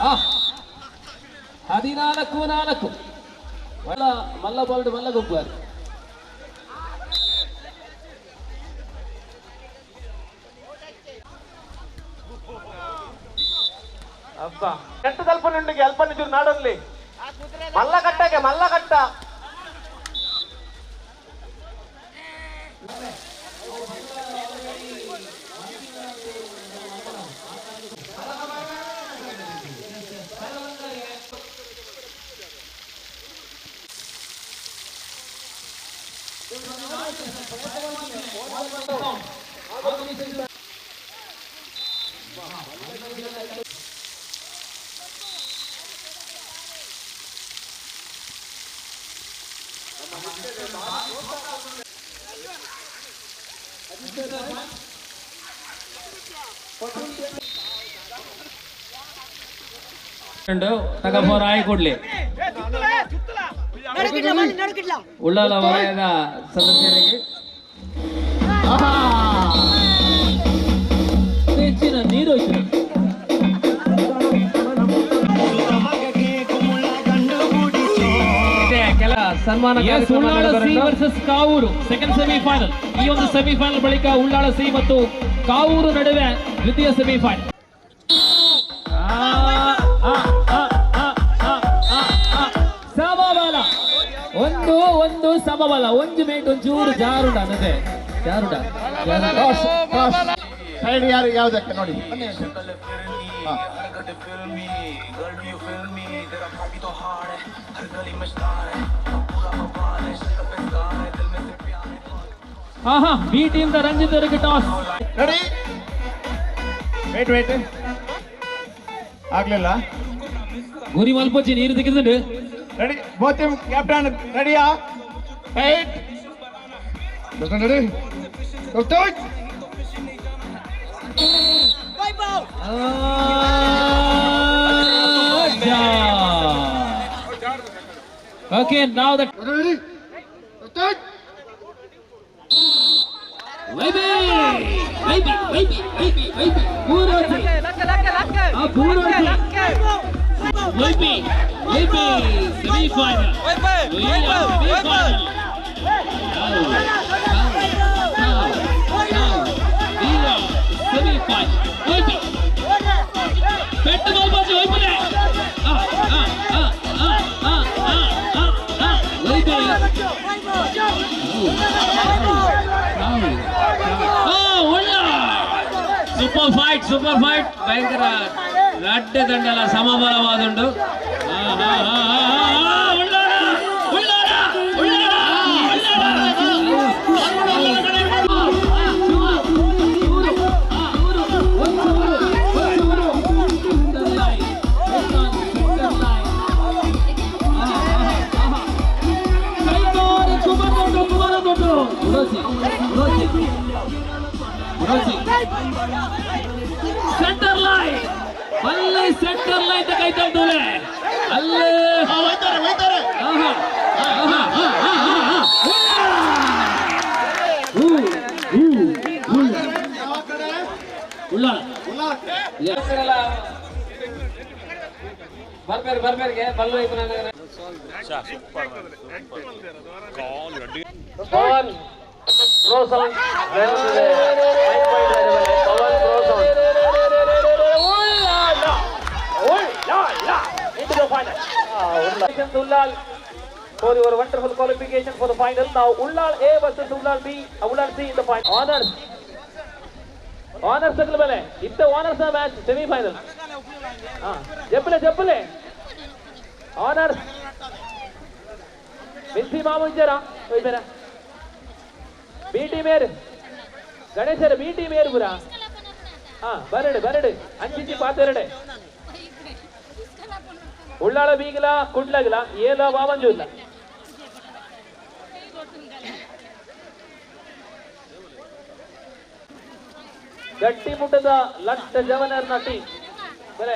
14-4 ಮಲ್ಲ bold ಮಲ್ಲ ಗುಬ್ಬರ್ ಅಬ್ಬಾ ಕೆಟ್ಟ ಕಲ್ಪನೆಯೊಂದಿಗೆ ಅಲ್ಪನಿದ್ರು ನಾಡಲ್ಲಿ ಮಲ್ಲಕಟ್ಟಗೆ ಮಲ್ಲಕಟ್ಟ ತಗಬೋರಾಯಿ ಕೊಡ್ಲಿ ಉಳ್ಳಾಲ ವಲಯದ ಸದಸ್ಯರಿಗೆ ಹೆಚ್ಚಿನ ನೀರು ಕೆಲ ಸನ್ಮಾನ Ullal C versus Kavoor second semifinal. ಈ ಒಂದು ಸೆಮಿಫೈನಲ್ ಬಳಿಕ ಉಳ್ಳಾಳ ಸಿ ಮತ್ತು ಕಾವೂರು ನಡುವೆ ದ್ವಿತೀಯ ಸೆಮಿಫೈನಲ್. ಸಮಬಲ ಒಂದು ಸಮಬಲ ಒಂದು ಮೇಟ್ ಒಂಚೂರು ಜಾರುಡ ಅನ್ನದೆ ಜಾರುಡ ಸೈಡ್ ಯಾರು ಯಾವುದಕ್ಕೆ ನೋಡಿ ಬಿ ಟೀಮ್ ದ ರಂಜಿತ್ ಅವರಿಗೆ ಟಾಸ್ ರೆಡಿ ವೇಟ್ ಆಗ್ಲಿಲ್ಲ ಗುರಿ ಮಲ್ಪಚ್ಚಿ ನೀರು ತೆಗೆದು ರೆಡಿ ಬೋತ್ ಟೀಮ್ ಕ್ಯಾಪ್ಟನ್ ರೆಡಿಯಾ right ready Okay, now that ready start baby Puroti semi-final super fight ಭಯಂಕರ ಗಡ್ಡೆ ದಂಡಲ ಸಮಬಲವಾದುಂಡು ಸೆಂಟರ್ ಲೈನ್ ಅಲ್ಲೇ ಸೆಂಟರ್ ಲೈನ್ ಕೈತಂದೂಲೆ ಅಲ್ಲೇ ಹೋಯ್ತಾರೆ ಬರ್ಬೇರ್ಗೆ Ballu for your wonderful qualification for the final. Now Ullal A versus Ullal B, Ullal C in the final. Honors saglu mele itte honors match semi final. Jeppale honors Vinci Mamu jara oidera B team er Ganeshara B team er pura barade anchi paaterade Ullal ಬೀಗಿಲ್ಲ ಕುಡ್ಲಾಗಿಲ್ಲ ಏಲ ಬಾವಂಜು ಇಲ್ಲ ಗಟ್ಟಿ ಮುಟ್ಟದ ಲಟ್ಟ ಜವನರ್ನ team ಬರೇ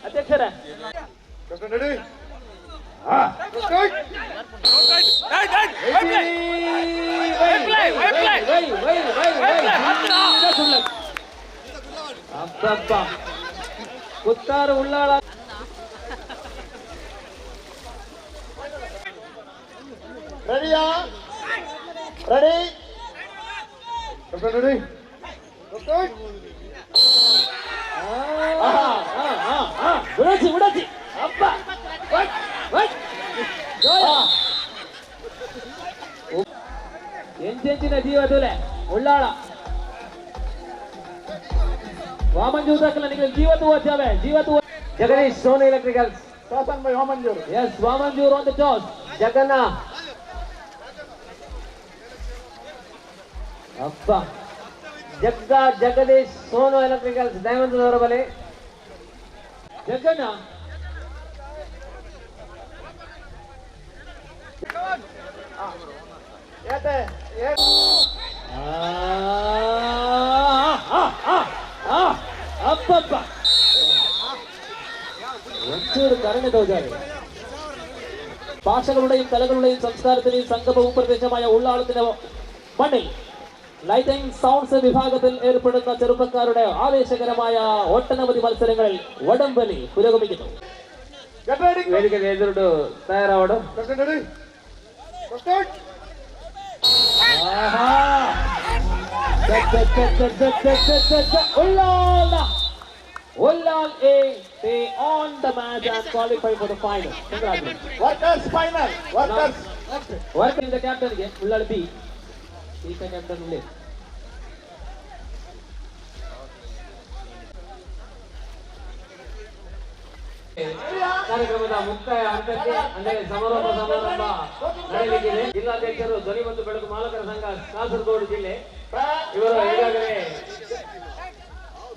ಅಧ್ಯಕ್ಷರೇ ಕುತ್ತಾರು ಉಳ್ಳಾಳ ರೆಡಿಯಾ ready ready ಉಡಚಿ ಉಡಚಿ ಅಪ್ಪ ಎಂತೆಂಚಿನ ಜೀವದುಲೆ ಉಳ್ಳಾಳ ವಾಮಂಜು ದಾಖಲೆ ನಿಮಗೆ ಜೀವತ್ತು ಓದ್ಯಾವೆ ಜೀವತ್ತು ಜಗದೀಶ್ ಸೋನಿ ಎಲೆಕ್ಟ್ರಿಕಲ್ಸ್ ಶಾಸನ್ by Vamanjoor yes Vamanjoor on the toss ಜಗನ್ನ ಅಪ್ಪ ಜಗದೀಶ್ ಸೋನು ಎಲೆಕ್ಟ್ರಿಕಲ್ಸ್ ದಯವಂತದವರ ಬಲೆ ಜಗನ್ನ ಏಟೆ ಅಪ್ಪಪ್ಪ ಒಂಚೂರು കരണ് തോജാറ് ഭാഷകളുടെയും കലകളുടെയും സംസ്കാരത്തിന്റെയും സംഗമവും പ്രദേശമായ ഉള്ളാളത്തിന്റെ മണ്ണിൽ ലൈറ്റിംഗ് സൗണ്ട്സ് വിഭാഗത്തിൽ ഏർപ്പെടുന്ന ചെറുപ്പക്കാരുടെ ആവേശകരമായ ഒട്ടനവധി മത്സരങ്ങളിൽ വടംവലി പുരോഗമിക്കുന്നു. ವೇದಿಕೆಗೆ ಎದುರು ತಯಾರಾವಡು. Ullal A, they on the match and qualify for the final. Congratulations. Workers final workers Working the captain ಗೆ Ullal B. ಈಗ ಕ್ಯಾಪ್ಟನ್ ಉಳ್ಳಿ. ಕಾರ್ಯಕ್ರಮದ ಮುಕ್ತಾಯ ಹಂತಕ್ಕೆ ಅಂದರೆ ಸಮಾರೋಪ ಸಮಾರಂಭ ನಡೆಯಲಿಕ್ಕಿದೆ. ಜಿಲ್ಲಾಧ್ಯಕ್ಷರು ಧ್ವನಿ ಮತ್ತು ಬೆಳಕು ಮಾಲಕರ ಸಂಘ ಕಾಸರಗೋಡು ಜಿಲ್ಲೆ ಇವರು ಈಗಾಗಲೇ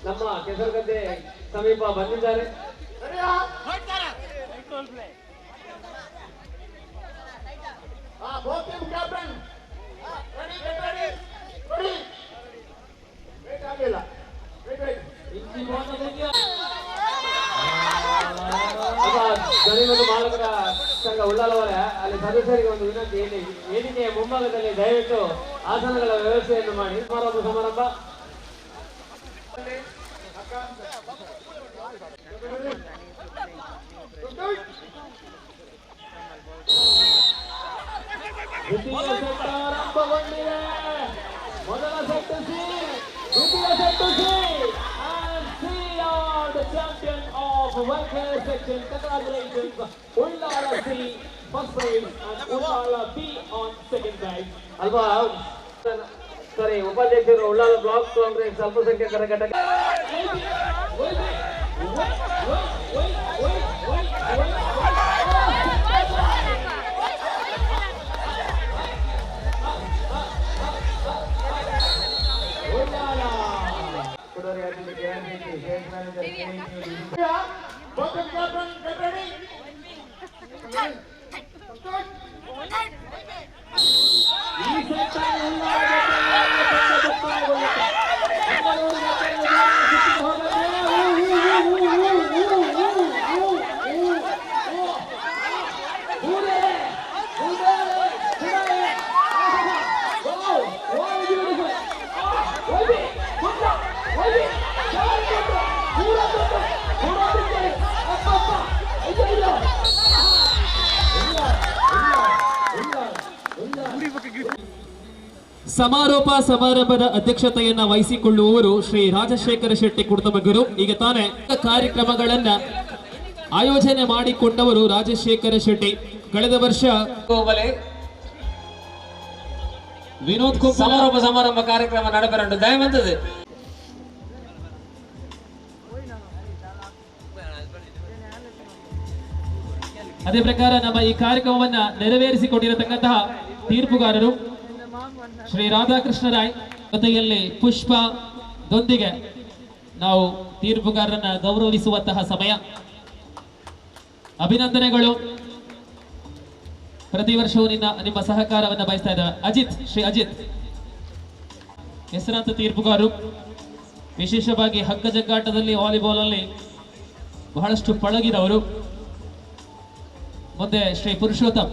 ನಮ್ಮ ಕೆಸರುಗದ್ದೆ ಸಮೀಪ ಬಂದಿದ್ದಾರೆ. ಧ್ವನಿ ಮತ್ತು ಮಾಲಕರ ಸಂಘ ಉಳ್ಳಾಲವರ ಅಲ್ಲಿ ಸದಸ್ಯರಿಗೆ ಒಂದು ವಿನಂತಿ, ಇಲ್ಲಿ ವೇದಿಕೆಯ ಮುಂಭಾಗದಲ್ಲಿ ದಯವಿಟ್ಟು ಆಸನಗಳ ವ್ಯವಸ್ಥೆಯನ್ನು ಮಾಡಿ. ಸಮಾರಂಭ ಆರಂಭಗೊಂಡಿದೆ. ಮೊದಲ ಸೆಟ್ ಸಿ, ದ್ವಿತೀಯ set C, and C are the champion of welfare section. Congratulations, Ullala C first prize and Ullala B on second prize. ಅಲ್ವಾ ಸರಿ, ಉಪಾಧ್ಯಕ್ಷರು ಉಳ್ಳಾಲ ಬ್ಲಾಕ್ ಕಾಂಗ್ರೆಸ್ ಅಲ್ಪಸಂಖ್ಯಾತರ ಘಟಕ. ಸಮಾರೋಪ ಸಮಾರಂಭದ ಅಧ್ಯಕ್ಷತೆಯನ್ನ ವಹಿಸಿಕೊಳ್ಳುವವರು ಶ್ರೀ ರಾಜಶೇಖರ ಶೆಟ್ಟಿ ಕುರ್ತಮಗರು. ಈಗ ತಾನೇ ಕಾರ್ಯಕ್ರಮಗಳನ್ನ ಆಯೋಜನೆ ಮಾಡಿಕೊಂಡವರು ರಾಜಶೇಖರ ಶೆಟ್ಟಿ. ಕಳೆದ ವರ್ಷ ವಿನೋದ್ ಸಮಾರೋಪ ಸಮಾರಂಭ ಕಾರ್ಯಕ್ರಮ ನಡೆಬರಂಡು ದಯವಂತದೆ. ಅದೇ ಪ್ರಕಾರ ನಮ್ಮ ಈ ಕಾರ್ಯಕ್ರಮವನ್ನ ನೆರವೇರಿಸಿಕೊಂಡಿರತಕ್ಕಂತಹ ತೀರ್ಪುಗಾರರು ಶ್ರೀ ರಾಧಾಕೃಷ್ಣ ರಾಯ್ ಜೊತೆಯಲ್ಲಿ ಪುಷ್ಪದೊಂದಿಗೆ ನಾವು ತೀರ್ಪುಗಾರರನ್ನ ಗೌರವಿಸುವಂತಹ ಸಮಯ. ಅಭಿನಂದನೆಗಳು. ಪ್ರತಿ ವರ್ಷವೂ ನಿಮ್ಮ ಸಹಕಾರವನ್ನು ಬಯಸ್ತಾ ಇದ್ದೇವೆ. ಅಜಿತ್, ಶ್ರೀ ಅಜಿತ್ ಹೆಸರಾಂತ ತೀರ್ಪುಗಾರರು, ವಿಶೇಷವಾಗಿ ಹಗ್ಗ ಜಗ್ಗಾಟದಲ್ಲಿ ವಾಲಿಬಾಲ್ ಅಲ್ಲಿ ಬಹಳಷ್ಟು ಪಳಗಿದವರು. ಮುಂದೆ ಶ್ರೀ ಪುರುಷೋತ್ತಮ್,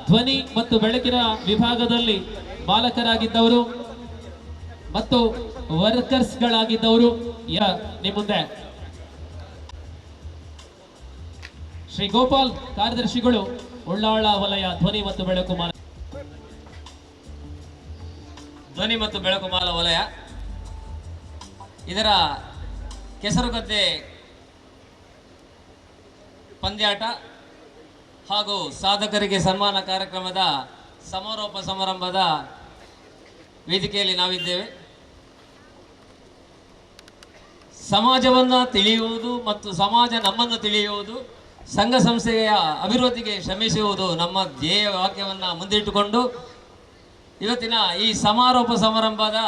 ಧ್ವನಿ ಮತ್ತು ಬೆಳಕಿನ ವಿಭಾಗದಲ್ಲಿ ಮಾಲಕರಾಗಿದ್ದವರು ಮತ್ತು ವರ್ಕರ್ಸ್ಗಳಾಗಿದ್ದವರು ನಿಮ್ಮ ಮುಂದೆ ಶ್ರೀ ಗೋಪಾಲ್ ಕಾರ್ಯದರ್ಶಿಗಳು ಉಳ್ಳಾಳ ವಲಯ ಧ್ವನಿ ಮತ್ತು ಬೆಳಕು ಮಾಲ ವಲಯ ಇದರ ಕೆಸರುಗದ್ದೆ ಪಂದ್ಯಾಟ ಹಾಗೂ ಸಾಧಕರಿಗೆ ಸನ್ಮಾನ ಕಾರ್ಯಕ್ರಮದ ಸಮಾರೋಪ ಸಮಾರಂಭದ ವೇದಿಕೆಯಲ್ಲಿ ನಾವಿದ್ದೇವೆ. ಸಮಾಜವನ್ನು ತಿಳಿಯುವುದು ಮತ್ತು ಸಮಾಜ ನಮ್ಮನ್ನು ತಿಳಿಯುವುದು, ಸಂಘ ಸಂಸ್ಥೆಯ ಅಭಿವೃದ್ಧಿಗೆ ಶ್ರಮಿಸುವುದು ನಮ್ಮ ಧ್ಯೇಯ ವಾಕ್ಯವನ್ನು ಮುಂದಿಟ್ಟುಕೊಂಡು ಇವತ್ತಿನ ಈ ಸಮಾರೋಪ ಸಮಾರಂಭದ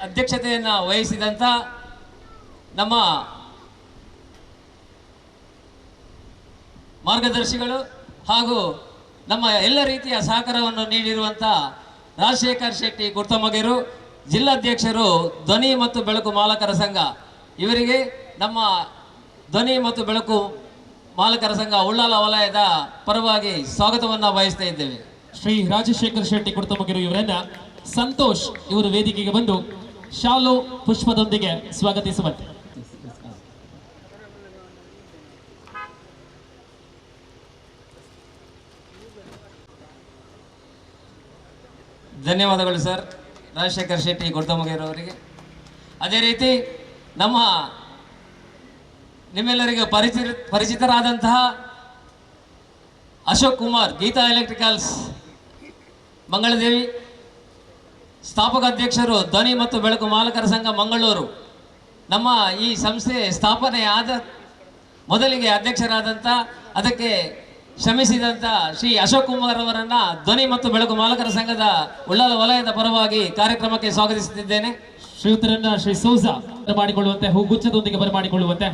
ಅಧ್ಯಕ್ಷತೆಯನ್ನು ವಹಿಸಿದಂಥ ನಮ್ಮ ಮಾರ್ಗದರ್ಶಿಗಳು ಹಾಗೂ ನಮ್ಮ ಎಲ್ಲ ರೀತಿಯ ಸಹಕಾರವನ್ನು ನೀಡಿರುವಂಥ ರಾಜಶೇಖರ್ ಶೆಟ್ಟಿ ಕುರ್ತಮಗೆರು, ಜಿಲ್ಲಾಧ್ಯಕ್ಷರು ಧ್ವನಿ ಮತ್ತು ಬೆಳಕು ಮಾಲಕರ ಸಂಘ, ಇವರಿಗೆ ನಮ್ಮ ಧ್ವನಿ ಮತ್ತು ಬೆಳಕು ಮಾಲಕರ ಸಂಘ ಉಳ್ಳಾಲ ವಲಯದ ಪರವಾಗಿ ಸ್ವಾಗತವನ್ನು ಬಯಸ್ತಾ ಇದ್ದೇವೆ. ಶ್ರೀ ರಾಜಶೇಖರ್ ಶೆಟ್ಟಿ ಕುರ್ತಮಗೆರು ಇವರನ್ನ ಸಂತೋಷ್ ಇವರು ವೇದಿಕೆಗೆ ಬಂದು ಶಾಲು ಪುಷ್ಪದೊಂದಿಗೆ ಸ್ವಾಗತಿಸುವಂತೆ. ಧನ್ಯವಾದಗಳು ಸರ್ ರಾಜಶೇಖರ್ ಶೆಟ್ಟಿ ಕುರ್ತಮಗೆರು ಅವರಿಗೆ. ಅದೇ ರೀತಿ ನಿಮ್ಮೆಲ್ಲರಿಗೆ ಪರಿಚಿತರಾದಂತಹ ಅಶೋಕ್ ಕುಮಾರ್, ಗೀತಾ ಎಲೆಕ್ಟ್ರಿಕಲ್ಸ್ ಮಂಗಳದೇವಿ, ಸ್ಥಾಪಕ ಅಧ್ಯಕ್ಷರು ಧ್ವನಿ ಮತ್ತು ಬೆಳಕು ಮಾಲಕರ ಸಂಘ ಮಂಗಳೂರು. ನಮ್ಮ ಈ ಸಂಸ್ಥೆ ಸ್ಥಾಪನೆ ಆದ ಮೊದಲಿಗೆ ಅಧ್ಯಕ್ಷರಾದಂಥ, ಅದಕ್ಕೆ ಶ್ರಮಿಸಿದಂಥ ಶ್ರೀ ಅಶೋಕ್ ಕುಮಾರ್ ಅವರನ್ನು ಧ್ವನಿ ಮತ್ತು ಬೆಳಕು ಮಾಲಕರ ಸಂಘದ ಉಳ್ಳಾಲ ವಲಯದ ಪರವಾಗಿ ಕಾರ್ಯಕ್ರಮಕ್ಕೆ ಸ್ವಾಗತಿಸುತ್ತಿದ್ದೇನೆ. ಶ್ರೀಯುತರನ್ನ ಶ್ರೀ ಸೌಜಾ ಬರಮಾಡಿಕೊಳ್ಳುವಂತೆ, ಹೂಗುಚ್ಛದೊಂದಿಗೆ ಬರಮಾಡಿಕೊಳ್ಳುವಂತೆ.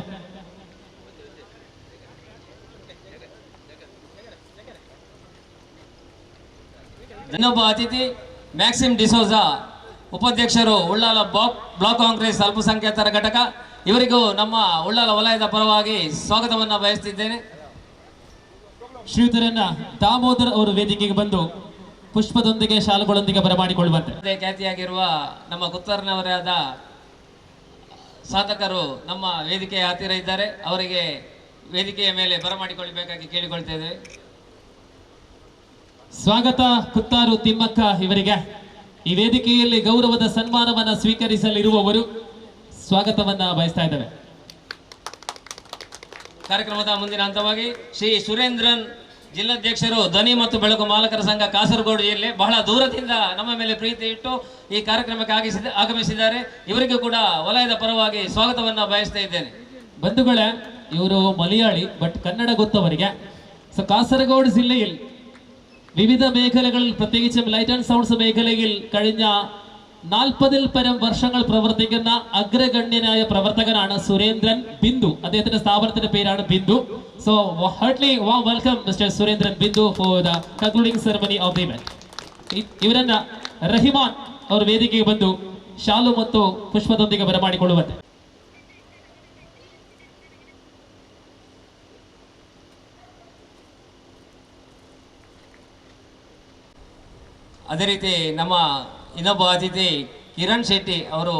ಇನ್ನೊಬ್ಬ ಅತಿಥಿ ಮ್ಯಾಕ್ಸಿಮ್ ಡಿಸೋಜಾ, ಉಪಾಧ್ಯಕ್ಷರು ಉಳ್ಳಾಲ ಬ್ಲಾಕ್ ಕಾಂಗ್ರೆಸ್ ಅಲ್ಪಸಂಖ್ಯಾತರ ಘಟಕ, ಇವರಿಗೂ ನಮ್ಮ ಉಳ್ಳಾಲ ವಲಯದ ಪರವಾಗಿ ಸ್ವಾಗತವನ್ನು ಬಯಸುತ್ತಿದ್ದೇನೆ. ಶ್ರೀಯುತರನ್ನ ದಾಮೋದರ್ ಅವರು ವೇದಿಕೆಗೆ ಬಂದು ಪುಷ್ಪದೊಂದಿಗೆ ಶಾಲುಗಳೊಂದಿಗೆ ಬರಮಾಡಿಕೊಳ್ಳುವಂತೆ. ಖ್ಯಾತಿಯಾಗಿರುವ ನಮ್ಮ ಕುತ್ತರ್ನವರಾದ ಸಾಧಕರು ನಮ್ಮ ವೇದಿಕೆಯ ಹತ್ತಿರ ಇದ್ದಾರೆ, ಅವರಿಗೆ ವೇದಿಕೆಯ ಮೇಲೆ ಬರಮಾಡಿಕೊಳ್ಳಬೇಕಾಗಿ ಕೇಳಿಕೊಳ್ತೇವೆ. ಸ್ವಾಗತ ಕುತ್ತಾರು ತಿಮ್ಮಕ್ಕ ಇವರಿಗೆ. ಈ ವೇದಿಕೆಯಲ್ಲಿ ಗೌರವದ ಸನ್ಮಾನವನ್ನು ಸ್ವೀಕರಿಸಲಿರುವವರು ಸ್ವಾಗತವನ್ನ ಬಯಸ್ತಾ ಇದ್ದೇವೆ. ಕಾರ್ಯಕ್ರಮದ ಮುಂದಿನ ಹಂತವಾಗಿ ಶ್ರೀ ಸುರೇಂದ್ರನ್, ಜಿಲ್ಲಾಧ್ಯಕ್ಷರು ಧ್ವನಿ ಮತ್ತು ಬೆಳಕು ಮಾಲಕರ ಸಂಘ ಕಾಸರಗೋಡು ಜಿಲ್ಲೆ, ಬಹಳ ದೂರದಿಂದ ನಮ್ಮ ಮೇಲೆ ಪ್ರೀತಿ ಇಟ್ಟು ಈ ಕಾರ್ಯಕ್ರಮಕ್ಕೆ ಆಗಮಿಸಿದ್ದಾರೆ. ಇವರಿಗೂ ಕೂಡ ವಲಯದ ಪರವಾಗಿ ಸ್ವಾಗತವನ್ನ ಬಯಸ್ತಾ ಇದ್ದೇನೆ. ಬಂಧುಗಳೇ, ಇವರು ಮಲಯಾಳಿ, ಬಟ್ കന്നഡ ಗೊತ್ತವರಿಗೆ. ಸೊ കാസർഗോഡ് ജില്ലയിൽ വിവിധ മേഖലകളിൽ പ്രത്യേകിച്ചും ലൈറ്റ് ആൻഡ് സൗണ്ട്സ് മേഖലയിൽ കഴിഞ്ഞ 40-ൽ പരം വർഷങ്ങൾ പ്രവർത്തിക്കുന്ന അഗ്രഗണ്യനായ പ്രവർത്തകനാണ് സുരേന്ദ്രൻ ബിന്ദു. അദ്ദേഹത്തിന്റെ സ്ഥാപനത്തിന്റെ പേരാണ് Bindu. So heartily warm welcome mister Surendran Bindu for the concluding ceremony of the event. ಇವರನ್ನ ರಹಿಮಾನ್ ಅವರು ವೇದಿಕೆಗೆ ಬಂದು ಶಾಲು ಮತ್ತು ಪುಷ್ಪದೊಂದಿಗೆ ಬರಮಾಡಿಕೊಳ್ಳುವಂತೆ. ಅದೇ ರೀತಿ ನಮ್ಮ ಇನ್ನೊಬ್ಬ ಅತಿಥಿ ಕಿರಣ್ ಶೆಟ್ಟಿ ಅವರು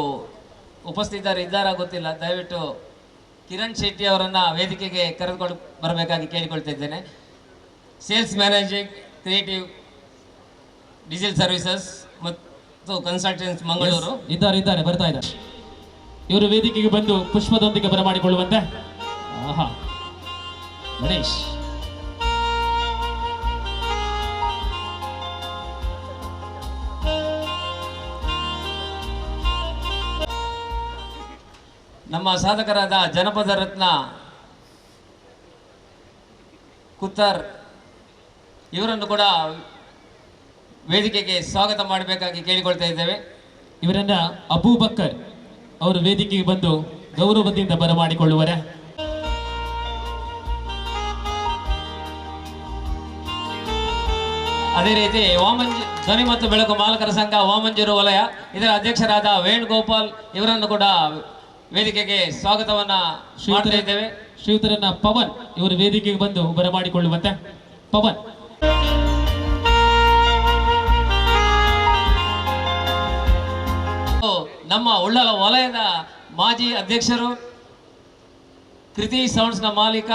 ಇದ್ದಾರಾ ಗೊತ್ತಿಲ್ಲ, ದಯವಿಟ್ಟು ಕಿರಣ್ ಶೆಟ್ಟಿ ಅವರನ್ನು ವೇದಿಕೆಗೆ ಕರೆದುಕೊಂಡು ಬರಬೇಕಾಗಿ ಕೇಳಿಕೊಳ್ತಿದ್ದೇನೆ. Sales managing, creative, diesel services ಮತ್ತು ಕನ್ಸಲ್ಟೆನ್ಸ್ ಮಂಗಳೂರು ಇದ್ದಾರೆ, ಬರ್ತಾ ಇದ್ದಾರೆ. ಇವರು ವೇದಿಕೆಗೆ ಬಂದು ಪುಷ್ಪದೊಂದಿಗೆ ಬರಮಾಡಿಕೊಳ್ಳುವಂತೆ. ಆಹಾ, ಗಣೇಶ್ ನಮ್ಮ ಸಾಧಕರಾದ ಜನಪದ ರತ್ನ ಕುತ್ತರ್ ಇವರನ್ನು ಕೂಡ ವೇದಿಕೆಗೆ ಸ್ವಾಗತ ಮಾಡಬೇಕಾಗಿ ಕೇಳಿಕೊಳ್ತಾ ಇದ್ದೇವೆ. ಇವರನ್ನ ಅಬೂಬಕ್ಕರ್ ಅವರು ವೇದಿಕೆಗೆ ಬಂದು ಗೌರವದಿಂದ ಬರಮಾಡಿಕೊಳ್ಳುವರೆ. ಅದೇ ರೀತಿ ಧ್ವನಿ ಮತ್ತು ಬೆಳಕು ಮಾಲಕರ ಸಂಘ ವಾಮಂಜೂರು ವಲಯ, ಇದರ ಅಧ್ಯಕ್ಷರಾದ ವೇಣುಗೋಪಾಲ್ ಇವರನ್ನು ಕೂಡ ವೇದಿಕೆಗೆ ಸ್ವಾಗತವನ್ನ ಮಾಡ್ತಾ ಇದ್ದೇವೆ. ಶ್ರೀಯುತರನ್ನ ಪವನ್ ಇವರು ವೇದಿಕೆಗೆ ಬಂದು ಬರಮಾಡಿಕೊಳ್ಳುವಂತೆ. ಪವನ್ ನಮ್ಮ ಉಳ್ಳಾಲ ವಲಯದ ಮಾಜಿ ಅಧ್ಯಕ್ಷರು, ಕೃತಿ ಸೌಂಡ್ಸ್ನ ಮಾಲೀಕ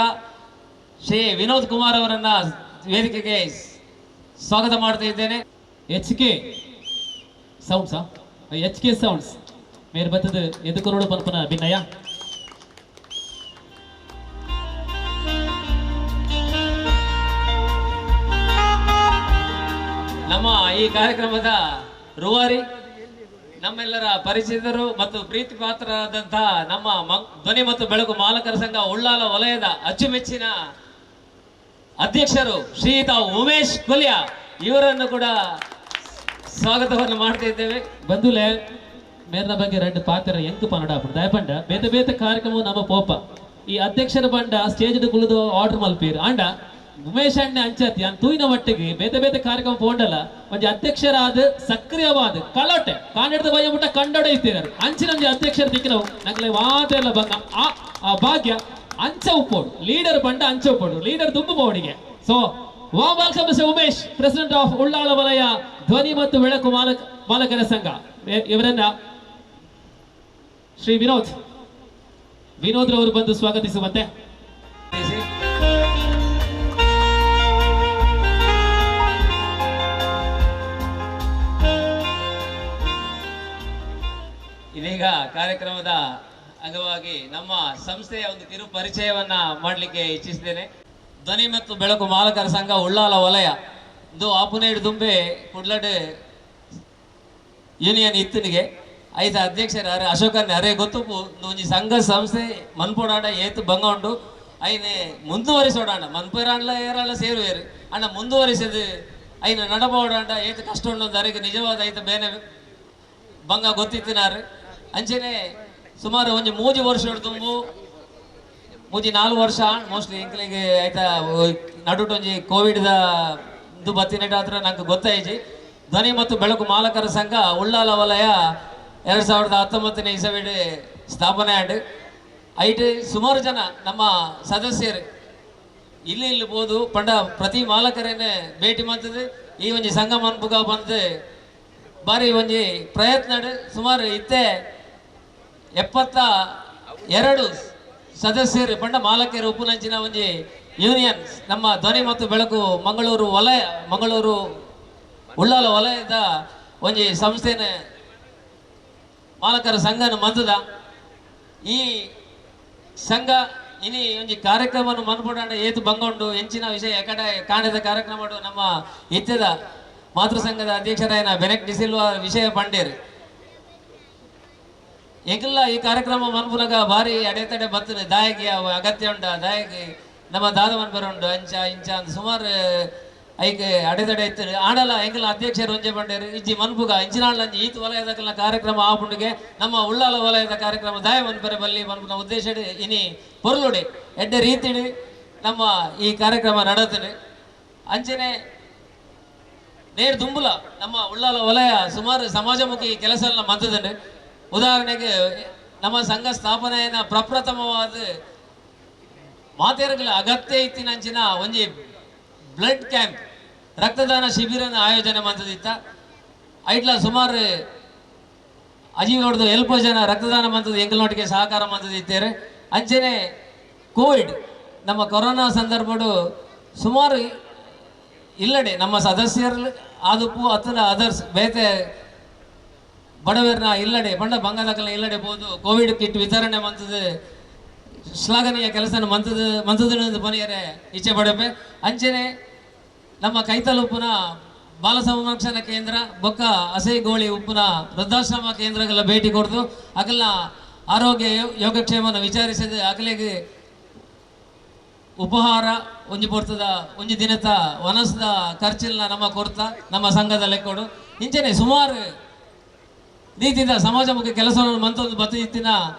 ಶ್ರೀ ವಿನೋದ್ ಕುಮಾರ್ ಅವರನ್ನ ವೇದಿಕೆಗೆ ಸ್ವಾಗತ ಮಾಡ್ತಾ ಇದ್ದೇನೆ. HK ಸೌಂಡ್ಸಾ HK ಸೌಂಡ್ಸ್ ಮೇರೆ ಬರ್ತದೆ ಎದಕ್ಕೆ ನೋಡು ಪನ್ಪನ ಭಿನ್ನಯ. ನಮ್ಮ ಈ ಕಾರ್ಯಕ್ರಮದ ರೂವಾರಿ, ನಮ್ಮೆಲ್ಲರ ಪರಿಚಿತರು ಮತ್ತು ಪ್ರೀತಿ ಪಾತ್ರರಾದಂತಹ ನಮ್ಮ ಧ್ವನಿ ಮತ್ತು ಬೆಳಕು ಮಾಲಕರ ಸಂಘ ಉಳ್ಳಾಲ ವಲಯದ ಅಚ್ಚುಮೆಚ್ಚಿನ ಅಧ್ಯಕ್ಷರು ಶ್ರೀಯುತ ಉಮೇಶ್ ಕೊಲ್ಯ ಇವರನ್ನು ಕೂಡ ಸ್ವಾಗತವನ್ನು ಮಾಡ್ತಾ ಇದ್ದೇವೆ. ಬಂಧುಲೆ ಮೇರ್ನ ಬಗ್ಗೆ ಎರಡು ಪಾತ್ರ ಎಂಕ್ ಪನ್ನಡ ದಯಪಂಡ ಬೇತೆ ಬೇತೆ ಕಾರ್ಯಕ್ರಮ ನಮ್ಮ ಪೋಪ ಈ ಅಧ್ಯಕ್ಷರ ಬಂಡ ಸ್ಟೇಜ್ ಕುಳಿದು ಆರ್ಡರ್ ಮಲ್ಪೀರ್ ಆಂಡ ಉಮೇಶ್ ಅಣ್ಣ ಅಂಚತಿ ಅಂತ ತೂಯಿನ ಮಟ್ಟಿಗೆ ಬೇತೆ ಬೇತೆ ಕಾರ್ಯಕ್ರಮ ಪೋಂಡಲ್ಲ ಒಂಜಿ ಅಧ್ಯಕ್ಷರಾದ ಸಕ್ರಿಯವಾದ ಕಳಟೆ ಕಾಣಿಡ್ದ ಬಯ್ಯ ಮುಟ್ಟ ಕಂಡೊಡೆಯ್ತಿದ್ದಾರೆ ಅಂಚಿನ ಒಂಜಿ ಅಧ್ಯಕ್ಷರ ದಿಕ್ಕಿನವು ನಂಗೆ ವಾತೆಲ್ಲ ಬಂಗ ಆ ಭಾಗ್ಯ ಅಂಚ ಉಪ್ಪೋಡು ಲೀಡರ್ ಬಂಡ ಅಂಚ ಉಪ್ಪೋಡು ಲೀಡರ್ ದುಂಬು ಬೋಡಿಗೆ. So warm welcome mister Umesh, president of Ullal ವಲಯ ಧ್ವನಿ ಮತ್ತು ಬೆಳಕು ಮಾಲಕರ ಸಂಘ. ಇವರನ್ನ ಶ್ರೀ ವಿನೋದ್ ರವರು ಬಂದು ಸ್ವಾಗತಿಸುವಂತೆ. ಇದೀಗ ಕಾರ್ಯಕ್ರಮದ ಅಂಗವಾಗಿ ನಮ್ಮ ಸಂಸ್ಥೆಯ ಒಂದು ಕಿರು ಪರಿಚಯವನ್ನ ಮಾಡಲಿಕ್ಕೆ ಇಚ್ಛಿಸಿದ್ದೇನೆ. ಧ್ವನಿ ಮತ್ತು ಬೆಳಕು ಮಾಲಕರ ಸಂಘ ಉಳ್ಳಾಲ ವಲಯ ಇದು ಆಪುನೇಡು ದುಂಬೆ ಕುಡ್ಲಡ್ ಯೂನಿಯನ್ ಇತ್ತನಿಗೆ ಐತ ಅಧ್ಯಕ್ಷರ ಅಶೋಕನ್ ಅರೆ ಗೊತ್ತು ಒಂಜಿ ಸಂಘ ಸಂಸ್ಥೆ ಮನ್ಪೋಡಾಂಡ ಏತು ಬಂಗ ಉಂಡು ಐನೆ ಮುಂದುವರಿಸೋಡಾಂಡ ಮನ್ಪೇರಾಂಡ್ಲ ಏರಾಳ ಸೇರುವೇರು ಅಣ್ಣ ಮುಂದುವರಿಸದು ಐನ ನಡಬೋಡಾಂಡ ಏತು ಕಷ್ಟ ಉಂಡು ಅರೆಗೆ ನಿಜವಾದ ಐತ ಬೇನೆ ಬಂಗ ಗೊತ್ತಿತ್ತಿನಾರು ಅಂಚನೆ ಸುಮಾರು ಒಂಜಿ 3 ವರ್ಷ ತುಂಬು 4 ವರ್ಷ ಮೋಸ್ಟ್ಲಿ ಎಂಕ್ಲಿಗೆ ಆಯ್ತಾ ನಡುಟು ಒಂಜಿ ಕೋವಿಡ್ದ ಇದು ಬತ್ತಿನೆಟ ಹತ್ರ ನಂಗೆ ಗೊತ್ತಾಯ್ಜಿ. ಧ್ವನಿ ಮತ್ತು ಬೆಳಕು ಮಾಲಕರ ಸಂಘ ಉಳ್ಳಾಲ ವಲಯ 2019ನೇ ಇಸವಿಡ್ ಸ್ಥಾಪನೆ ಆಂಡು ಐಟ್ ಸುಮಾರು ಜನ ನಮ್ಮ ಸದಸ್ಯರು ಇಲ್ಲಿ ಬೋದು ಪಂಡ ಪ್ರತಿ ಮಾಲಕರೇನೆ ಭೇಟಿ ಮಾಡ್ತದೆ ಈ ಒಂಜಿ ಸಂಘ ಮನ್ಪುಗ ಬಂದು ಬಾರಿ ಒಂಜಿ ಪ್ರಯತ್ನ ಸುಮಾರು ಇತ್ತೆ 72 ಸದಸ್ಯರು ಪಂಡ ಮಾಲಕರು ಉಪ್ಪುನಂಚಿನ ಒಂಜಿ ಯೂನಿಯನ್ ನಮ್ಮ ಧ್ವನಿ ಮತ್ತು ಬೆಳಕು ಮಂಗಳೂರು ಉಳ್ಳಾಲ ವಲಯದ ಒಂಜಿ ಸಂಸ್ಥೆನ ಮಾಲಕರ ಸಂಘನ ಮಂದದ ಈ ಸಂಘ ಇನಿ ಒಂಜಿ ಕಾರ್ಯಕ್ರಮವನ್ನು ಮನ್ಪೋಡಾಂಡ ಏತು ಬಂಗೊಂಡು ಹೆಂಚಿನ ವಿಷಯ ಎಕಡೆ ಕಾಣದ ಕಾರ್ಯಕ್ರಮ ನಮ್ಮ ಇತ್ಯದ ಮಾತೃ ಸಂಘದ ಅಧ್ಯಕ್ಷರಾಯನ ಬೆನೆಕ್ ಡಿಸಿಲ್ವ ವಿಷಯ ಪಂಡೇರು ಎಂಕಲ್ಲ ಈ ಕಾರ್ಯಕ್ರಮ ಮನ್ಪುನಗ ಭಾರಿ ಅಡೆತಡೆ ಬರ್ತದೆ ದಾಯಕಿ ಅಗತ್ಯ ಉಂಟ ದಾಯಕಿ ನಮ್ಮ ದಾದವನ್ ಬರುಂಡು ಅಂಚ ಇಂಚ ಅಂತ ಸುಮಾರು ಐಕೆ ಅಡೆತಡೆ ಇತ್ತು ಆಡಲ್ಲ ಎಂಕಲ್ಲ ಅಧ್ಯಕ್ಷರು ಒಂಜೆ ಪಂಡೇರು ಇಜ್ಜಿ ಮನ್ಪುಗ ಇಂಚಿನಾಳ ಈತ್ ವಲಯದ ಕಾರ್ಯಕ್ರಮ ಆಪುಂಡಿಗೆ ನಮ್ಮ ಉಳ್ಳಾಲ ವಲಯದ ಕಾರ್ಯಕ್ರಮ ದಾಯ ಮನ್ಪರೆ ಬಲ್ಲಿ ಮನ್ಪುನ ಉದ್ದೇಶ ಇನಿ ಪೊರ್ಲುಡಿ ಎಡ್ಡೆ ರೀತಿಡಿ ನಮ್ಮ ಈ ಕಾರ್ಯಕ್ರಮ ನಡತದೆ ಅಂಚನೆ ನೇರು ದುಂಬುಲ ನಮ್ಮ ಉಳ್ಳಾಲ ವಲಯ ಸುಮಾರು ಸಮಾಜಮುಖಿ ಕೆಲಸ ಮಂತದಂಡು. ಉದಾಹರಣೆಗೆ ನಮ್ಮ ಸಂಘ ಸ್ಥಾಪನೆಯ ಪ್ರಪ್ರಥಮವಾದ ಮಾತೆರಗಳ ಅಗತ್ಯ ಇತ್ತಿನಂಚಿನ ಒಂಜಿ ಬ್ಲಡ್ ಕ್ಯಾಂಪ್ ರಕ್ತದಾನ ಶಿಬಿರನ ಆಯೋಜನೆ ಮಂತದಿತ್ತ ಐಟ್ಲ ಸುಮಾರು ಅಜೀವೋಡ್ದು ಎಲ್ಪ ಜನ ರಕ್ತದಾನ ಮಂತದ ಎಂಕಲ್ನೊಟ್ಟಿಗೆ ಸಹಕಾರ ಮಂತದಿತ್ತೇರೆ. ಅಂಚನೆ ಕೋವಿಡ್ ನಮ್ಮ ಕೊರೋನಾ ಸಂದರ್ಭಡು ಸುಮಾರು ಇಲ್ಲಡೆ ನಮ್ಮ ಸದಸ್ಯರು ಆದುಪ್ಪು ಅತ್ತನ ಅದರ್ಸ್ ಬೇತೆ ಬಡವರನ್ನ ಇಲ್ಲಡೆ ಬಂಡ ಬಂಗಾದಕಲ್ಲ ಇಲ್ಲಡೆ ಬೋದು ಕೋವಿಡ್ ಕಿಟ್ ವಿತರಣೆ ಮಂತದ ಶ್ಲಾಘನೀಯ ಕೆಲಸ ಮಂತದ ಪನಿಯರೆ ಇಚ್ಛೆ ಪಡಬೆ. ಅಂಚನೆ ನಮ್ಮ ಕೈತಲ್ ಉಪ್ಪುನ ಬಾಲ ಸಂರಕ್ಷಣಾ ಕೇಂದ್ರ ಬೊಕ್ಕ ಅಸೈಗೋಳಿ ಉಪ್ಪುನ ವೃದ್ಧಾಶ್ರಮ ಕೇಂದ್ರಗಳ ಭೇಟಿ ಕೊಡ್ದು ಅಕಲ್ನ ಆರೋಗ್ಯ ಯೋಗಕ್ಷೇಮವನ್ನು ವಿಚಾರಿಸಿದ ಅಕಲಿಗೆ ಉಪಹಾರ ಒಂಜಿ ಪೊರ್ತದ ಒಂಜಿ ದಿನದ ವನಸ್ದ ಖರ್ಚಿಲ್ನ ನಮ್ಮ ಕೊಡ್ತ ನಮ್ಮ ಸಂಘದ ಲೆಕ್ಕೊಡು ಇಂಚನೆ ಸುಮಾರು ರೀತಿಯ ಸಮಾಜಮುಖಿ ಕೆಲಸವನ್ನು ಮಂತೊಂದು ಬತ್ತಿನ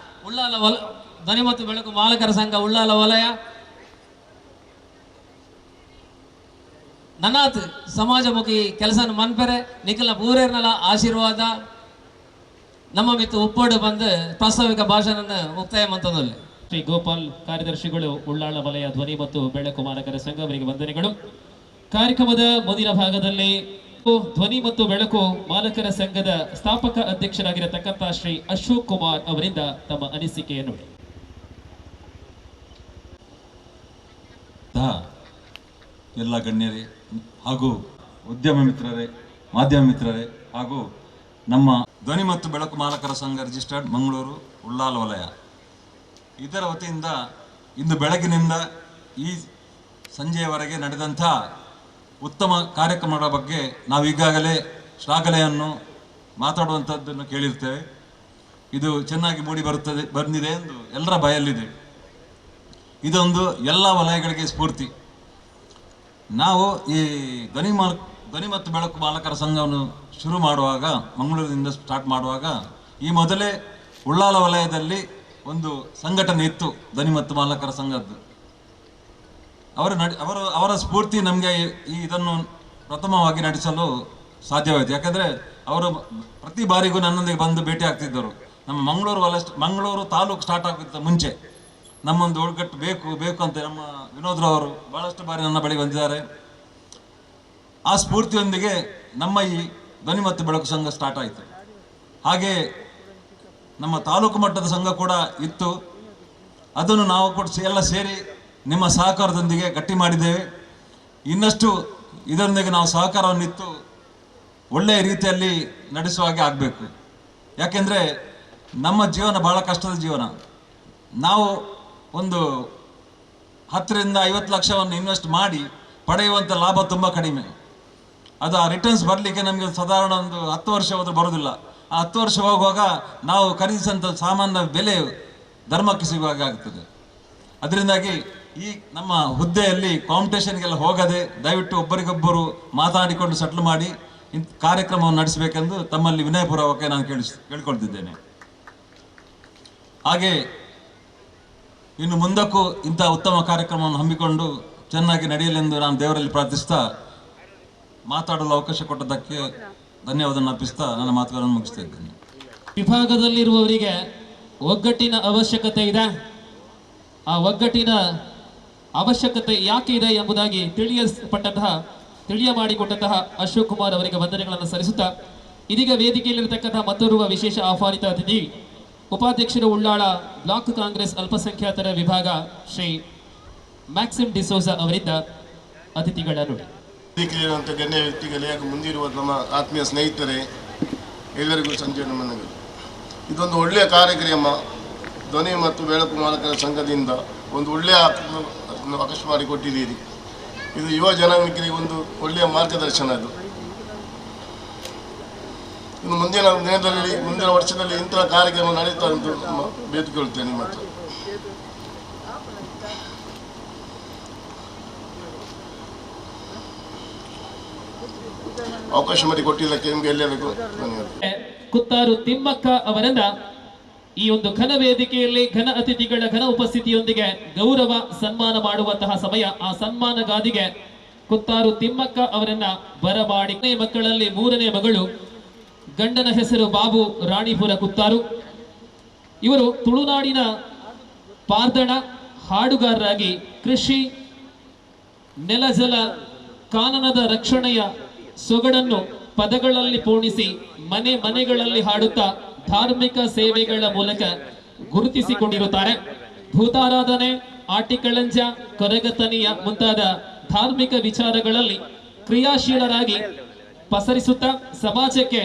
ಉಳ್ಳಾಲ ಧ್ವನಿ ಮತ್ತು ಬೆಳಕು ಮಾಲಕರ ಸಂಘ ಉಳ್ಳಾಲ ವಲಯ ನನಾತ್ ಸಮಾಜಮುಖಿ ಕೆಲಸ ಮನ್ಪೆರೆ ನಿಖಿಲ ಪೂರೇರ್ನಲ ಆಶೀರ್ವಾದ ನಮ್ಮ ಮಿತ್ತು ಉಪ್ಪೋಡು ಬಂದು ಪ್ರಾಸ್ತಾವಿಕ ಭಾಷಣ ಮುಕ್ತಾಯ ಮಂತದಲ್ಲಿ ಶ್ರೀ ಗೋಪಾಲ್ ಕಾರ್ಯದರ್ಶಿಗಳು ಉಳ್ಳಾಳ ವಲಯ ಧ್ವನಿ ಮತ್ತು ಬೆಳಕು ಮಾಲಕರ ಸಂಘ ಅವರಿಗೆ ವಂದನೆಗಳು. ಕಾರ್ಯಕ್ರಮದ ಮುಂದಿನ ಭಾಗದಲ್ಲಿ ಧ್ವನಿ ಮತ್ತು ಬೆಳಕು ಮಾಲಕರ ಸಂಘದ ಸ್ಥಾಪಕ ಅಧ್ಯಕ್ಷರಾಗಿರತಕ್ಕಂಥ ಶ್ರೀ ಅಶೋಕ್ ಕುಮಾರ್ ಅವರಿಂದ ತಮ್ಮ ಅನಿಸಿಕೆಯನ್ನು ಎಲ್ಲ ಗಣ್ಯರೇ ಹಾಗೂ ಉದ್ಯಮ ಮಿತ್ರರೇ, ಮಾಧ್ಯಮ ಮಿತ್ರರೇ ಹಾಗೂ ನಮ್ಮ ಧ್ವನಿ ಮತ್ತು ಬೆಳಕು ಮಾಲಕರ ಸಂಘ ರಿಜಿಸ್ಟರ್ಡ್ ಮಂಗಳೂರು ಉಳ್ಳಾಲ ವಲಯ ಇದರ ವತಿಯಿಂದ ಇಂದು ಬೆಳಗಿನಿಂದ ಈ ಸಂಜೆಯವರೆಗೆ ನಡೆದಂಥ ಉತ್ತಮ ಕಾರ್ಯಕ್ರಮಗಳ ಬಗ್ಗೆ ನಾವು ಈಗಾಗಲೇ ಶ್ಲಾಘನೆಯನ್ನು ಮಾತಾಡುವಂಥದ್ದನ್ನು ಕೇಳಿರ್ತೇವೆ. ಇದು ಚೆನ್ನಾಗಿ ಮೂಡಿ ಬಂದಿದೆ ಎಂದು ಎಲ್ಲರ ಬಾಯಲ್ಲಿದೆ. ಇದೊಂದು ಎಲ್ಲ ವಲಯಗಳಿಗೆ ಸ್ಫೂರ್ತಿ. ನಾವು ಈ ಧ್ವನಿ ಮತ್ತು ಬೆಳಕು ಮಾಲಕರ ಸಂಘವನ್ನು ಶುರು ಮಾಡುವಾಗ, ಮಂಗಳೂರಿನಿಂದ ಸ್ಟಾರ್ಟ್ ಮಾಡುವಾಗ, ಈ ಮೊದಲೇ ಉಳ್ಳಾಲ ವಲಯದಲ್ಲಿ ಒಂದು ಸಂಘಟನೆ ಇತ್ತು, ಧ್ವನಿ ಮತ್ತು ಮಾಲಕರ ಸಂಘದ್ದು. ಅವರ ಸ್ಫೂರ್ತಿ ನಮಗೆ ಇದನ್ನು ಪ್ರಥಮವಾಗಿ ನಡೆಸಲು ಸಾಧ್ಯವಾಯಿತು. ಯಾಕಂದರೆ ಅವರು ಪ್ರತಿ ಬಾರಿಗೂ ನನ್ನೊಂದಿಗೆ ಬಂದು ಭೇಟಿ ಆಗ್ತಿದ್ದರು. ನಮ್ಮ ಮಂಗಳೂರು ತಾಲೂಕು ಸ್ಟಾರ್ಟ್ ಆಗೋಕ್ಕಿಂತ ಮುಂಚೆ ನಮ್ಮೊಂದು ಒಗ್ಗಟ್ಟು ಬೇಕು ಅಂತ ನಮ್ಮ ವಿನೋದ್ರವರು ಬಹಳಷ್ಟು ಬಾರಿ ನನ್ನ ಬಳಿ ಬಂದಿದ್ದಾರೆ. ಆ ಸ್ಫೂರ್ತಿಯೊಂದಿಗೆ ನಮ್ಮ ಈ ಧ್ವನಿ ಮತ್ತು ಬೆಳಕು ಸಂಘ ಸ್ಟಾರ್ಟ್ ಆಯಿತು. ಹಾಗೆ ನಮ್ಮ ತಾಲೂಕು ಮಟ್ಟದ ಸಂಘ ಕೂಡ ಇತ್ತು. ಅದನ್ನು ನಾವು ಕೂಡ ಎಲ್ಲ ಸೇರಿ ನಿಮ್ಮ ಸಹಕಾರದೊಂದಿಗೆ ಗಟ್ಟಿ ಮಾಡಿದ್ದೇವೆ. ಇನ್ನಷ್ಟು ಇದರೊಂದಿಗೆ ನಾವು ಸಹಕಾರವನ್ನಿತ್ತು ಒಳ್ಳೆಯ ರೀತಿಯಲ್ಲಿ ನಡೆಸುವ ಹಾಗೆ ಆಗಬೇಕು. ಯಾಕೆಂದರೆ ನಮ್ಮ ಜೀವನ ಬಹಳ ಕಷ್ಟದ ಜೀವನ. ನಾವು ಒಂದು 10 ರಿಂದ 50 ಲಕ್ಷವನ್ನು ಇನ್ವೆಸ್ಟ್ ಮಾಡಿ ಪಡೆಯುವಂಥ ಲಾಭ ತುಂಬ ಕಡಿಮೆ. ಅದು ಆ ರಿಟರ್ನ್ಸ್ ಬರಲಿಕ್ಕೆ ನಮಗೆ ಸಾಧಾರಣ ಒಂದು 10 ವರ್ಷ ಹೋದರೂ ಬರೋದಿಲ್ಲ. ಆ 10 ವರ್ಷ ಹೋಗುವಾಗ ನಾವು ಖರೀದಿಸಿದಂಥ ಸಾಮಾನ್ಯ ಬೆಲೆ ಧರ್ಮಕ್ಕೆ ಸಿಗುವಾಗ ಆಗ್ತದೆ. ಅದರಿಂದಾಗಿ ಈ ನಮ್ಮ ಹುದ್ದೆಯಲ್ಲಿ ಕಾಂಪಿಟೇಷನ್ಗೆಲ್ಲ ಹೋಗದೆ ದಯವಿಟ್ಟು ಒಬ್ಬರಿಗೊಬ್ಬರು ಮಾತಾಡಿಕೊಂಡು ಸೆಟ್ಲ್ ಮಾಡಿ ಕಾರ್ಯಕ್ರಮವನ್ನು ನಡೆಸಬೇಕೆಂದು ತಮ್ಮಲ್ಲಿ ವಿನಯಪೂರ್ವಕ ನಾನು ಕೇಳಿಕೊಳ್ತಿದ್ದೇನೆ. ಹಾಗೆ ಇನ್ನು ಮುಂದಕ್ಕೂ ಇಂಥ ಉತ್ತಮ ಕಾರ್ಯಕ್ರಮವನ್ನು ಹಮ್ಮಿಕೊಂಡು ಚೆನ್ನಾಗಿ ನಡೆಯಲೆಂದು ನಾನು ದೇವರಲ್ಲಿ ಪ್ರಾರ್ಥಿಸ್ತಾ ಮಾತಾಡಲು ಅವಕಾಶ ಕೊಟ್ಟದ್ದಕ್ಕೆ ಧನ್ಯವಾದ ಅರ್ಪಿಸ್ತಾ ನನ್ನ ಮಾತುಗಳನ್ನು ಮುಗಿಸ್ತಾ ಇದ್ದೇನೆ. ವಿಭಾಗದಲ್ಲಿರುವವರಿಗೆ ಒಗ್ಗಟ್ಟಿನ ಅವಶ್ಯಕತೆ ಇದೆ. ಆ ಒಗ್ಗಟ್ಟಿನ ಅವಶ್ಯಕತೆ ಯಾಕೆ ಇದೆ ಎಂಬುದಾಗಿ ತಿಳಿಯ ಮಾಡಿಕೊಟ್ಟಂತಹ ಅಶೋಕ್ ಕುಮಾರ್ ಅವರಿಗೆ ವಂದನೆಗಳನ್ನು ಸಲ್ಲಿಸುತ್ತಾ, ಇದೀಗ ವೇದಿಕೆಯಲ್ಲಿರತಕ್ಕಂತಹ ಮತ್ತೋರ್ವ ವಿಶೇಷ ಆಹ್ವಾನಿತ ಅತಿಥಿ ಉಪಾಧ್ಯಕ್ಷರು ಉಳ್ಳಾಳ ಬ್ಲಾಕ್ ಕಾಂಗ್ರೆಸ್ ಅಲ್ಪಸಂಖ್ಯಾತರ ವಿಭಾಗ ಶ್ರೀ ಮ್ಯಾಕ್ಸಿಮ್ ಡಿಸೋಜಾ ಅವರಿಂದ ಅತಿಥಿಗಳ ನುಡಿ. ಗಣ್ಯ ವ್ಯಕ್ತಿಗಳೇ ಹಾಗೂ ಮುಂದಿರುವ ನಮ್ಮ ಆತ್ಮೀಯ ಸ್ನೇಹಿತರೆ ಎಲ್ಲರಿಗೂ ಸಂಜೆ ನಮನಗಳು. ಇದೊಂದು ಒಳ್ಳೆಯ ಕಾರ್ಯಕ್ರಮ. ಧ್ವನಿ ಮತ್ತು ಬೆಳಕು ಮಾಲಕರ ಸಂಘದಿಂದ ಒಂದು ಒಳ್ಳೆಯ ಅವಕಾಶ ಮಾಡಿಕೊಟ್ಟಿದ್ದೀರಿ. ಇದು ಯುವ ಜನಾಂಗಕ್ಕೆ ಒಂದು ಒಳ್ಳೆಯ ಮಾರ್ಗದರ್ಶನ. ಅದು ಇನ್ನು ಮುಂದಿನ ವರ್ಷದಲ್ಲಿ ಇಂತಹ ಕಾರ್ಯಕ್ರಮ ನಡೆಯುತ್ತಾ ಎಂದು ಬೇಡಿಕೊಳ್ಳುತ್ತೇನೆ. ನಿಮ್ಮ ಹತ್ರ ಅವಕಾಶ ಮಾಡಿಕೊಟ್ಟಿದ್ದಕ್ಕೆ ನಿಮಗೆ ಎಲ್ಲರಿಗೂ ಧನ್ಯವಾದ. ಕುತ್ತಾರು ತಿಮ್ಮಕ್ಕ ಅವರನ್ನ ಈ ಒಂದು ಘನ ವೇದಿಕೆಯಲ್ಲಿ ಘನ ಅತಿಥಿಗಳ ಘನ ಉಪಸ್ಥಿತಿಯೊಂದಿಗೆ ಗೌರವ ಸನ್ಮಾನ ಮಾಡುವಂತಹ ಸಮಯ. ಆ ಸನ್ಮಾನ ಗಾದಿಗೆ ಕುತ್ತಾರು ತಿಮ್ಮಕ್ಕ ಅವರನ್ನ ಬರಮಾಡಿ. ಮಕ್ಕಳಲ್ಲಿ 3ನೇ ಮಗಳು, ಗಂಡನ ಹೆಸರು ಬಾಬು ರಾಣಿಪುರ ಕುತ್ತಾರು. ಇವರು ತುಳುನಾಡಿನ ಪಾರ್ದಣ ಹಾಡುಗಾರರಾಗಿ ಕೃಷಿ, ನೆಲಜಲ, ಕಾನನದ ರಕ್ಷಣೆಯ ಸೊಗಡನ್ನು ಪದಗಳಲ್ಲಿ ಪೋಣಿಸಿ ಮನೆಗಳಲ್ಲಿ ಹಾಡುತ್ತಾ ಧಾರ್ಮಿಕ ಸೇವೆಗಳ ಮೂಲಕ ಗುರುತಿಸಿಕೊಂಡಿರುತ್ತಾರೆ. ಭೂತಾರಾಧನೆ, ಆಟಿಕಳಂಜ, ಕೊರಗತನಿಯ ಮುಂತಾದ ಧಾರ್ಮಿಕ ವಿಚಾರಗಳಲ್ಲಿ ಕ್ರಿಯಾಶೀಲರಾಗಿ ಪಸರಿಸುತ್ತಾ ಸಮಾಜಕ್ಕೆ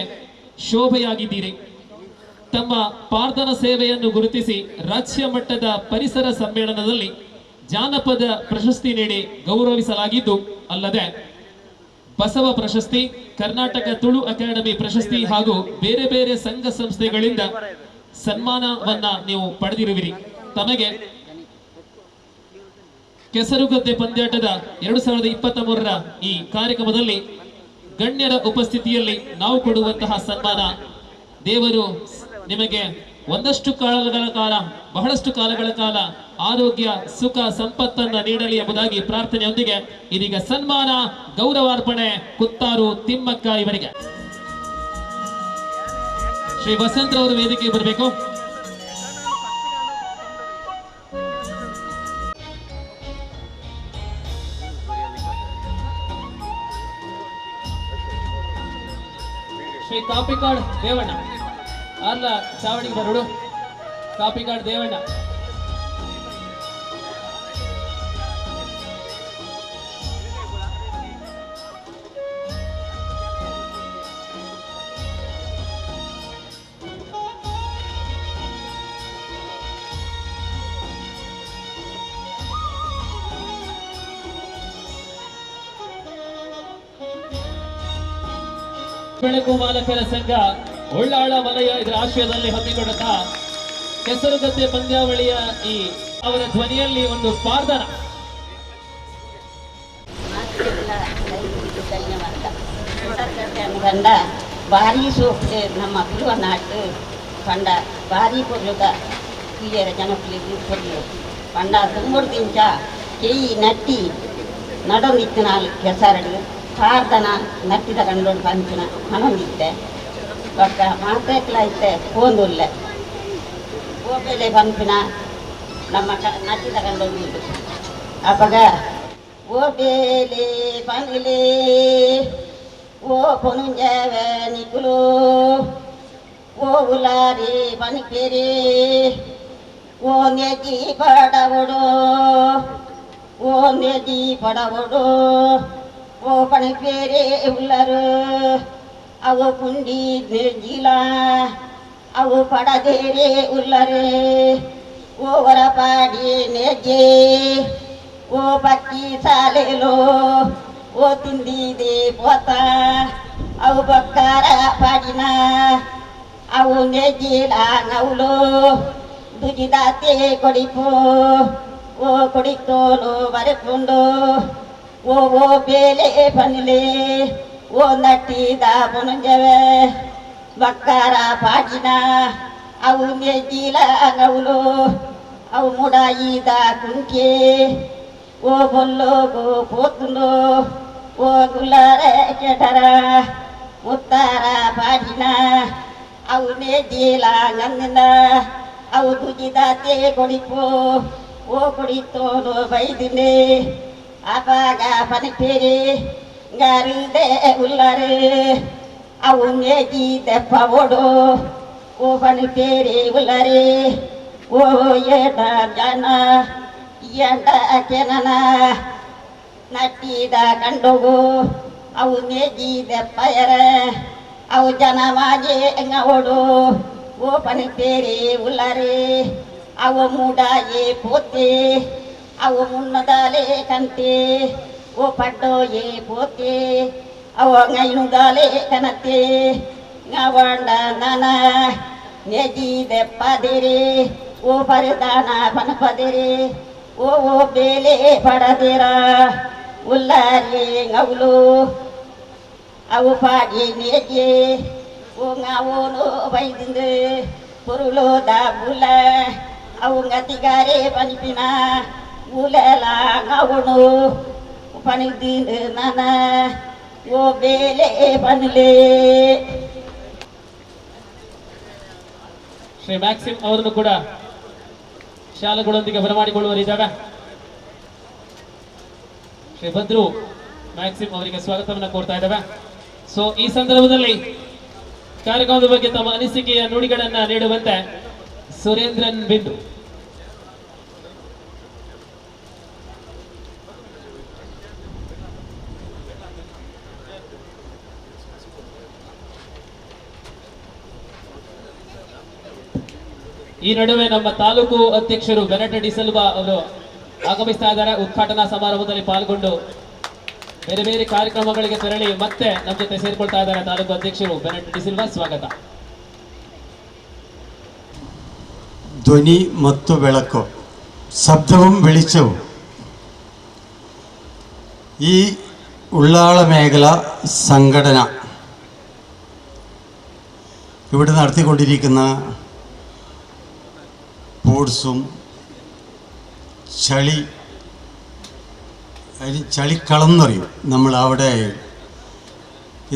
ಶೋಭೆಯಾಗಿದ್ದೀರಿ. ತಮ್ಮ ಪಾರ್ದನ ಸೇವೆಯನ್ನು ಗುರುತಿಸಿ ರಾಜ್ಯ ಮಟ್ಟದ ಪರಿಸರ ಸಮ್ಮೇಳನದಲ್ಲಿ ಜಾನಪದ ಪ್ರಶಸ್ತಿ ನೀಡಿ ಗೌರವಿಸಲಾಗಿದ್ದು ಅಲ್ಲದೆ ಬಸವ ಪ್ರಶಸ್ತಿ, ಕರ್ನಾಟಕ ತುಳು ಅಕಾಡೆಮಿ ಪ್ರಶಸ್ತಿ ಹಾಗೂ ಬೇರೆ ಬೇರೆ ಸಂಘ ಸಂಸ್ಥೆಗಳಿಂದ ಸನ್ಮಾನವನ್ನ ನೀವು ಪಡೆದಿರುವಿರಿ. ತಮಗೆ ಕೆಸರುಗದ್ದೆ ಪಂದ್ಯಾಟದ 2023ರ ಈ ಕಾರ್ಯಕ್ರಮದಲ್ಲಿ ಗಣ್ಯರ ಉಪಸ್ಥಿತಿಯಲ್ಲಿ ನಾವು ಕೊಡುವಂತಹ ಸನ್ಮಾನ ದೇವರು ನಿಮಗೆ ಬಹಳಷ್ಟು ಕಾಲಗಳ ಕಾಲ ಆರೋಗ್ಯ, ಸುಖ, ಸಂಪತ್ತನ್ನ ನೀಡಲಿ ಎಂಬುದಾಗಿ ಪ್ರಾರ್ಥನೆಯೊಂದಿಗೆ ಇದೀಗ ಸನ್ಮಾನ ಗೌರವಾರ್ಪಣೆ ಕುತ್ತಾರು ತಿಮ್ಮಕ್ಕ ಇವರಿಗೆ. ಶ್ರೀ ವಸಂತರವರು ವೇದಿಕೆಗೆ ಬರಬೇಕು. ಶ್ರೀ ಕಾಪಿಕಾಡ್ ದೇವಣ್ಣ ಅಲ್ಲ ಚಾವಡಿಗೆ ಬರೋಡು. ಕಾಪಿಕಾಡ್ ದೇವಣ್ಣ ಬೆಳಕು ಮಾಲಕರ ಸಂಘ ಉಳ್ಳಾಳ ವಲಯ ಇದರ ಆಶ್ರಯದಲ್ಲಿ ಹಮ್ಮಿಕೊಂಡಂತಹ ಕೆಸರುಗದ್ದೆ ಪಂದ್ಯಾವಳಿಯ ಈ ಅವರ ಧ್ವನಿಯಲ್ಲಿ ಒಂದು ಪ್ರಾರ್ಥನ. ಕಂಡ ಭಾರಿ ಸೋಪೆ ನಮ್ಮ ಪುರುವ ನಾಟು ಕಂಡ ಭಾರಿ ಪೊರ್ಯುಗ ಕ್ಲಿಯರ ಜನಪ್ರಿಯ ಪೊರ್ಲು ಕಂಡ ತುಂಬುಡು ದಿಂಚ ಕೆಯಿ ನಟ್ಟಿ ನಡೊಂದಿತ್ತು ನಾಲ್ಕು ಕೆಸರಡು ಪ್ರಾರ್ಥನ ನಟ್ಟಿದ ಕಂಡೋಡು ಪಂಚನ ಹನೊಂದಿತ್ತೆ ಒಕ್ಕ ಮಾತಾಡ್ಲಾಯ್ತೆ ಹೋಂದುಲ್ಲ ಓಪೆಲೆ ಪಂಪಿನ ನಮ್ಮ ನಟ್ಟಿದ ಕಂಡೋಡು ಅಪ್ಪಗ ಓಪೇಲೆ ಪಂಗಿಲೆ ಓ ಪೊನುಂಜವ ನಿಕುಲು ಓ ಉಲಾರಿ ಪನಿಕೆರೆ ಓ ನೆಜಿ ಪಡವಡು ಓ ನೆಜಿ ಪಡವಡು ಓ ಪನಿಪೇರೆ ಉಳ್ಳರು ಅವು ಪುಂಡಿ ನಿರ್ಜಿಲ ಅವು ಪಡದೇರೆ ಉಳ್ಳರೆ ಓ ಹೊರಪಾಡಿ ನೆಜೆ ಓ ಪಕ್ಕಿ ಸಾಲೆಲೋ ಓ ತಿಂದಿದೆ ಪೋತ ಅವು ಬಕ್ಕಾರ ಪಾಡಿನ ಅವು ನೆಜಿಲ ನೌಲು ದುಜಿದಾತೆ ಕೊಡಿಪು ಓ ಕೊಡಿತೋಲು ಬರೆಕೊಂಡು ಓ ಓ ಬೇಲೆ ಬನ್ನಿಲೆ ಓ ನಟ್ಟಿದ ಬೊನಂಜವೆ ಬಕ್ಕಾರ ಪಾಡಿನ ಅವು ನೆಜಿಲ ನೌಲು ಅವು ಮುಡಾಯಿದ ಕುಂಕೆ ಓ ಬೊಲ್ಲೋಗು ಪೋತುಂಡು ಓ ಗುಲ್ಲರೆ ಕೆಟರ ಮುತ್ತಾರ ಪಾಡಿನ ಅವು ನೆಜಿಲ ಗಂದಿನ ಅವು ದುಜಿದಾತೆ ಕೊಡಿಪು ಓ ಕೊಡಿತೋನು ಬೈದಿನೆ ಅಪಾಗ ಪನಿಪೇರಿ ಗರಿದೆ ಉಲ್ಲರೆ ಅವು ನೆಜಿ ದೆಪ್ಪ ಓಡು ಓ ಪನಿಪೇರಿ ಉಲ್ಲರೆ ಓ ಏಟ ಜನ ಎಂಡ ಕೆನನ ನಟ್ಟಿದ ಕಂಡೋಗು ಅವು ನೆಜಿ ದೆಪ್ಪಯರ ಅವು ಜನ ಮಾಜೆ ಓಡು ಓ ಪನಿಪೇರಿ ಉಲ್ಲರೆ ಅವು ಮೂಡಾಯೆ ಪೋತೆ ಅವು ಮುನ್ನದಾಲೆ ಕಂತೆ ಓ ಪಡ್ಡೋಯೆ ಪೋತೆ ಅವು ಅಂಗೈನುದಾಲೆ ಕನತೆ ಗವಾಂಡ ನನ ನೆಜಿ ದೆಪ್ಪದಿರೆ ಓ ಪರದಾನ ಪನಪದಿರೆ ಓ ಓ ಬೇಲೆ ಪಡದಿರ ಉಲ್ಲಾರೆ ಗೌಲು ಅವು ಪಾಡಿ ನೆಜೆ ಓ ಗಾವೋನು ಬೈದಿಂದು ಪುರುಳೋದ ಬುಲ ಅವು ಗತಿಗಾರೆ ಪನಿಪಿನ ಉಲೆಲ ಗೌನು ಪನಿದಿನ ನನ ಓ ಬೇಲೆ ಬನ್ಲೆ. ಶ್ರೀ ಮ್ಯಾಕ್ಸಿಮ್ ಅವರನ್ನು ಕೂಡ ಶಾಲೆಗಳೊಂದಿಗೆ ಬರಮಾಡಿಕೊಳ್ಳುವರಿದ್ದಾರೆ. ಶ್ರೀ ಭದ್ರು ಮ್ಯಾಕ್ಸಿಮ್ ಅವರಿಗೆ ಸ್ವಾಗತವನ್ನು ಕೋರ್ತಾ ಇದ್ದಾವೆ. ಸೊ ಈ ಸಂದರ್ಭದಲ್ಲಿ ಕಾರ್ಯಕ್ರಮದ ಬಗ್ಗೆ ತಮ್ಮ ಅನಿಸಿಕೆಯ ನುಡಿಗಳನ್ನ ನೀಡುವಂತೆ ಸುರೇಂದ್ರನ್ ಬಿಂದು. ಈ ನಡುವೆ ನಮ್ಮ ತಾಲೂಕು ಅಧ್ಯಕ್ಷರು ಬೆನಟ್ ಡಿ ಸಿಲ್ವಾ ಅವರು ಆಗಮಿಸ್ತಾ ಇದ್ದಾರೆ. ಉದ್ಘಾಟನಾ ಸಮಾರಂಭದಲ್ಲಿ ಪಾಲ್ಗೊಂಡು ಬೇರೆ ಬೇರೆ ಕಾರ್ಯಕ್ರಮಗಳಿಗೆ ತೆರಳಿ ಮತ್ತೆ ನಮ್ಮ ಜೊತೆ ಸೇರ್ಕೊಳ್ತಾ ಇದ್ದಾರೆ ತಾಲೂಕು ಅಧ್ಯಕ್ಷರು ಬೆನಟ್ ಡಿ ಸಿಲ್ವಾ. ಸ್ವಾಗತ. ಧ್ವನಿ ಮತ್ತು ಬೆಳಕು, ശബ്ദവും വെളിച്ചവും ഈ ഉള്ളാള മേഖല സംഘടന ഇവിടെ നടത്തിക്കൊണ്ടിരിക്കുന്ന സ്പോർട്സും ചളിക്കളം എന്ന് പറയും നമ്മൾ അവിടെ,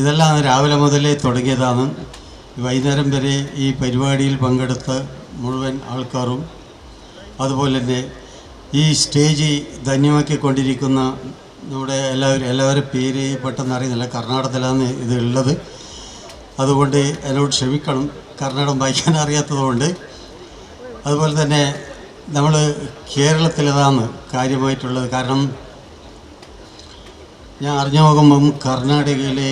ഇതെല്ലാം രാവിലെ മുതലേ തുടങ്ങിയതാണ്. വൈകുന്നേരം വരെ ഈ പരിപാടിയിൽ പങ്കെടുത്ത മുഴുവൻ ആൾക്കാരും അതുപോലെ തന്നെ ഈ സ്റ്റേജ് ധന്യമാക്കിക്കൊണ്ടിരിക്കുന്ന നമ്മുടെ എല്ലാവരും പേര് പെട്ടെന്ന് അറിയുന്നില്ല, കർണാടകത്തിലാണ് ഇത് ഉള്ളത്. അതുകൊണ്ട് എന്നോട് ക്ഷമിക്കണം, കർണാടകം വായിക്കാൻ അറിയാത്തതുകൊണ്ട്. അതുപോലെ തന്നെ നമ്മൾ കേരളത്തിലതാണ് കാര്യമായിട്ടുള്ളത്. കാരണം ഞാൻ അറിഞ്ഞു നോക്കുമ്പം കർണാടകയിലെ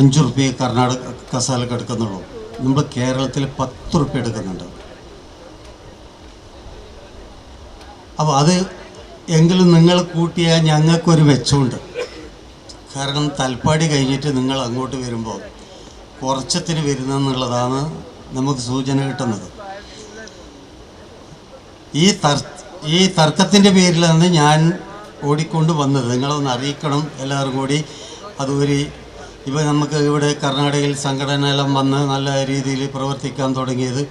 5 റുപ്യ കർണാടക കസാലക്ക് എടുക്കുന്നുള്ളൂ. നമ്മൾ കേരളത്തിൽ 10 റുപ്യ എടുക്കുന്നുണ്ട്. അപ്പോൾ അത് എങ്കിലും നിങ്ങൾ കൂട്ടിയാൽ ഞങ്ങൾക്കൊരു മെച്ചമുണ്ട്. കാരണം തൽപ്പാടി കഴിഞ്ഞിട്ട് നിങ്ങൾ അങ്ങോട്ട് വരുമ്പോൾ കുറച്ചത്തിന് വരുന്നെന്നുള്ളതാണ് നമുക്ക് സൂചന കിട്ടുന്നത്. ഈ തർക്കത്തിൻ്റെ പേരിലാണ് ഞാൻ ഓടിക്കൊണ്ട് വന്നത്. നിങ്ങളൊന്ന് അറിയിക്കണം എല്ലാവരും കൂടി. അതുവരെ ഇപ്പോൾ നമുക്ക് ഇവിടെ കർണാടകയിൽ സംഘടനയെല്ലാം വന്ന് നല്ല രീതിയിൽ പ്രവർത്തിക്കാൻ തുടങ്ങിയത്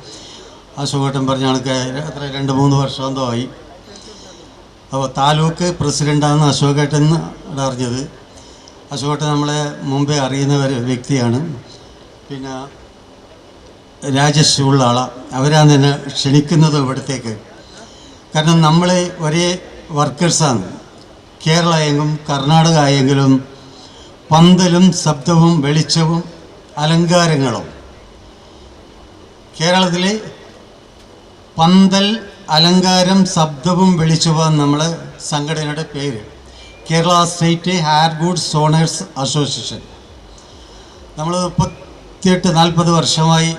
അശോകേട്ടൻ പറഞ്ഞ കണക്ക് എത്ര 2-3 വർഷം എന്തോ ആയി. അപ്പോൾ താലൂക്ക് പ്രസിഡൻ്റാണ് അശോകേട്ടൻ അറിഞ്ഞത്. അശോകേട്ടൻ നമ്മളെ മുമ്പേ അറിയുന്ന ഒരു വ്യക്തിയാണ്. പിന്നെ രാജേഷ് ഉള്ള ആളാണ്, അവരാണ് എന്നെ ക്ഷണിക്കുന്നത് ഇവിടത്തേക്ക്. കാരണം നമ്മൾ ഒരേ വർക്കേഴ്സാണ്. കേരള ആയെങ്കിലും കർണാടക ആയെങ്കിലും പന്തലും ശബ്ദവും വെളിച്ചവും അലങ്കാരങ്ങളും. കേരളത്തിൽ പന്തൽ, അലങ്കാരം, ശബ്ദവും വെളിച്ചവും നമ്മളെ സംഘടനയുടെ പേര്. Kerala state hair goods owners association. നമ്മൾ 38-40 വർഷമായി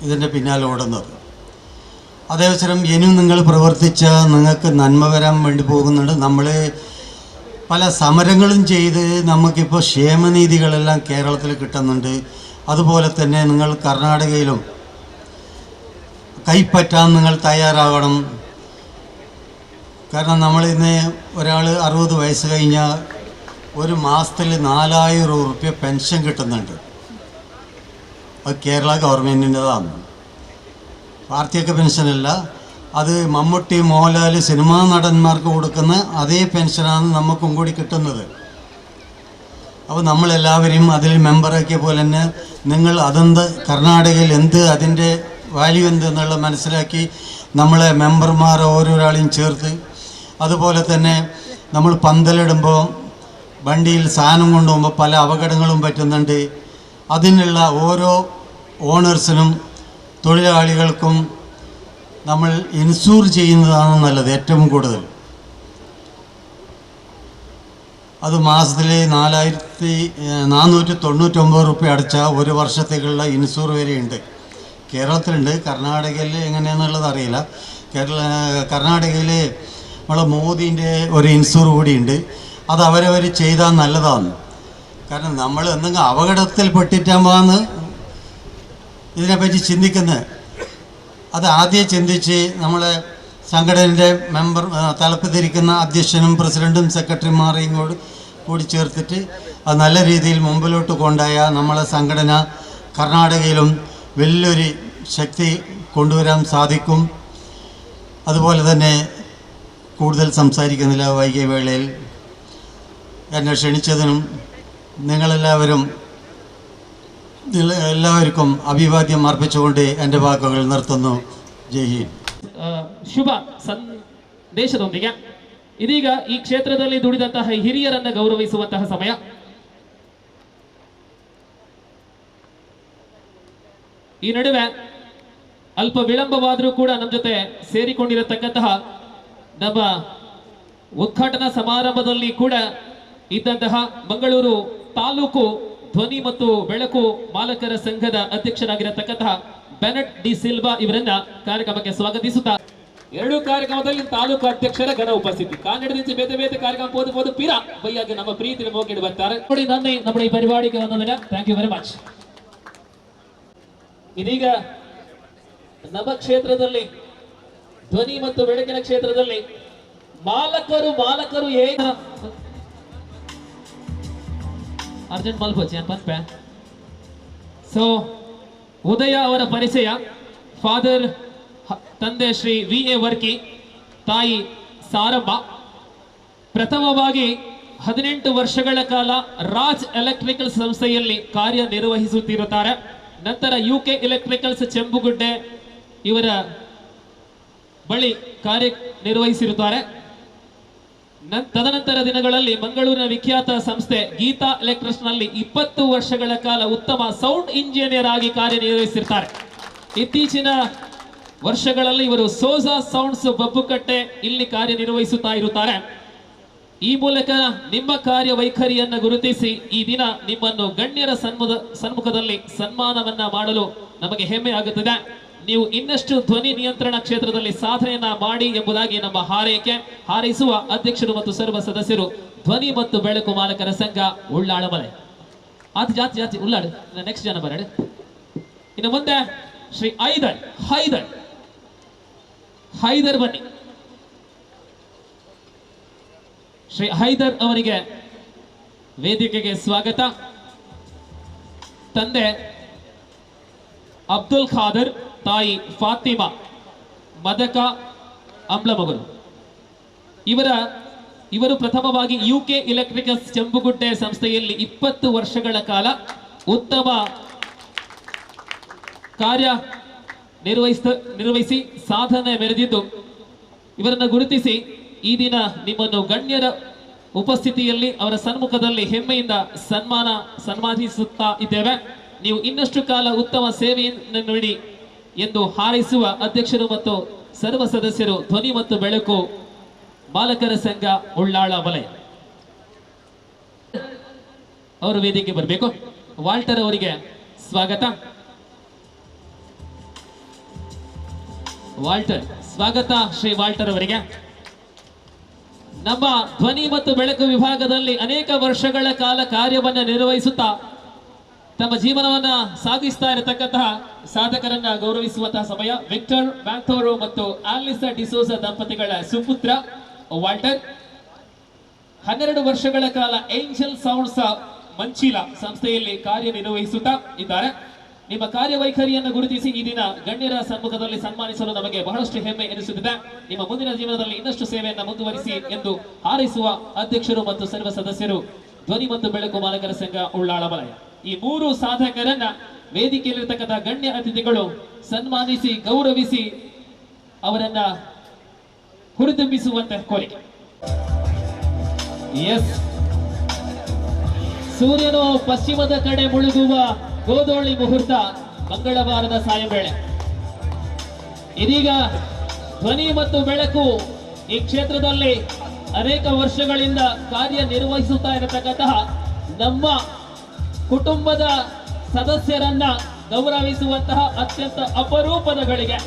ഇതിൻ്റെ പിന്നാലെ ഓടുന്നത്. അതേവസരം ഇനിയും നിങ്ങൾ പ്രവർത്തിച്ച നിങ്ങൾക്ക് നന്മ വരാൻ വേണ്ടി പോകുന്നുണ്ട്. നമ്മൾ പല സമരങ്ങളും ചെയ്ത് നമുക്കിപ്പോൾ ക്ഷേമനീതികളെല്ലാം കേരളത്തിൽ കിട്ടുന്നുണ്ട്. അതുപോലെ തന്നെ നിങ്ങൾ കർണാടകയിലും കൈപ്പറ്റാൻ നിങ്ങൾ തയ്യാറാകണം. കാരണം നമ്മളിന്ന് ഒരാൾ 60 വയസ്സ് കഴിഞ്ഞാൽ ഒരു മാസത്തിൽ 4000 റുപ്യ പെൻഷൻ കിട്ടുന്നുണ്ട്. അത് കേരള ഗവൺമെൻറ്റിൻ്റെതാണ്. പാർട്ടിയൊക്കെ പെൻഷനല്ല, അത് മമ്മൂട്ടി, മോഹൻലാൽ, സിനിമാ നടന്മാർക്ക് കൊടുക്കുന്ന അതേ പെൻഷനാണ് നമുക്കും കൂടി കിട്ടുന്നത്. അപ്പോൾ നമ്മളെല്ലാവരെയും അതിൽ മെമ്പറാക്കിയ പോലെ തന്നെ നിങ്ങൾ അതെന്ത് കർണാടകയിൽ എന്ത് അതിൻ്റെ വാല്യൂ എന്ത് എന്നുള്ള മനസ്സിലാക്കി നമ്മളെ മെമ്പർമാർ ഓരോരാളെയും ചേർത്ത്, അതുപോലെ തന്നെ നമ്മൾ പന്തലിടുമ്പോൾ വണ്ടിയിൽ സാധനം കൊണ്ടുപോകുമ്പോൾ പല അപകടങ്ങളും പറ്റുന്നുണ്ട്. അതിനുള്ള ഓരോ ഓണേഴ്സിനും തൊഴിലാളികൾക്കും നമ്മൾ ഇൻഷൂർ ചെയ്യുന്നതാണ് നല്ലത്, ഏറ്റവും കൂടുതൽ. അത് മാസത്തിൽ 4499 റുപ്യ അടച്ചാൽ 1 വർഷത്തേക്കുള്ള ഇൻഷൂർ വരെയുണ്ട്. കേരളത്തിലുണ്ട്, കർണാടകയിൽ എങ്ങനെയാണെന്നുള്ളത് അറിയില്ല. കർണാടകയിൽ നമ്മളെ മോദീൻ്റെ ഒരു ഇൻഷൂർ കൂടിയുണ്ട്. അത് അവരവർ ചെയ്താൽ നല്ലതാണ്. കാരണം നമ്മൾ എന്തെങ്കിലും അപകടത്തിൽ പെട്ടിട്ടാകുമ്പോഴാണ് ഇതിനെപ്പറ്റി ചിന്തിക്കുന്നത്. അത് ആദ്യം ചിന്തിച്ച് നമ്മളെ സംഘടനയുടെ മെമ്പർ തലപ്പത്തിരിക്കുന്ന അധ്യക്ഷനും പ്രസിഡൻറ്റും സെക്രട്ടറിമാരെയും കൂടി ചേർത്തിട്ട് അത് നല്ല രീതിയിൽ മുമ്പിലോട്ട് കൊണ്ടുപോയാൽ നമ്മളെ സംഘടന കർണാടകയിലും വലിയൊരു ശക്തി കൊണ്ടുവരാൻ സാധിക്കും. അതുപോലെ തന്നെ കൂടുതൽ സംസാരിക്കുന്നില്ല, വൈകിയ വേളയിൽ എന്നെ ക്ഷണിച്ചതിനും നിങ്ങളെല്ലാവരും എല്ലാവർക്കും അഭിവാദ്യം അർപ്പിച്ചുകൊണ്ട് എൻ്റെ വാക്കുകൾ നിർത്തുന്നു. ജയ് ഹിന്ദ്. ಶುಭ ಸಂದೇಶದೊಂದಿಗೆ ಇದೀಗ ಈ ಕ್ಷೇತ್ರದಲ್ಲಿ ದುಡಿದಂತಹ ಹಿರಿಯರನ್ನ ಗೌರವಿಸುವಂತಹ ಸಮಯ. ಈ ನಡುವೆ ಅಲ್ಪ ವಿಳಂಬವಾದರೂ ಕೂಡ ನಮ್ಮ ಜೊತೆ ಸೇರಿಕೊಂಡಿರತಕ್ಕಂತಹ ನಮ್ಮ ಉದ್ಘಾಟನಾ ಸಮಾರಂಭದಲ್ಲಿ ಕೂಡ ಇದ್ದಂತಹ ಮಂಗಳೂರು ತಾಲೂಕು ಧ್ವನಿ ಮತ್ತು ಬೆಳಕು ಮಾಲಕರ ಸಂಘದ ಅಧ್ಯಕ್ಷರಾಗಿರತಕ್ಕಂತಹ ಬೆನಟ್ ಡಿ ಸಿಲ್ವಾ ಇವರನ್ನ ಕಾರ್ಯಕ್ರಮಕ್ಕೆ ಸ್ವಾಗತಿಸುತ್ತಾ, 2 ಕಾರ್ಯಕ್ರಮದಲ್ಲಿ ತಾಲೂಕು ಅಧ್ಯಕ್ಷರ ಘನ ಉಪಸ್ಥಿತಿ കാഞ്ഞിടത്ത് ಬೇತೆ ಕಾರ್ಯಕ್ರಮ പോത് പീര ബയ്യാക്ക് ನಮ್ಮ ಪ್ರೀತಿನ നോക്കിയിട്ട് ಬರ್ತಾರೆ ನೋಡಿ. നന്ദി നമ്മുടെ ഈ പരിപാടിക്ക് വന്നതിന്. Thank you very much. ಇದೀಗ ನಮ್ಮ ಕ್ಷೇತ್ರದಲ್ಲಿ ಧ್ವನಿ ಮತ್ತು ಬೆಳಕಿನ ಕ್ಷೇತ್ರದಲ್ಲಿ ಮಾಲಕರು ಏನು ಅರ್ಜೆಂಟ್ ಮಲ್ಪೋಚಿ ಪನ್ಪೆ. ಸೊ ಉದಯ ಅವರ ಪರಿಚಯ, ಫಾದರ್ ತಂದೆ ಶ್ರೀ VA ವರ್ಕಿ, ತಾಯಿ ಸಾರಮ್ಮ. ಪ್ರಥಮವಾಗಿ 18 ವರ್ಷಗಳ ಕಾಲ ರಾಜ್ ಎಲೆಕ್ಟ್ರಿಕಲ್ ಸಂಸ್ಥೆಯಲ್ಲಿ ಕಾರ್ಯನಿರ್ವಹಿಸುತ್ತಿರುತ್ತಾರೆ. ನಂತರ UK ಎಲೆಕ್ಟ್ರಿಕಲ್ಸ್ ಚೆಂಬುಗುಡ್ಡೆ ಇವರ ಬಳಿ ಕಾರ್ಯನಿರ್ವಹಿಸಿರುತ್ತಾರೆ. ತದನಂತರ ದಿನಗಳಲ್ಲಿ ಮಂಗಳೂರಿನ ವಿಖ್ಯಾತ ಸಂಸ್ಥೆ ಗೀತಾ ಎಲೆಕ್ಟ್ರಿಕ್ಸ್ ನಲ್ಲಿ 20 ವರ್ಷಗಳ ಕಾಲ ಉತ್ತಮ ಸೌಂಡ್ ಇಂಜಿನಿಯರ್ ಆಗಿ ಕಾರ್ಯನಿರ್ವಹಿಸಿರ್ತಾರೆ. ಇತ್ತೀಚಿನ ವರ್ಷಗಳಲ್ಲಿ ಇವರು ಸೋಜಾ ಸೌಂಡ್ಸ್ ಬಬ್ಬುಕಟ್ಟೆ ಇಲ್ಲಿ ಕಾರ್ಯನಿರ್ವಹಿಸುತ್ತಾ ಇರುತ್ತಾರೆ. ಈ ಮೂಲಕ ನಿಮ್ಮ ಕಾರ್ಯವೈಖರಿಯನ್ನು ಗುರುತಿಸಿ ಈ ದಿನ ನಿಮ್ಮನ್ನು ಗಣ್ಯರ ಸನ್ಮುಖದಲ್ಲಿ ಸನ್ಮಾನವನ್ನ ಮಾಡಲು ನಮಗೆ ಹೆಮ್ಮೆ ಆಗುತ್ತದೆ. ನೀವು ಇನ್ನಷ್ಟು ಧ್ವನಿ ನಿಯಂತ್ರಣ ಕ್ಷೇತ್ರದಲ್ಲಿ ಸಾಧನೆಯನ್ನ ಮಾಡಿ ಎಂಬುದಾಗಿ ನಮ್ಮ ಹಾರೈಕೆ. ಹಾರೈಸುವ ಅಧ್ಯಕ್ಷರು ಮತ್ತು ಸರ್ವ ಸದಸ್ಯರು ಧ್ವನಿ ಮತ್ತು ಬೆಳಕು ಮಾಲಕರ ಸಂಘ ಉಳ್ಳಾಳ ವಲಯ. ಅದು ಜಾತಿ ಜಾತಿ ಉಳ್ಳಾಡು. ನೆಕ್ಸ್ಟ್ ಜನ ಬರಡು. ಇನ್ನು ಮುಂದೆ ಶ್ರೀ ಹೈದರ್ ಬನ್ನಿ. ಶ್ರೀ ಹೈದರ್ ಅವರಿಗೆ ವೇದಿಕೆಗೆ ಸ್ವಾಗತ. ತಂದೆ ಅಬ್ದುಲ್ ಖಾದರ್, ತಾಯಿ ಫಾತಿಮಾ, ಮದಕ ಅಂಬ್ಲಮಗರು. ಇವರು ಪ್ರಥಮವಾಗಿ UK ಎಲೆಕ್ಟ್ರಿಕಲ್ಸ್ ಚೆಂಬುಗುಡ್ಡೆ ಸಂಸ್ಥೆಯಲ್ಲಿ 20 ವರ್ಷಗಳ ಕಾಲ ಉತ್ತಮ ಕಾರ್ಯ ನಿರ್ವಹಿಸಿ ಸಾಧನೆ ಮೆರೆದಿದ್ದು, ಇವರನ್ನು ಗುರುತಿಸಿ ಈ ದಿನ ನಿಮ್ಮನ್ನು ಗಣ್ಯರ ಉಪಸ್ಥಿತಿಯಲ್ಲಿ ಅವರ ಸನ್ಮುಖದಲ್ಲಿ ಹೆಮ್ಮೆಯಿಂದ ಸನ್ಮಾನಿಸುತ್ತಾ ಇದ್ದೇವೆ. ನೀವು ಇನ್ನಷ್ಟು ಕಾಲ ಉತ್ತಮ ಸೇವೆಯನ್ನು ನೀಡಿ ಎಂದು ಹಾರೈಸುವ ಅಧ್ಯಕ್ಷರು ಮತ್ತು ಸರ್ವ ಸದಸ್ಯರು ಧ್ವನಿ ಮತ್ತು ಬೆಳಕು ಮಾಲಕರ ಸಂಘ ಉಳ್ಳಾಳ ವಲಯ. ಅವರು ವೇದಿಕೆ ಬರಬೇಕು. ವಾಲ್ಟರ್ ಅವರಿಗೆ ಸ್ವಾಗತ. ಸ್ವಾಗತ ಶ್ರೀ ವಾಲ್ಟರ್ ಅವರಿಗೆ. ನಮ್ಮ ಧ್ವನಿ ಮತ್ತು ಬೆಳಕು ವಿಭಾಗದಲ್ಲಿ ಅನೇಕ ವರ್ಷಗಳ ಕಾಲ ಕಾರ್ಯವನ್ನು ನಿರ್ವಹಿಸುತ್ತಾ ತಮ್ಮ ಜೀವನವನ್ನ ಸಾಗಿಸ್ತಾ ಇರತಕ್ಕಂತಹ ಸಾಧಕರನ್ನ ಗೌರವಿಸುವಂತಹ ಸಮಯ. ವಿಕ್ಟರ್ ಮ್ಯಾಥೋರೋ ಮತ್ತು ಆಲಿಸಾ ಡಿಸೋಜಾ ದಂಪತಿಗಳ ಸುಪುತ್ರ ವಾಲ್ಟರ್ 12 ವರ್ಷಗಳ ಕಾಲ ಏಂಜಲ್ ಸೌಂಡ್ಸ್ ಮಂಚಿಲ ಸಂಸ್ಥೆಯಲ್ಲಿ ಕಾರ್ಯನಿರ್ವಹಿಸುತ್ತಾ ಇದ್ದಾರೆ. ನಿಮ್ಮ ಕಾರ್ಯವೈಖರಿಯನ್ನು ಗುರುತಿಸಿ ಈ ದಿನ ಗಣ್ಯರ ಸಮ್ಮುಖದಲ್ಲಿ ಸನ್ಮಾನಿಸಲು ನಮಗೆ ಬಹಳಷ್ಟು ಹೆಮ್ಮೆ ಎನಿಸುತ್ತಿದೆ. ನಿಮ್ಮ ಮುಂದಿನ ಜೀವನದಲ್ಲಿ ಇನ್ನಷ್ಟು ಸೇವೆಯನ್ನು ಮುಂದುವರಿಸಿ ಎಂದು ಹಾರೈಸುವ ಅಧ್ಯಕ್ಷರು ಮತ್ತು ಸರ್ವ ಸದಸ್ಯರು ಧ್ವನಿ ಮತ್ತು ಬೆಳಕು ಮಾಲಕರ ಸಂಘ ಉಳ್ಳಾಳ ವಲಯ. ಈ 3 ಸಾಧಕರನ್ನ ವೇದಿಕೆಯಲ್ಲಿರ್ತಕ್ಕಂಥ ಗಣ್ಯ ಅತಿಥಿಗಳು ಸನ್ಮಾನಿಸಿ ಗೌರವಿಸಿ ಅವರನ್ನ ಹುರಿದುಂಬಿಸುವಂತೆ ಕೋರಿಕೆ. ಎಸ್, ಸೂರ್ಯನು ಪಶ್ಚಿಮದ ಕಡೆ ಮುಳುಗುವ ಗೋಧೋಳಿ ಮುಹೂರ್ತ ಮಂಗಳವಾರದ ಸಾಯಂವೇಳೆ. ಇದೀಗ ಧ್ವನಿ ಮತ್ತು ಬೆಳಕು ಈ ಕ್ಷೇತ್ರದಲ್ಲಿ ಅನೇಕ ವರ್ಷಗಳಿಂದ ಕಾರ್ಯನಿರ್ವಹಿಸುತ್ತಾ ಇರತಕ್ಕಂತಹ ನಮ್ಮ ಕುಟುಂಬದ ಸದಸ್ಯರನ್ನ ಗೌರವಿಸುವಂತಹ ಅತ್ಯಂತ ಅಪರೂಪದ ಗಳಿಗೆ.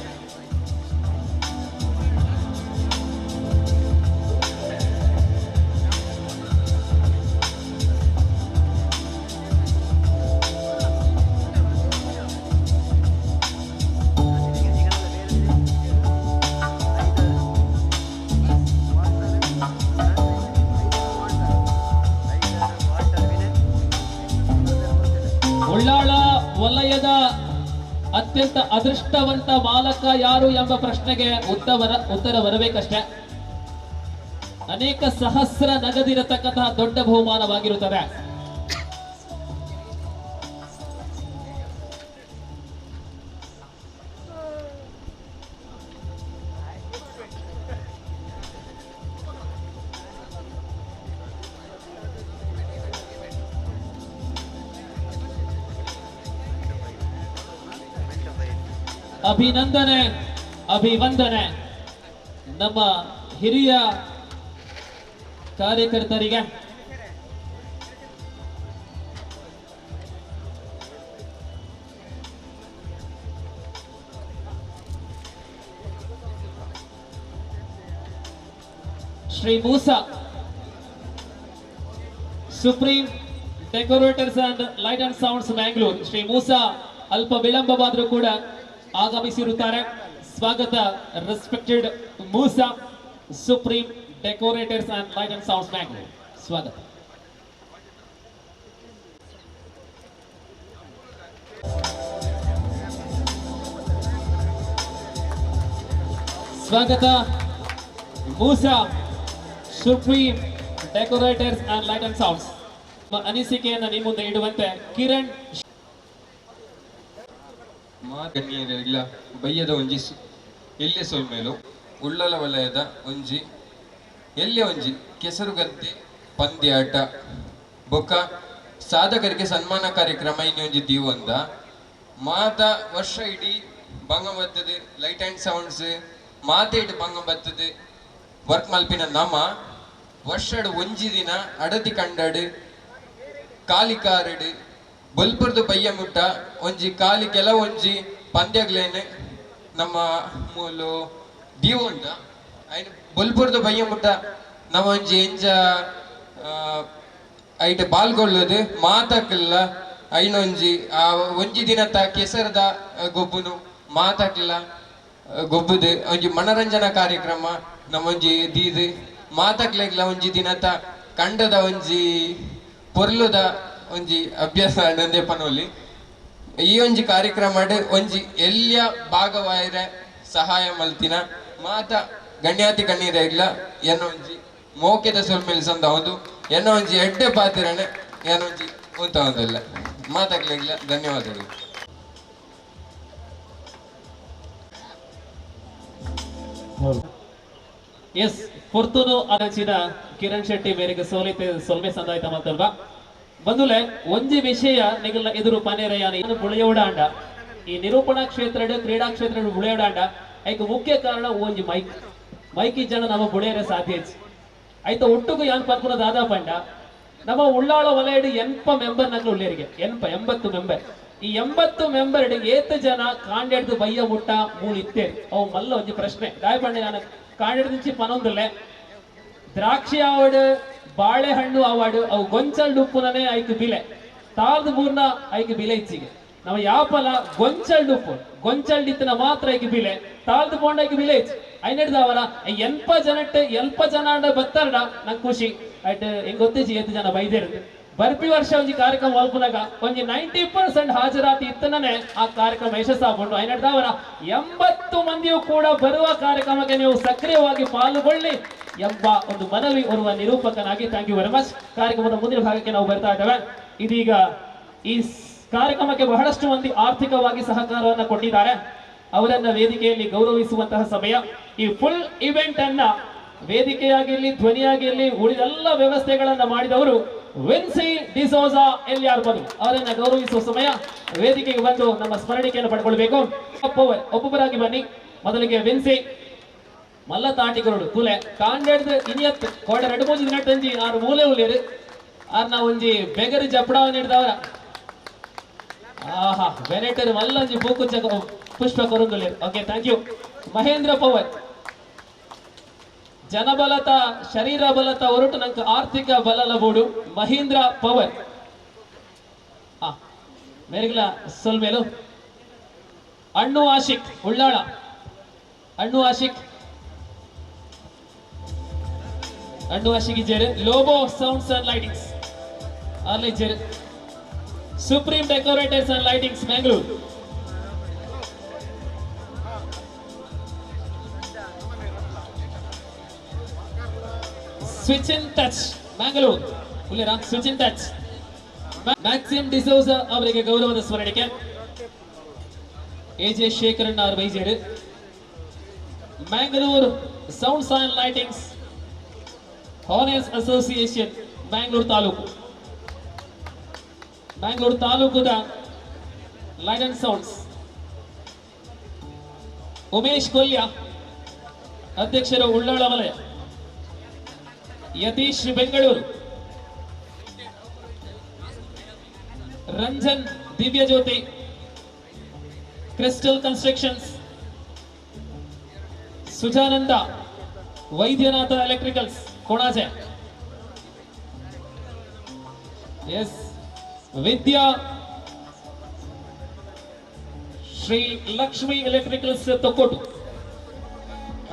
ಉಳ್ಳಾಳ ವಲಯದ ಅತ್ಯಂತ ಅದೃಷ್ಟವಂತ ಮಾಲಕ ಯಾರು ಎಂಬ ಪ್ರಶ್ನೆಗೆ ಉತ್ತರ ಬರಬೇಕಷ್ಟೇ. ಅನೇಕ ಸಹಸ್ರ ನಗದಿರತಕ್ಕಂತಹ ದೊಡ್ಡ ಬಹುಮಾನವಾಗಿರುತ್ತದೆ. ಅಭಿನಂದನೆ, ಅಭಿವಂದನೆ ನಮ್ಮ ಹಿರಿಯ ಕಾರ್ಯಕರ್ತರಿಗೆ. Shri Moosa, supreme decorators and light and sounds Bangalore. Shri Moosa ಅಲ್ಪ ವಿಳಂಬವಾದರೂ ಕೂಡ ಆಗಮಿಸಿರುತ್ತಾರೆ. ಸ್ವಾಗತ respected Moosa, supreme decorators and light and sounds Bangalore. ಸ್ವಾಗತ. ಸ್ವಾಗತ Moosa, supreme decorators and light and sounds. ಅನಿಸಿಕೆಯನ್ನು ನಿಮ್ಮ ಮುಂದೆ ಇಡುವಂತೆ ಕಿರಣ್. ಮಾರ್ಗಣ್ಯರಿಲ್ಲ ಬಯ್ಯದ ಒಂಜಿ ಇಲ್ಲೇ ಸೊಲ್ಮೇಲು ಉಳ್ಳಲ ವಲಯದ ಒಂಜಿ ಎಲ್ಲಿ ಒಂಜಿ ಕೆಸರುಗದ್ದೆ ಪಂದ್ಯಾಟ ಬೊಕ್ಕ ಸಾಧಕರಿಗೆ ಸನ್ಮಾನ ಕಾರ್ಯಕ್ರಮ ಇನ್ನೊಂಜಿ ದೀವಂದ ಮಾತ ವರ್ಷ ಇಡೀ ಭಂಗ ಬರ್ತದೆ ಲೈಟ್ ಆ್ಯಂಡ್ ಸೌಂಡ್ಸ್ ಮಾತೆ ಇಟ್ಟು ಭಂಗ ಬರ್ತದೆ ವರ್ಕ್ ಮಲ್ಪಿನ ನಮ ವರ್ಷಡ್ ಒಂಜಿ ದಿನ ಅಡತಿ ಕಂಡಡು ಕಾಲಿಕಾರಡು ಬಲ್ಪುರ್ದು ಬಯ್ಯ ಮುಟ್ಟ ಒಂಜಿ ಕಾಲಿ ಕೆಲವೊಂಜಿ ಪಂದ್ಯಗಳೇನೆ ನಮ್ಮ ಮೂಲು ದೀವಂದ ಐನು ಬಲ್ಪುರ್ದು ಬಯ್ಯ ಮುಟ್ಟ ನಮ್ಮ ಒಂಜಿ ಎಂಜ ಐಟ್ ಪಾಲ್ಗೊಳ್ಳೋದು ಮಾತಾಕಲ್ಲ ಐನೊಂಜಿ ಆ ಒಂಜಿ ದಿನದ ಕೆಸರದ ಗೊಬ್ಬುನು ಮಾತಾಕಲ್ಲ ಗೊಬ್ಬುದು ಒಂಜಿ ಮನರಂಜನಾ ಕಾರ್ಯಕ್ರಮ ನಮ್ಮೊಂಜಿ ದೀದು ಮಾತಾಕ್ಲೆಗ್ಲ ಒಂಜಿ ದಿನದ ಕಂಡದ ಒಂಜಿ ಪೊರ್ಲುದ ಒಂಜಿ ಅಭ್ಯಾಸ ನಂದೆ ಪನೋಲಿ ಈ ಒಂಜಿ ಕಾರ್ಯಕ್ರಮ ಒಂಜಿ ಎಲ್ಲಿಯ ಭಾಗವಾಯಿರ ಸಹಾಯ ಮಲ್ತಿನ ಮಾತ ಗಣ್ಯಾತಿ ಗಣ್ಯರ ಏನೋ ಒಂಜಿ ಮೋಕೆದ ಸೊಲ್ಮೇಲೆ ಸಂದ ಒಂದು ಏನೋ ಒಂಜಿ ಎಡ್ಡೆ ಪಾತಿರನೆ ಏನೋ ಒಂಜಿ ಅಂತ ಒಂದಿಲ್ಲ ಮಾತಾಗ್ಲಿಲ್ಲ. ಧನ್ಯವಾದಗಳು. ಎಸ್ ಪೊರ್ತುನು ಅರಚಿನ ಕಿರಣ್ ಶೆಟ್ಟಿ ಮೇರೆಗೆ ಸೊಲ್ಮೆ ಸಂದಾಯ್ತ ಮಾತಲ್ವಾ ಬಂದುಲೆ ಒಂಜಿ ವಿಷಯ ನಿಗಲ ಎದುರು ಪನೇರಯಾನ ಬುಳಿಯೋಡಾಂಡ ಈ ನಿರೂಪಣಾ ಕ್ಷೇತ್ರ ಕ್ರೀಡಾ ಕ್ಷೇತ್ರ ಬುಳಿಯೋಡಾಂಡ ಐಕ್ ಮುಖ್ಯ ಕಾರಣ ಒಂಜಿ ಮೈಕ್ ಜನ ನಮ್ಮ ಬುಳಿಯರೆ ಸಾಧ್ಯ ಆಯ್ತಾ ಒಟ್ಟುಗು ಯಾನ್ ಪರ್ಪುನ ದಾದಾ ಪಂಡ ನಮ್ಮ ಉಳ್ಳಾಳ ವಲಯಡ್ ಎನ್ಪ ಮೆಂಬರ್ ನಗ್ಲು ಉಳ್ಳೇರಿಗೆ 80 ಮೆಂಬರ್ ಈ 80 ಮೆಂಬರ್ ಏತ್ ಜನ ಕಾಂಡೆಡ್ದು ಬಯ್ಯ ಮುಟ್ಟ ಮೂಳಿತ್ತೇರಿ ಅವು ಮಲ್ಲ ಒಂಜಿ ಪ್ರಶ್ನೆ ದಾಯಪಂಡ ನಾನು ಕಾಂಡೆಡ್ದಿಂಚಿ ಪನೊಂದುಲ್ಲೆ ದ್ರಾಕ್ಷಿ ಆವಡ್ ಬಾಳೆಹಣ್ಣು ಆವಾಡು ಅವು ಗೊಂಚಲ್ ಉಪ್ಪುನೇ ಐಕ್ ಬಿಲೆ ತಾಳ್ದು ಮೂರ್ನ ಐಕ್ ಬಿಲೆ ಇಚ್ಚಿಗೆ ನಾವು ಯಾಪಲ ಗೊಂಚಲ್ ಉಪ್ಪು ಗೊಂಚಲ್ ಇತ್ತನ ಮಾತ್ರ ಐಕ್ ಬಿಲೆ ತಾಳ್ದು ಪೋಂಡ ಐಕ್ ಬಿಲೆ ಇಚ್ಚಿ ಐನೆಡ್ದವರ ಎಲ್ಪ ಜನ ಬತ್ತಾರಡ ನಂಗೆ ಖುಷಿ ಆಯ್ತು ಹೆಂಗ್ ಗೊತ್ತಿಜಿ ಎತ್ತು ಜನ ಬೈದೇರು ಬರ್ಪಿ ವರ್ಷ ಒಂಜಿ ಕಾರ್ಯಕ್ರಮ ಅಲ್ಪನಾಗ ಒಂಜಿ 90% ಹಾಜರಾತಿ ಇತ್ತನೇ ಆ ಕಾರ್ಯಕ್ರಮ ಯಶಸ್ಸಾಗ್ಕೊಂಡು ಐನೆಡ್ದವರ 80 ಮಂದಿಯೂ ಕೂಡ ಬರುವ ಕಾರ್ಯಕ್ರಮಕ್ಕೆ ನೀವು ಸಕ್ರಿಯವಾಗಿ ಪಾಲ್ಗೊಳ್ಳಿ ಎಂಬ ಒಂದು ಮನವಿ ಓರ್ವ ನಿರೂಪಕನಾಗಿ ಥ್ಯಾಂಕ್ ಯು ವೆರಿ ಮಚ್. ಕಾರ್ಯಕ್ರಮದ ಮುಂದಿನ ಭಾಗಕ್ಕೆ ನಾವು ಬರ್ತಾ ಇದ್ದೇವೆ. ಇದೀಗ ಈ ಕಾರ್ಯಕ್ರಮಕ್ಕೆ ಬಹಳಷ್ಟು ಮಂದಿ ಆರ್ಥಿಕವಾಗಿ ಸಹಕಾರವನ್ನು ಕೊಟ್ಟಿದ್ದಾರೆ. ಅವರನ್ನ ವೇದಿಕೆಯಲ್ಲಿ ಗೌರವಿಸುವಂತಹ ಸಮಯ. ಈ ಫುಲ್ ಇವೆಂಟ್ ಅನ್ನ ವೇದಿಕೆಯಾಗಿರ್ಲಿ ಧ್ವನಿಯಾಗಿರ್ಲಿ ಉಳಿದೆಲ್ಲ ವ್ಯವಸ್ಥೆಗಳನ್ನ ಮಾಡಿದವರು ವಿನ್ಸಿ ಡಿಸೋಜಾ ಎಲ್ಯಾರ್ಬರು ಅವರನ್ನ ಗೌರವಿಸುವ ಸಮಯ. ವೇದಿಕೆಗೆ ಬಂದು ನಮ್ಮ ಸ್ಮರಣಿಕೆಯನ್ನು ಪಡ್ಕೊಳ್ಬೇಕು. ಒಬ್ಬೊಬ್ಬರಾಗಿ ಬನ್ನಿ. ಮೊದಲಿಗೆ ವಿನ್ಸಿ ಮಲ್ಲ ತಾಟಿಗರುಡು ತುಲೆ ಕಾಂಡೆಡ್ದು ಇನಿಯತ್ ಕೋಡ 2-3 ದಿನ ತಂಜಿ ಆರು ಮೂಲೆ ಉಳ್ಳೇರು ಆರ್ನ ಒಂಜಿ ಬೆಗರಿ ಜಪ್ಪಡವ ನೀಡಿದವರ ಆಹಾ ಬೆನೆಟರ್ ಮಲ್ಲಂಜಿ ಪೂಕುಚ್ಚ ಪುಷ್ಪ ಕೊರುಂದುಳ್ಳೇರು. Okay thank you. Mahendra power ಜನಬಲತ ಶರೀರ ಬಲತ ಹೊರಟು ನಂಗೆ ಆರ್ಥಿಕ ಬಲಲ ಬೋಡು ಮಹೇಂದ್ರ ಪವರ್ ಮೇರೆಗ್ಲ ಸೊಲ್ಮೇಲು ಅಣ್ಣು ಆಶಿಕ್ ಉಳ್ಳಾಳ ಅಣ್ಣು ಆಶಿಕ್ ಇಜ್ಜೇರು ಲೋಬೋ ಸೌಂಡ್ಸ್ ಅಂಡ್ ಲೈಟಿಂಗ್ಸ್ ಅಲ್ಲ ಇಜ್ಜೇರು supreme decorators and lightings Bengaluru switch in touch Mangalore ಉಳ್ಳೇರಾ switch in touch Maxim D'Souza ಅವರಿಗೆ ಗೌರವದ ಸ್ಮರಣಿಕೆ. ಎಜೆ ಶೇಖರಣ್ಣ ಅವರು ಬೈಜೇರು Mangalore sounds and lightings owners association Bangalore ತಾಲೂಕುದ light and sounds Umesh Kolya ಅಧ್ಯಕ್ಷರು ಉಳ್ಳಾಳ ವಲಯ. Yathish Bengaluru Ranjan Divya Jyothi crystal constructions Sujananda Vaidyanatha electricals Konaje S Vidya Shri Lakshmi electricals Thokkottu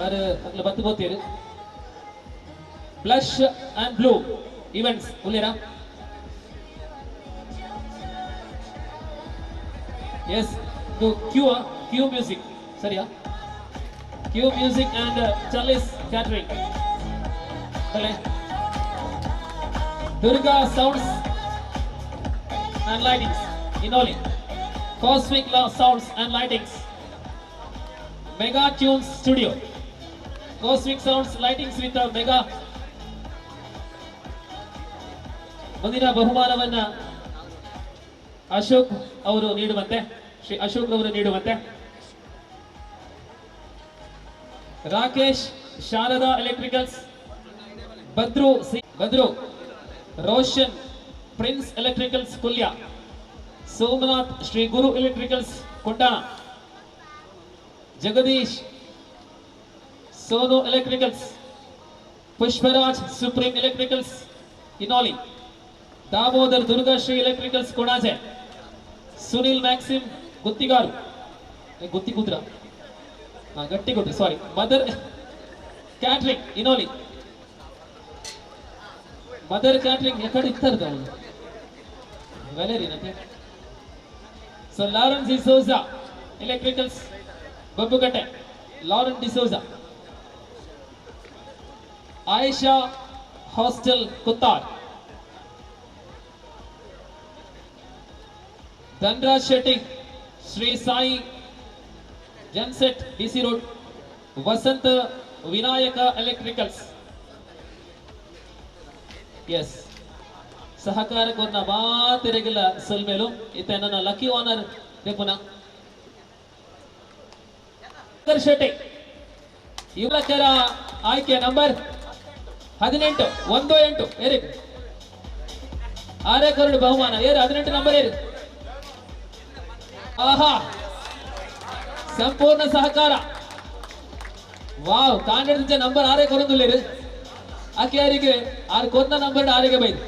ಅಗ್ಲ ಬತ್ತು ಗೊತ್ತೀರಿ ಬ್ಲಶ್ ಅಂಡ್ ಬ್ಲೂ ಇವೆಂಟ್ಸ್ ಉಳ್ಳೇರಾ ಎಸ್ ಕ್ಯೂ ಮ್ಯೂಸಿಕ್ ಸರಿಯಾ Q music and Charlie's catering Durga sounds and lightings Inoli Cosmic Sounds and Lightings Mega Tunes Studio Cosmic Sounds Lightings with a Mega ಮುಂದಿನ ಬಹುಮಾನವನ್ನ ಅಶೋಕ್ ಅವರು ನೀಡುವಂತೆ, ಶ್ರೀ ಅಶೋಕ್ ಅವರು ನೀಡುವಂತೆ. Rakesh Sharada electricals, Badru Roshan prince electricals Kulya, Somanath Shri Guru electricals Kondana, Jagadish Sonu electricals, Pushparaj supreme electricals Inoli, Damodar Durgashri electricals Konaje, Sunil Maxim ಗುತ್ತಿಗಾರು ಗುತ್ತಿಗುದ್ರ ಗಟ್ಟಿ ಕೊಟ್ಟು sorry, mother catering Inoli, mother catering ಎಕಡೆ ಇತ್ತರ್ದ ಅವನು ವೆಲೇರಿನಕ್ಕೆ. So Lawrence D'Souza electricals Babbugatte, Lawrence D'Souza. Ayisha hostel Kuttar, Dhanraj Shetty Shri Sai genset DC road, Vasantha Vinayaka electricals. ಎಸ್ ಸಹಕಾರಕ್ಕೆ ಮಾತೆರೆಗಿಲ್ಲ ಸಲ್ಮೇಲು ಇತ್ತ ನನ್ನ ಲಕ್ಕಿ ಓನರ್ ಪುನಃ ಶೆಟ್ಟಿ ಯುವಕರ ಆಯ್ಕೆ ನಂಬರ್ 18 18 ಏರಿ ಆರೇ ಕರಡು ಬಹುಮಾನ ಏರು 18 ನಂಬರ್ ಏರಿ. ಆಹಾ ಸಂಪೂರ್ಣ ಸಹಕಾರ ವಾವ್ ಕಾಂಡಿಡ ನಂಬರ್ ಆರೇ ಕೊರೊಂದುಲ್ಲೇರು ಆಕೆ ಯಾರಿಗೆ ಆರು ಕೊನ್ನ ನಂಬರ್ ಆರಿಗೆ ಬೈದು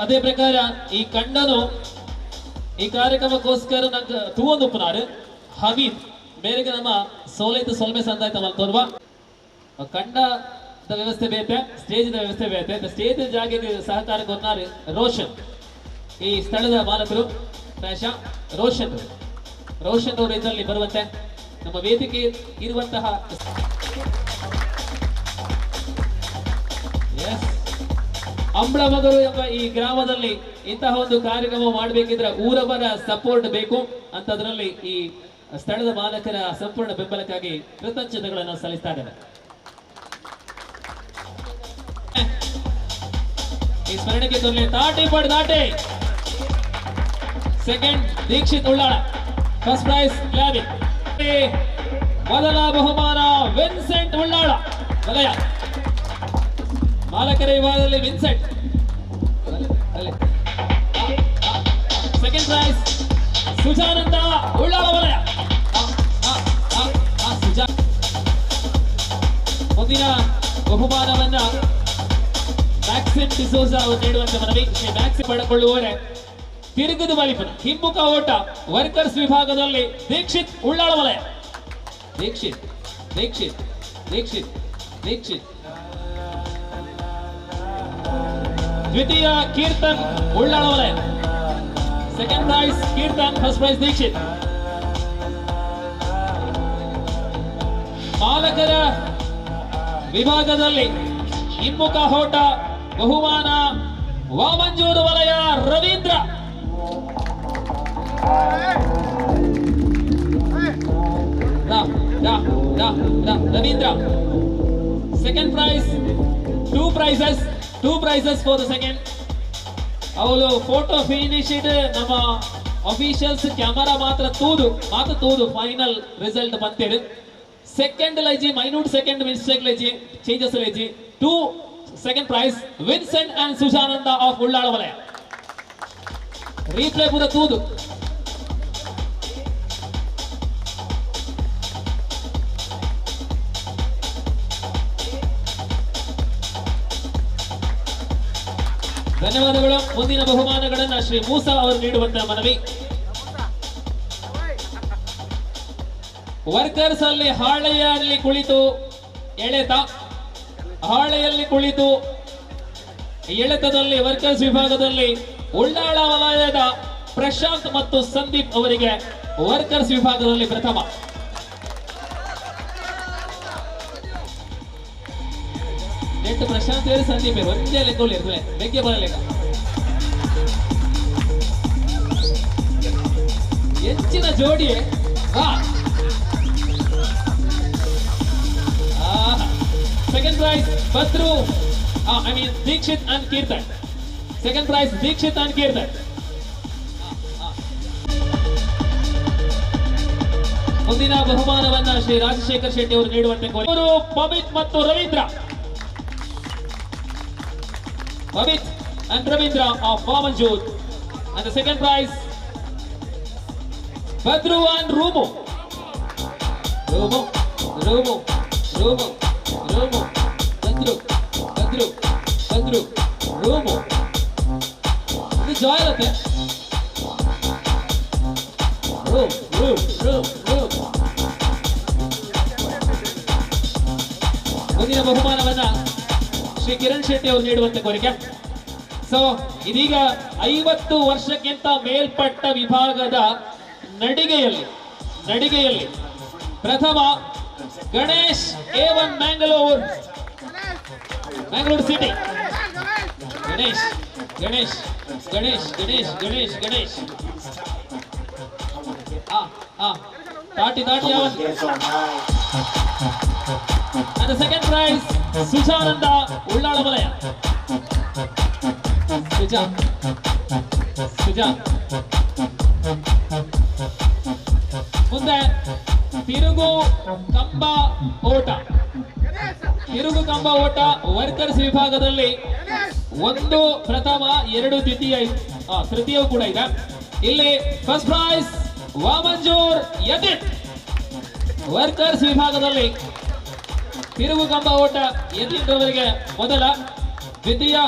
ಅದೇ ಪ್ರಕಾರ ಈ ಕಂಡನು ಈ ಕಾರ್ಯಕ್ರಮಕ್ಕೋಸ್ಕರ ನಂಗೆ ತೂವೊಂದು ಪುನಾರು ಹಮೀದ್ ಬೇರೆಗೆ ನಮ್ಮ ಸೋಲೈತು ಸೊಲ್ಮೆ ಸಂದಾಯ್ತ ಮಲ್ ತೋರ್ವ ಕಂಡದ ವ್ಯವಸ್ಥೆ ಬೇತೆ ಸ್ಟೇಜ್ ವ್ಯವಸ್ಥೆ ಬೇತೆ ಸ್ಟೇಜ್ ಜಾಗಕ್ಕೆ ಸಹಕಾರಕ್ಕೆ ಹೊನ್ನಾರು ರೋಷನ್ ಈ ಸ್ಥಳದ ಮಾಲಕರು ಪ್ರಾಯಶಃ ರೋಷನ್ ಅವರು ಇದರಲ್ಲಿ ಬರುವಂತೆ ನಮ್ಮ ವೇದಿಕೆ ಇರುವಂತಹ ಅಂಬಳಮಗರು ಎಂಬ ಈ ಗ್ರಾಮದಲ್ಲಿ ಇಂತಹ ಒಂದು ಕಾರ್ಯಕ್ರಮ ಮಾಡಬೇಕಿದ್ರೆ ಊರವರ ಸಪೋರ್ಟ್ ಬೇಕು ಅಂತದ್ರಲ್ಲಿ ಈ ಸ್ಥಳದ ಮಾಲಕರ ಸಂಪೂರ್ಣ ಬೆಂಬಲಕ್ಕಾಗಿ ಕೃತಜ್ಞತೆಗಳನ್ನು ಸಲ್ಲಿಸ್ತಾ ಇದ್ದಾರೆ. ಈ ಸ್ಮರಣೆಗೆ ತೊರಲಿ ದಾಟಿ second Dikshith Ullal, first prize ಕ್ಲಾಬಿಂಗ್. ಮೊದಲ ಬಹುಮಾನ ವಿನ್ಸೆಂಟ್ ಉಳ್ಳಾಳ ವಲಯ ಮಾಲಕರ ವಿಭಾಗದಲ್ಲಿ Vincent. Second prize Sujananda Ullal ವಲಯ. ಮುಂದಿನ ಬಹುಮಾನವನ್ನ ಮ್ಯಾಕ್ಸಿಮ್ ಡಿಸೋಜ ಅವರು ನೀಡುವಂತೆ ಮನವಿ. ಮ್ಯಾಕ್ಸಿಮ್ ಪಡೆದುಕೊಳ್ಳುವವರೇ ತಿರುಗದು ಮಲಿಪನ ಹಿಮ್ಮುಖ ಓಟ ವರ್ಕರ್ಸ್ ವಿಭಾಗದಲ್ಲಿ ದೀಕ್ಷಿತ್ ಉಳ್ಳಾಳ ವಲಯ. ದೀಕ್ಷಿತ್ ದೀಕ್ಷಿತ್ ದೀಕ್ಷಿತ್ ದೀಕ್ಷಿತ್. ದ್ವಿತೀಯ ಕೀರ್ತನ್ ಉಳ್ಳಾಳ ವಲಯ. Second prize Keerthan, first prize Dikshith. ಮಾಲಕರ ವಿಭಾಗದಲ್ಲಿ ಹಿಮ್ಮುಖ ಓಟ ಬಹುಮಾನ ವಾಮಂಜೂರು ವಲಯ Ravindra. Ravindra. Second prize two prizes for the second. ಅವಳು ಫೋಟೋ ಫಿನಿಶ್ ನಮ್ಮ ಅಫಿಷಿಯಲ್ಸ್ ಕ್ಯಾಮರಾ ಮಾತ್ರ ತೂದು ಫೈನಲ್ ರಿಸಲ್ಟ್ ಬಂತೇಳಿ. ಸೆಕೆಂಡ್ ಲೈಜಿ ಮೈನ್ಯೂಟ್ ಸೆಕೆಂಡ್ ಮಿಸ್ಟೇಕ್ ಲೈಜಿ ಚೇಂಜಸ್ ಲೈಜಿ. 2 second prize Vincent and Sujananda of Ullal ವಲಯ. ರೀಪ್ಲೇ ಪೂರ ತೂದು. ಧನ್ಯವಾದಗಳು. ಮುಂದಿನ ಬಹುಮಾನಗಳನ್ನು ಶ್ರೀ ಮೂಸಾ ಅವರು ನೀಡುವಂತಹ ಮನವಿ. ವರ್ಕರ್ಸ್ ಅಲ್ಲಿ ಹಾಳೆಯಲ್ಲಿ ಕುಳಿತು ಎಳೆತದಲ್ಲಿ ವರ್ಕರ್ಸ್ ವಿಭಾಗದಲ್ಲಿ ಉಳ್ಳಾಳ ವಲಯದ ಪ್ರಶಾಂತ್ ಮತ್ತು ಸಂದೀಪ್ ಅವರಿಗೆ ವರ್ಕರ್ಸ್ ವಿಭಾಗದಲ್ಲಿ ಪ್ರಥಮ. ನೆಟ್ಟು ಪ್ರಶಾಂತ್ ಬೇರೆ ಸಂದೀಪ್ ಬೇರೆ ಒಂದೇ ಲೆಕ್ಕಲ್ಲಿ ಇರ್ತದೆ ಬೆಗ್ಗೆ ಬರಲೆಕ್ಕ ಹೆಚ್ಚಿನ ಜೋಡಿ second prize Badru I mean Dikshith and Keerthan second prize Dikshith and Keerthan ಮುಂದಿನ ಬಹುಮಾನವನ್ನ ಶ್ರೀ ರಾಜಶೇಖರ್ ಶೆಟ್ಟಿ ಅವರು ನೀಡುವಂತೆ ಕೋರಿ ಪವಿತ್ ಮತ್ತು Ravindra Pavith and Ravindra of Vamanjoor and the second prize Badru and ರೂಮು ರೂಮು ರೂಮು ರೂಮು ರೂಮು ಬದ್ರು ಬದ್ರು ಬದ್ರು ರೂಮು ಇದು ಜಾಯ್ ಇರುತ್ತೆ ರೂಮ್ ರೂಮ್ ರೂಮ್ ರೂಮ್ ಮುಂದಿನ ಬಹುಮಾನವನ್ನ ಶ್ರೀ ಕಿರಣ್ ಶೆಟ್ಟಿ ಅವರು ನೀಡುವಂತೆ ಕೋರಿಕೆ ಸೊ ಇದೀಗ 50 ವರ್ಷಕ್ಕಿಂತ ಮೇಲ್ಪಟ್ಟ ವಿಭಾಗದ ನಡಿಗೆಯಲ್ಲಿ ಪ್ರಥಮ ಗಣೇಶ್ A1 ಮ್ಯಾಂಗ್ಳೂರ್ ಸಿಟಿ ಗಣೇಶ್ ಗಣೇಶ್ ಗಣೇಶ್ ಗಣೇಶ್ ಗಣೇಶ್ ಗಣೇಶ್ ದಾಟಿ ಅವನ್ and the second prize ಸುಜಾನಂದ Ullal ವಲಯ ಸುಜಾ ಮುಂದೆ ತಿರುಗು ಕಂಬ ಓಟ ವರ್ಕರ್ಸ್ ವಿಭಾಗದಲ್ಲಿ ಒಂದು ಪ್ರಥಮ 2 ದ್ವಿತೀಯ ತೃತೀಯವು ಕೂಡ ಇದೆ ಇಲ್ಲಿ ಫಸ್ಟ್ ಪ್ರೈಸ್ ವಾಮಂಜೂರ್ ಯದಿತ್ ವರ್ಕರ್ಸ್ ವಿಭಾಗದಲ್ಲಿ ತಿರುಗು ಕಂಬ ಓಟ ಯದಿತ್ ಅವರಿಗೆ ಮೊದಲ ದ್ವಿತೀಯ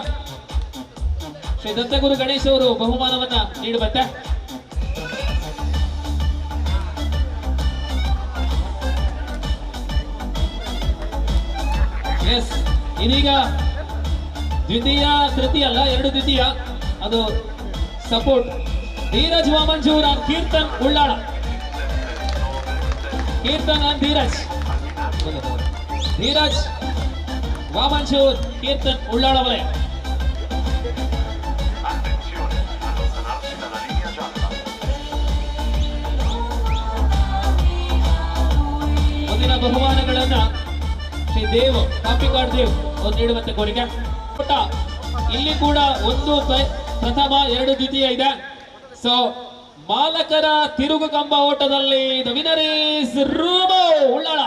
ಶ್ರೀ ದತ್ತಗುರು ಗಣೇಶ್ ಅವರು ಬಹುಮಾನವನ್ನ ನೀಡುವಂತೆ ಎಸ್ ಇದೀಗ ದ್ವಿತೀಯ ತೃತೀಯ ಅಲ್ಲ 2 ದ್ವಿತೀಯ ಅದು support Dheeraj Vamanjoor and Keerthan Ullal Keerthan and Dheeraj Vamanjoor Keerthan Ullal ವಲಯ ಮುಂದಿನ ಬಹುಮಾನಗಳನ್ನ ಶ್ರೀ ದೇವ್ ಕಾಪಿಕಾಡ್ ದೇವ್ ಅವರು ನೀಡುವಂತೆ ಕೋರಿಕೆ ಇಲ್ಲಿ ಕೂಡ ಒಂದು ಪ್ರಥಮ 2 ದ್ವಿತೀಯ ಇದೆ ಸೊ ಮಾಲಕರ ತಿರುಗು ಕಂಬ ಓಟದಲ್ಲಿ the winner is room Ullal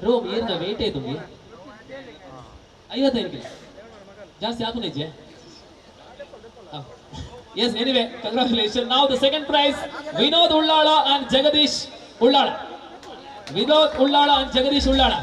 room ಏನು ವೇಟ್ ಆಯ್ತು 55 ಕಿಲೋ ಜಾಸ್ತಿ ಆತು ನಿಜ yes anyway congratulations now the second prize Vinod Ullala and Jagadish Ullala Vinod Ullala and Jagadish Ullala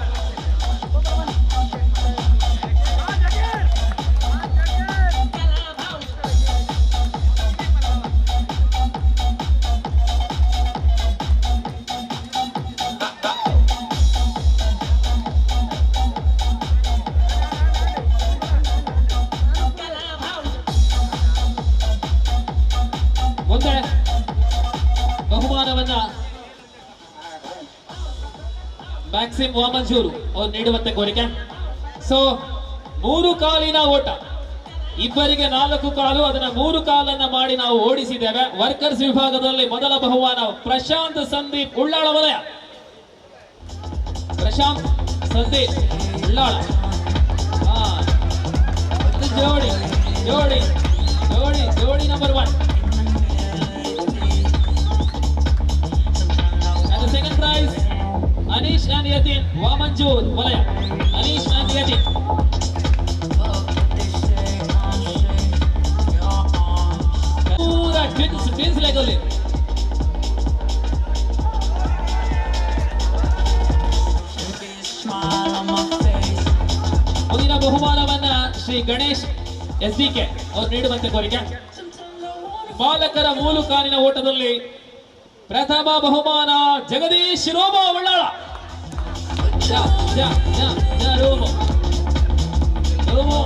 ಮುಂದೆ ಬಹುಮಾನವನ್ನ ಮ್ಯಾಕ್ಸಿಮ್ ವಾಮಂಜೂರು ಅವರು ನೀಡುವಂತೆ ಕೋರಿಕೆ ಸೊ 3 ಕಾಲಿನ ಓಟ ಇಬ್ಬರಿಗೆ 4 ಕಾಲು ಅದನ್ನ 3 ಕಾಲನ್ನ ಮಾಡಿ ನಾವು ಓಡಿಸಿದ್ದೇವೆ ವರ್ಕರ್ಸ್ ವಿಭಾಗದಲ್ಲಿ ಮೊದಲ ಬಹುಮಾನ ಪ್ರಶಾಂತ್ ಸಂದೀಪ್ ಉಳ್ಳಾಳ ವಲಯ ಪ್ರಶಾಂತ್ ಸಂದೀಪ್ ಉಳ್ಳಾಳ ಜೋಡಿ ಜೋಡಿ ಜೋಡಿ ಜೋಡಿ number 1 second prize Anish and Yatin Wamanjur Valaya Anish and Yatin pura twins legally ಮುಂದಿನ ಬಹುಮಾನವನ್ನ ಶ್ರೀ ಗಣೇಶ್ SDK ಅವರು ನೀಡುವಂತೆ ಕೋರಿಕೆ ಬಾಲಕರ 3 ಕಾಲಿನ ಓಟದಲ್ಲಿ ಪ್ರಥಮ ಬಹುಮಾನ ಜಗದೀಶ್ ರೋಮ ಉಳ್ಳಾಳ ರೋಮೋ ರೋಮೋ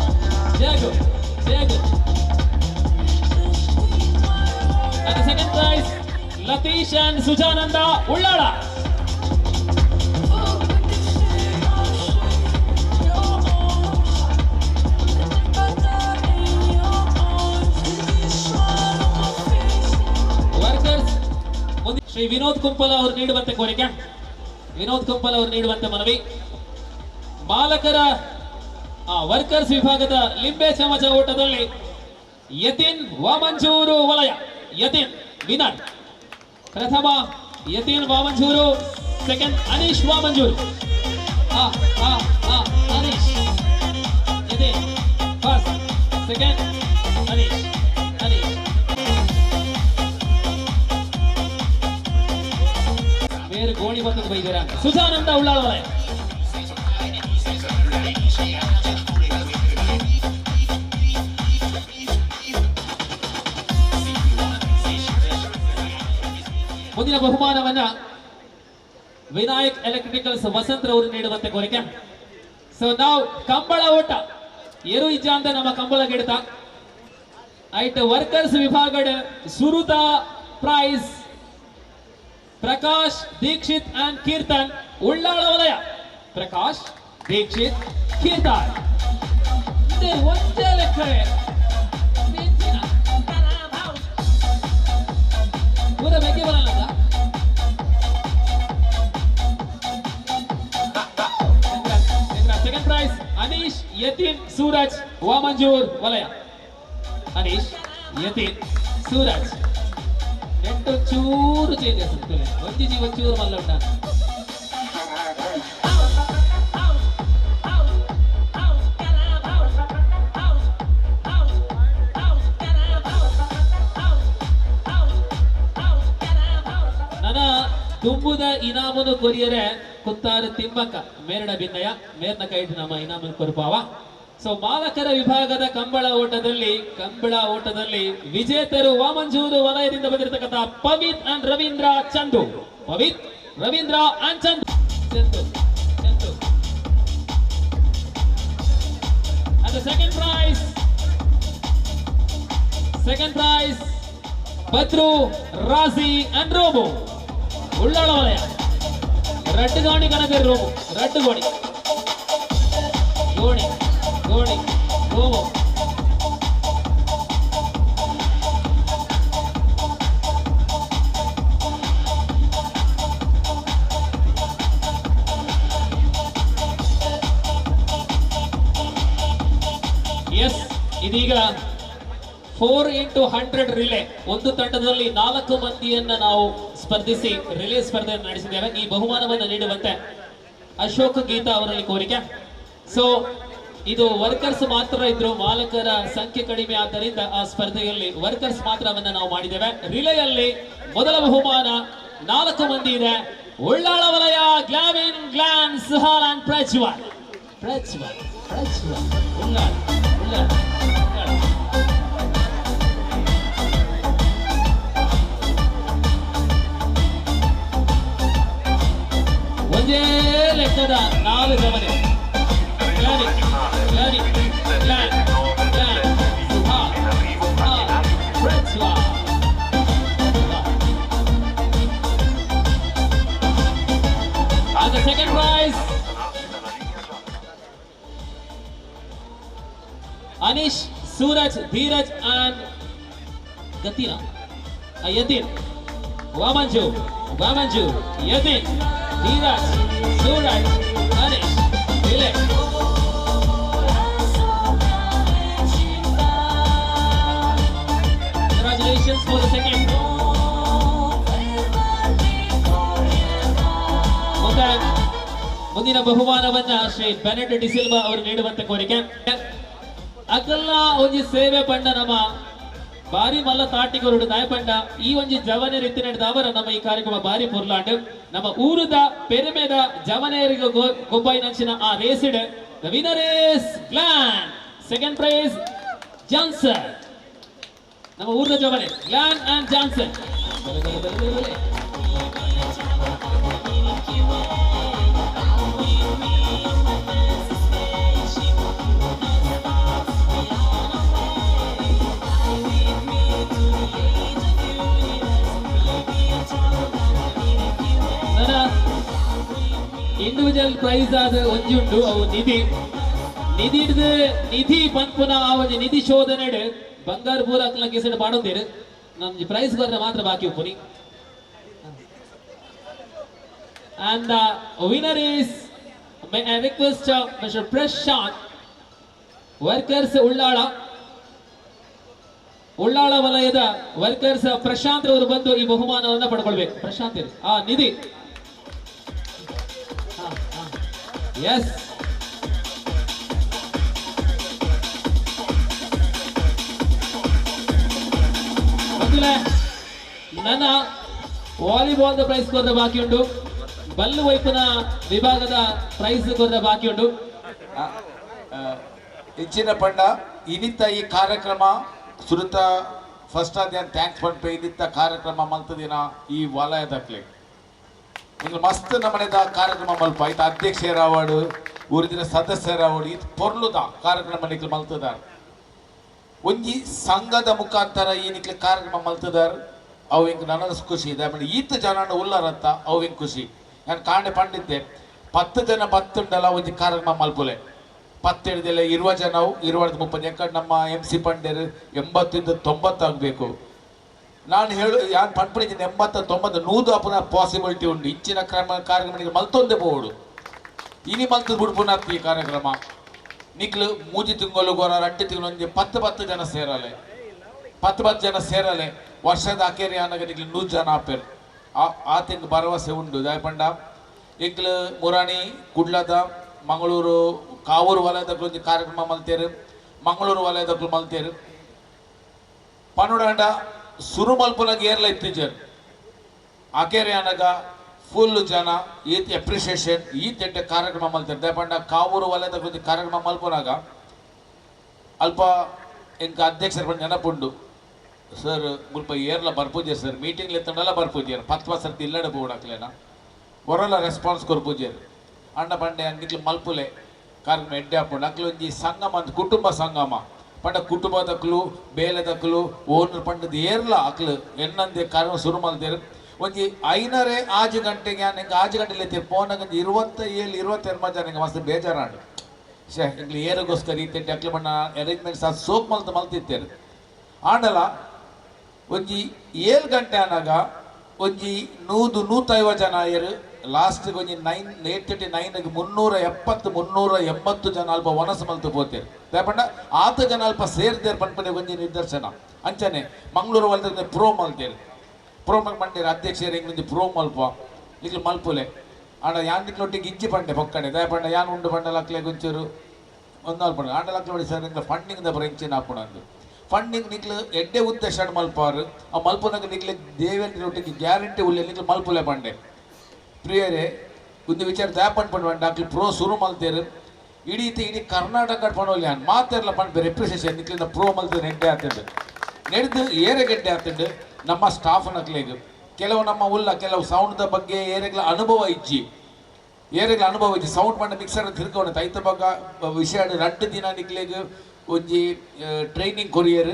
ಜಗು ಜಗು ಲತೀಶ್ ಅಂಡ್ ಸುಜಾನಂದ ಉಳ್ಳಾಳ. ವರ್ಕರ್ಸ್ ಶ್ರೀ ವಿನೋದ್ ಕುಂಪಲ ಅವರು ನೀಡುವಂತೆ ಕೋರಿಕೆ, ವಿನೋದ್ ಕುಂಪಲ ಅವರು ನೀಡುವಂತೆ ಮನವಿ. ಬಾಲಕರ ವರ್ಕರ್ಸ್ ವಿಭಾಗದ ಲಿಂಬೆ ಚಮಚ ಓಟದಲ್ಲಿ ಯತಿನ್ ವಾಮಂಜೂರು ವಲಯ, ಯತಿನ್ ವಿನರ್ ಪ್ರಥಮ, Yatin Vamanjoor. Second Aneesh Vamanjoor. Aneesh Yatin first, second Aneesh. ಬೇರೆ ಗೋಣಿ ಬಂದದ್ದು ಬೈದಿರ. ಸುಜಾನಂದ ಉಳ್ಳಾಳ ವಲಯ. ಮುಂದಿನ ಬಹುಮಾನವನ್ನ ವಿನಾಯಕ್ ಎಲೆಕ್ಟ್ರಿಕಲ್ಸ್ ವಸಂತರವರು ನೀಡುವಂತೆ ಕೋರಿಕೆ. ಸೊ ನಾವು ಕಂಬಳ ಓಟ ಏರು ಇಜ್ಜ ಅಂತ ನಮ್ಮ ಕಂಬಳ ಗಿಡತ ಐಟ್ ವರ್ಕರ್ಸ್ ವಿಭಾಗದ ಸುರುತ ಪ್ರೈಸ್ ಪ್ರಕಾಶ್ ದೀಕ್ಷಿತ್ ಅಂಡ್ ಕೀರ್ತನ್ ಉಳ್ಳಾಳ ವಲಯ. ಪ್ರಕಾಶ್ ದೀಕ್ಷಿತ್ ಕೀರ್ತನ್ ಒಂದೇ ಲೆಕ್ಕ ಪೂರ ಬೇಕೇ ಬರಲ್ಲ. ಸೆಕೆಂಡ್ ಪ್ರೈಸ್ ಅನೀಶ್ ಯತಿನ್ ಸೂರಜ್ ವಾಮಂಜೂರ್ ವಲಯ. ಅನೀಶ್ ಯತಿನ್ ಸೂರಜ್ ನೆಟ್ಟು ಚೂರು ಚೇಂಜಸ್ ಒಂಜಿ ಜೀವ ಚೂರು ಮಲ್ಲ ಉಂಟ. ನನ್ನ ತುಂಬುದ ಇನಾಮನು ಕೊರಿಯರೆ ಕುತ್ತಾರು ತಿಮ್ಮಕ್ಕ ಮೇರಡ ಭಿನ್ನಯ ಮೇರ್ನ ಕೈಟ್ ನಮ್ಮ ಇನಾಮನು ಕೊರ್ಪಾವ. ಸೊ ಬಾಲಕರ ವಿಭಾಗದ ಕಂಬಳ ಓಟದಲ್ಲಿ ವಿಜೇತರು ವಾಮಂಜೂರು ವಲಯದಿಂದ ಬಂದಿರತಕ್ಕಂಥ Pavith and Ravindra Chandu. Pavith, Ravindra and Chandu. And the second prize Badru Raji and robo Ullal ವಲಯ. ರಡ್ಡು ಗೋಣಿ ಕಣಬೇರು ರೋಬೋ, ರಡ್ಡು ಗೋಣಿ ರೋಬೋ. ಎಸ್, ಇದೀಗ 4x100 ರಿಲೇ ಒಂದು ತಂಡದಲ್ಲಿ 4 ಮಂದಿಯನ್ನ ನಾವು ಸ್ಪರ್ಧಿಸಿ ರಿಲೇ ಸ್ಪರ್ಧೆಯನ್ನು ನಡೆಸಿದ್ದೇವೆ. ಈ ಬಹುಮಾನವನ್ನು ನೀಡುವಂತೆ ಅಶೋಕ್ ಗೀತಾ ಅವರಲ್ಲಿ ಕೋರಿಕೆ. ಸೊ ಇದು ವರ್ಕರ್ಸ್ ಮಾತ್ರ ಇದ್ರು, ಮಾಲಕರ ಸಂಖ್ಯೆ ಕಡಿಮೆ ಆದ್ದರಿಂದ ಆ ಸ್ಪರ್ಧೆಯಲ್ಲಿ ವರ್ಕರ್ಸ್ ಮಾತ್ರವನ್ನ ನಾವು ಮಾಡಿದ್ದೇವೆ. ರಿಲೇಯಲ್ಲಿ ಮೊದಲ ಬಹುಮಾನ 4 ಮಂದಿ ಇದೆ. ಉಳ್ಳಾಳ ವಲಯ ಗ್ಲಾವಿನ್, ಗ್ಲಾನ್, ಸುಹಾಲ್ ಅಂಡ್ ಪ್ರಜ್ವಲ್. ಉಳ್ಳಾಳ ಒಂದೇ ಲೆಕ್ಕದ 4 ಗಮನೆ. And the second prize, Anish, Suraj, Dheeraj and Gatina. Yatin, Vamanju, Yatin, Dheeraj, Suraj, Anish, Dilek. Congratulations for the second. ಮುಂದಿನ ಬಹುಮಾನವನ್ನ ಶ್ರೀ ಬೆನೆಟ್ ಡಿಸಿಲ್ವಾ ಅವರು ನೀಡುವಂತೆ ಕೋರಿಕೆ. ಅಕಲ್ಲ ಒಂಜಿ ಸೇವೆ ಪಂಡ ನಮ್ಮ ಬಾರಿ ಮಲ್ಲ ತಾಟಿಗರುಡು ನಾಯಪಂಡ ಈ ಒಂಜಿ ಜವನೆ ರೀತಿ ನಡೆದ ಅವರ ನಮ್ಮ ಈ ಕಾರ್ಯಕ್ರಮ ಬಾರಿ ಪೊರ್ಲಾಂಡ್ ನಮ್ಮ ಊರುದ ಪೆರಿಮೆದ ಜವನೇರಿಗೆ ಗೊಬ್ಬಾಯಿ ನಂಚಿನ ಆ ರೇಸಿಡ್ the winner is Glen. Second prize Johnson. ನಮ್ಮ ಊರಿನ ಜವನೆ Glen and Johnson. Individual prize ಆದ ಒಂಜಿ ಉಂಡು ಅವು ನಿಧಿ ಹಿಡ್ದು ನಿಧಿ ಪಂಪುನ ಆ ಒಂಜಿ ನಿಧಿ ಶೋಧನೆ ಬಂಗಾರು ಪೂರ ಅಕ್ಲ ಕೇಸಡ್ ಪಾಡೋದೇರು ನಮ್ಗೆ ಪ್ರೈಸ್ ಬರ್ರೆ ಮಾತ್ರ ಬಾಕಿ ಉಪ್ಪುನಿ. And the winner is, may I request Mr. Prashant, workers Ullal ವಲಯದ ವರ್ಕರ್ಸ್ ಪ್ರಶಾಂತ್ ಅವರು ಬಂದು ಈ ಬಹುಮಾನವನ್ನು ಪಡ್ಕೊಳ್ಬೇಕು. ಪ್ರಶಾಂತ್ ಇರಿ ನಿಧಿ ಎಸ್ ನನ್ನ ವಾಲಿಬಾಲ್ ಪ್ರೈಸ್ ಕೊರ್ರ ಬಾಕಿ ಉಂಟು, ಬಲ್ಲು ವೈಪನ ವಿಭಾಗದ ಪ್ರೈಸ್ ಕೊರ್ರ ಬಾಕಿ ಉಂಟು. ಹೆಚ್ಚಿನ ಪಂಡ ಇನ್ನಿತ್ತ ಈ ಕಾರ್ಯಕ್ರಮ ಸುರತ ಫಸ್ಟ್ ಆದ ಥ್ಯಾಂಕ್ಸ್ ಪಂಪೆ ಇನ್ನಿತ್ತ ಕಾರ್ಯಕ್ರಮ ಮಲ್ತದಿನ ಈ ವಲಯದಕ್ಲೆ ಇಂದು ಮಸ್ತ್ ನಮನೆದ ಕಾರ್ಯಕ್ರಮ ಮಲ್ಪ ಐತ ಅಧ್ಯಕ್ಷರ ಅವಾರ್ಡ್ ಊರಿನ ಸದಸ್ಯರ ಅವಾರ್ಡ್ ಇದು ಪೊರ್ಲುದ ಕಾರ್ಯಕ್ರಮ ನಿಕ್ಲು ಮಲ್ತದಾರ ಒಂಜಿ ಸಂಘದ ಮುಖಾಂತರ ಈ ನಿಕ್ಲು ಕಾರ್ಯಕ್ರಮ ಮಲ್ತದಾರ ಅವು ಹಿಂಗೆ ನನ್ನ ಖುಷಿ ಇದೆ. ಆಮೇಲೆ ಈತ ಜನ ಉಳ್ಳಾರತ್ತ ಅವು ಹಿಂಗೆ ಖುಷಿ. ನಾನು ಕಾಂಡೆ ಪಂಡಿದ್ದೆ 10 ಜನ ಬತ್ತುಂಡಲ್ಲ ಒಂಜಿ ಕಾರ್ಯಕ್ರಮ ಮಲ್ಪುಲೆ 10 ಹಿಡಿದಿಲ್ಲ 20 ಜನ 20-30 ಯಾಕಂದ್ರೆ ನಮ್ಮ MC ಪಂಡ್ಯರು 80-90 ಆಗಬೇಕು. ನಾನು ಯಾರು ಪಂಪಣಿದ್ದೀನಿ 80-90 ಪುನಃ ಪಾಸಿಬಿಲಿಟಿ ಉಂಟು. ಇಚ್ಚಿನ ಕಾರ್ಯಕ್ರಮ ಮಲ್ತೊಂದೇ ಬೋಡು ಇನಿ ಮಲ್ತದ ಬಿಡ್ಪುನ ಈ ಕಾರ್ಯಕ್ರಮ ನಿಕ್ಲು ಮೂಜಿ ತಿಂಗಳು ಗೋರ 2 ತಿಂಗಳು ಒಂಜಿ 10 ಜನ ಸೇರಲೆ 10 ಜನ ಸೇರಲೆ ವರ್ಷದ ಆಕೆರಿ ಅನ್ನಾಗ ನಿಕ್ಲು 100 ಜನ ಆಪೇರು ಆ ತಿಂಗ್ ಭರವಸೆ ಉಂಟು. ದಯಪಂಡ ಇಕ್ಲು ಮುರಾಣಿ ಕುಡ್ಲದ ಮಂಗಳೂರು ಕಾವೂರು ವಲಯದಕ್ಕೂ ಒಂದು ಕಾರ್ಯಕ್ರಮ ಮಲ್ತೇರು, ಮಂಗಳೂರು ವಲಯದಕ್ಕೂ ಮಲ್ತೇರು ಪನ್ನೊಂಡ ಸುರು ಮಲ್ಪನಾಗ ಏರ್ಲ ಇತ್ತೀಜರು ಆಕೆರೆ ಅನ್ನಾಗ ಫುಲ್ ಜನ ಈತ್ ಅಪ್ರಿಷಿಯೇಷನ್ ಈ ತೆಡ್ಡೆ ಕಾರ್ಯಕ್ರಮ ಮಲ್ತಾರೆ. ದಯಪಂಡ ಕಾವೂರು ವಲಯದ ಕಾರ್ಯಕ್ರಮ ಮಲ್ಪನಾಗ ಅಲ್ಪ ಇಂಕ ಅಧ್ಯಕ್ಷರ ಬಂದು ನೆನಪುಂಡು ಸರ್ ಮುಲ್ಪ ಏರ್ಲ ಬರ್ಪೂಜೆ ಸರ್ ಮೀಟಿಂಗ್ಲಿ ಎತ್ತಂಡೆಲ್ಲ ಬರ್ಪೂಜೆರು 10 ಸರ್ತಿ ಇಲ್ಲಡೆ ಬೋಡಾಕ್ಲೇನ ಹೊರಲ್ಲ ರೆಸ್ಪಾನ್ಸ್ ಕೊರ್ಪೂಜೆರು ಅಣ್ಣ ಬಂಡೆ ನಿಕ್ಲು ಮಲ್ಪುಲೆ ಕಾರ್ಯಕ್ರಮ ಎಡ್ಡೆ ಹಾಕೊಂಡು ಅಕ್ಲು ಒಂಜಿ ಸಂಗಮ ಅಂತ ಕುಟುಂಬ ಸಂಗಮ ಪಂಡ ಕುಟುಂಬದಕ್ಲು ಬೇಲೆದಕ್ಲು ಓನರ್ ಪಂಡದ ಏರ್ಲ ಅಕ್ಲು ಎನ್ನಂದೆ ಕಾರ್ಯಕ್ರಮ ಶುರು ಮಲ್ತೇರು ಒಂಜಿ 5:30 ಗಂಟೆಗೆ ನಿಂಗೆ 6 ಗಂಟೆಲಿ ಎತ್ತೀರಿ ಫೋನಾಗ 27 ಜನ ನಿಂಗೆ ಮಸ್ತ್ ಬೇಜಾರಾಂಡು ಇಂಗ್ಲಿ ಏರಿಗೋಸ್ಕರ ಈ ತೆಂಟೆ ಅಕ್ಲು ಬಣ್ಣ ಅರೇಂಜ್ಮೆಂಟ್ಸ್ ಅದು ಸೋಕ್ ಮಲ್ತಿತ್ತೇರು ಆಂಡಲ ಒಂಜಿ 7 ಗಂಟೆ ಅನ್ನಾಗ ಒಂಜಿ 150 ಜನ ಏರು ಲಾಸ್ಟ್ಗೆ ಒಂಜಿ 8:39ಗೆ 370 ಜನ ಅಲ್ಪ ಒನಸ ಮಲ್ತು ಪೋತೇರು. ದಯಪಂಡ ಆತ ಜನ ಅಲ್ಪ ಸೇರ್ದೇರು ಪಂಪನೆ ಒಂಜಿ ನಿದರ್ಶನ ಅಂಚನೆ ಮಂಗಳೂರು ವಲಯದ ಪ್ರೋ ಮಲ್ತೇರು ಪ್ರೋ ಮಂಡೇರು ಅಧ್ಯಕ್ಷರು ಹಿಂಗೆ ಪ್ರೋ ಮಲ್ಪ ಇಕ್ಲು ಮಲ್ಪುಲೆ ಆಂಡ ಯಾನ್ ನಿಕ್ಲೊಟ್ಟಿಗೆ ಇಜ್ಜಿ ಪಂಡೆ ಪೊಕ್ಕಡೆ ದಯಪಂಡ ಯಾನ್ ಉಂಡು ಪಂಡಲ ಅಕ್ಲೆ ಗುಂಚೂರು ಒಂದು ಅಲ್ಪ ಆಂಡಲ ಅಕ್ಲೆ ನೋಡಿ ಸರ್ ನಿಕ್ಲ ಫಂಡಿಂಗ್ ದ ಬ್ರೆಂಚಿನ ಹಾಪುಣಂದು ಫಂಡಿಂಗ್ ನಿಕ್ಲು ಎಡ್ಡೆ ಉದ್ದೇಶ ಮಲ್ಪಾರು ಆ ಮಲ್ಪನಾಗ ನಿಕ್ಲೆ ದೇವೇಂದ್ರ ಒಟ್ಟಿಗೆ ಗ್ಯಾರಂಟಿ ಉಳ್ಳೆ ನಿಕ್ಲು ಮಲ್ಪುಲೆ ಪಂಡೆ ಪ್ರಿಯರೇ ಒಂದು ವಿಚಾರ ದ್ಯಾಪನ್ ಪಂಡ ಅಕ್ಲು ಪ್ರೋ ಶುರು ಮಲ್ತೇರು ಇಡೀ ಕರ್ನಾಟಕ ಪಣೋಲಿ ಅನ್ ಮಾತೆರ್ಲ ಪಂಡ ರೆಪ್ರೆಸೆಂಟೇಷನ್ ನಿಕ್ಲಿಂದ ಪ್ರೋ ಮಲ್ತೇರು ಎಡ್ಡೆ ಆಗ್ತದೆ ನಡೆದು ಏರೆಗೆಡ್ಡೆ ಆಗ್ತದೆ ನಮ್ಮ ಸ್ಟಾಫ್ನ ಅಕ್ಲೆಗೆ ಕೆಲವು ನಮ್ಮ ಕೆಲವು ಸೌಂಡ್ದ ಬಗ್ಗೆ ಏರೆಗ್ಲ ಅನುಭವ ಇಜ್ಜಿ ಸೌಂಡ್ ಪಂಡ ಮಿಕ್ಸರ್ ತಿರ್ಕೊಂಡು ಐತ ಬಗ್ಗೆ ವಿಷಯ 2 ದಿನ ನಿಕ್ಲೆಗೆ ಒಂಜಿ ಟ್ರೈನಿಂಗ್ ಕೊರಿಯರು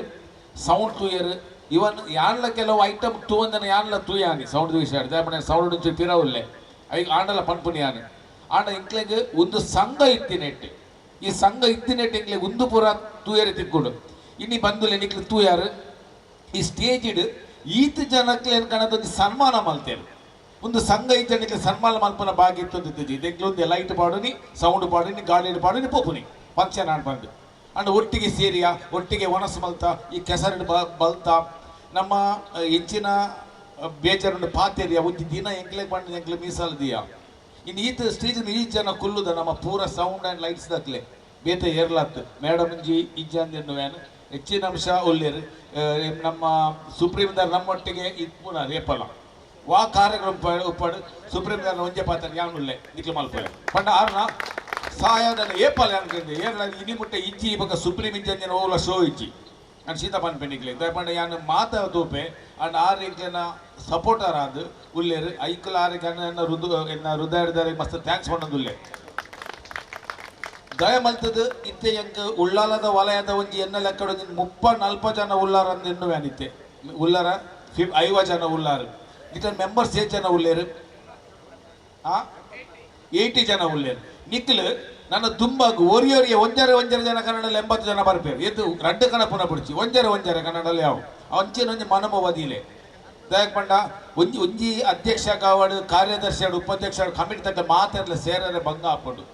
ಸೌಂಡ್ ತೂಯರು ಇವನ್ ಯಾನ್ಲ ಕೆಲವು ಐಟಮ್ ತೂವಂದನ ಯಾನ್ಲ ತೂಯಾನಿ ಸೌಂಡ್ ವಿಷಯ ದಯಪಂಡ ಸೌಂಡ್ ಒಂಚೂರು ಪಿರವುಲ್ಲೆ ಐ ಆಂಡಲ ಪನ್ಪುನಿ ಯಾನು ಆಂಡ ಇಂಕ್ಲೆಗೆ ಒಂದು ಸಂಘ ಇತ್ತಿನೆಟ್ಟು ಈ ಸಂಘ ಇತ್ತಿನೆಟ್ಟು ಇಂಕ್ಲೆಗೆ ಒಂದು ಪುರ ತೂಯರು ತಿಕ್ಕೊಡು ಇನ್ನಿ ಬಂದುಲೆ ನಿಕ್ಲೆ ತೂಯಾರು ಈ ಸ್ಟೇಜ್ ಇಡು ಈತ ಜನಕ್ಕೆ ಏನು ಕಾಣೋದು ಸನ್ಮಾನ ಮಲ್ತೇರು ಒಂದು ಸಂಘ ಈ ಜನಕ್ಕೆ ಸನ್ಮಾನ ಮಲ್ಪನ ಭಾಗ್ಯ ಇತ್ತು ಇದಕ್ಕೆ ಲೈಟ್ ಪಾಡುನಿ ಸೌಂಡ್ ಪಾಡುನಿ ಗಾಳಿ ಪಾಡುನಿ ಪೋಪುನಿ ಫಂಕ್ಷನ್ ಆಡ್ ಬಂದು ಅಂಡ್ ಒಟ್ಟಿಗೆ ಸೇರಿಯ ಒಟ್ಟಿಗೆ ಒನಸು ಮಲ್ತ ಈ ಕೆಸರು ಬಲ್ತ ನಮ್ಮ ಹೆಚ್ಚಿನ ಬೇಜಾರು ಪಾತೇರಿಯ ಒಂದು ದಿನ ಎಂಕ್ಲೆಗೆ ಬಂದು ಎಂಕ್ಲೆ ಮೀಸಲ್ದಿಯ ಇನ್ನು ಈತ ಸ್ಟೇಜ್ ಈ ಜನ ಕುಲ್ಲುದ ನಮ್ಮ ಪೂರ ಸೌಂಡ್ ಆ್ಯಂಡ್ ಲೈಟ್ಸ್ ದಕ್ಲೆ ಬೇತೆ ಏರ್ಲಾತ್ ಮೇಡಮ್ ಇಂಜಿ ಇಜ್ಜಂದಿನ್ನು ವ್ಯಾನ್ ಹೆಚ್ಚಿನ ಅಂಶ ಒಳ್ಳೆಯರು ನಮ್ಮ ಸುಪ್ರೀಂದಾರ್ ನಮ್ಮೊಟ್ಟಿಗೆ ಇದು ಪುನಃ ರೇಪಲ್ಲ ವಾ ಕಾರ್ಯಕ್ರಮ ಉಪ್ಪಡು ಸುಪ್ರೀಂದಾರ್ ಒಂಜೆ ಪಾತ್ರ ಯಾನುಲ್ಲೆ ನಿಕ್ಲು ಮಲ್ಪಲೆ ಪಂಡ ಆರ್ನ ಸಹಾಯದ ಏಪಲ್ ಅನ್ಕೊಂಡು ಏರ್ಲ ಇನಿ ಮುಟ್ಟೆ ಇಜ್ಜಿ ಇವಾಗ ಸುಪ್ರೀಂ ಇಂಜಂಜನ ಓಲ ಶೋ ಇಜ್ಜಿ ಅಂಡ್ ಸೀತಾಪನ್ ಪೆನ್ನಿಕ್ಲೆ ದಯಪಂಡ ಯಾನು ಮಾತಾ ತೂಪೆ ಅಂಡ್ ಆರ್ನ ಸಪೋರ್ಟರ್ ಆದ ಉಲ್ಲೇರು ಐಕಲ್ ಆರಿಗೆ ಹೃದಯದಾರೆ ಮಸ್ತ್ ಥ್ಯಾಂಕ್ಸ್ ಪಣ್ಣದುಲ್ಲೆ ದಯ ಮಲ್ತದ ಇತ್ತೆ ಎಂಕ್ ಉಳ್ಳಾಲದ ವಲಯದ ಒಂಜಿ ಎನ್ನ ಲೆಕ್ಕಡ 30-40 ಜನ ಉಲ್ಲಾರ ಅಂದ್ ಎನ್ನು ವ್ಯಾನಿತ್ತೆ ಉಲ್ಲಾರ 50 ಜನ ಉಲ್ಲಾರು ಇತ್ತ ಮೆಂಬರ್ಸ್ 8 ಜನ ಉಲ್ಲೇರು 80 ಜನ ಉಳ್ಳೇರು ನಿಕ್ಲು ನನ್ನ ದುಂಬಾಗು ಒರಿಯೋರಿಗೆ ಒಂಜರೆ ಜನ ಕನ್ನಡದಲ್ಲಿ 80 ಜನ ಬರ್ಪೇರು ಎದ್ದು ರಡ್ಡು ಕಣ ಪುನಃ ಬಿಡಿಸಿ ಒಂಜರೆ ಕನ್ನಡದಲ್ಲಿ ಯಾವ ಅಂಚಿನ ಒಂಜಿ ಮನಮವದಿಲೆ ದಯಕ್ ಪಂಡ ಒಂಜಿ ಅಧ್ಯಕ್ಷ ಕಾವಡು ಕಾರ್ಯದರ್ಶಿ ಆಡು ಉಪಾಧ್ಯಕ್ಷ ಆಡು ಕಮಿಟಿ ತಕ್ಕ ಮಾತೆಲ್ಲ ಸೇರರೆ ಭಂಗ ಹಾಕೊಂಡು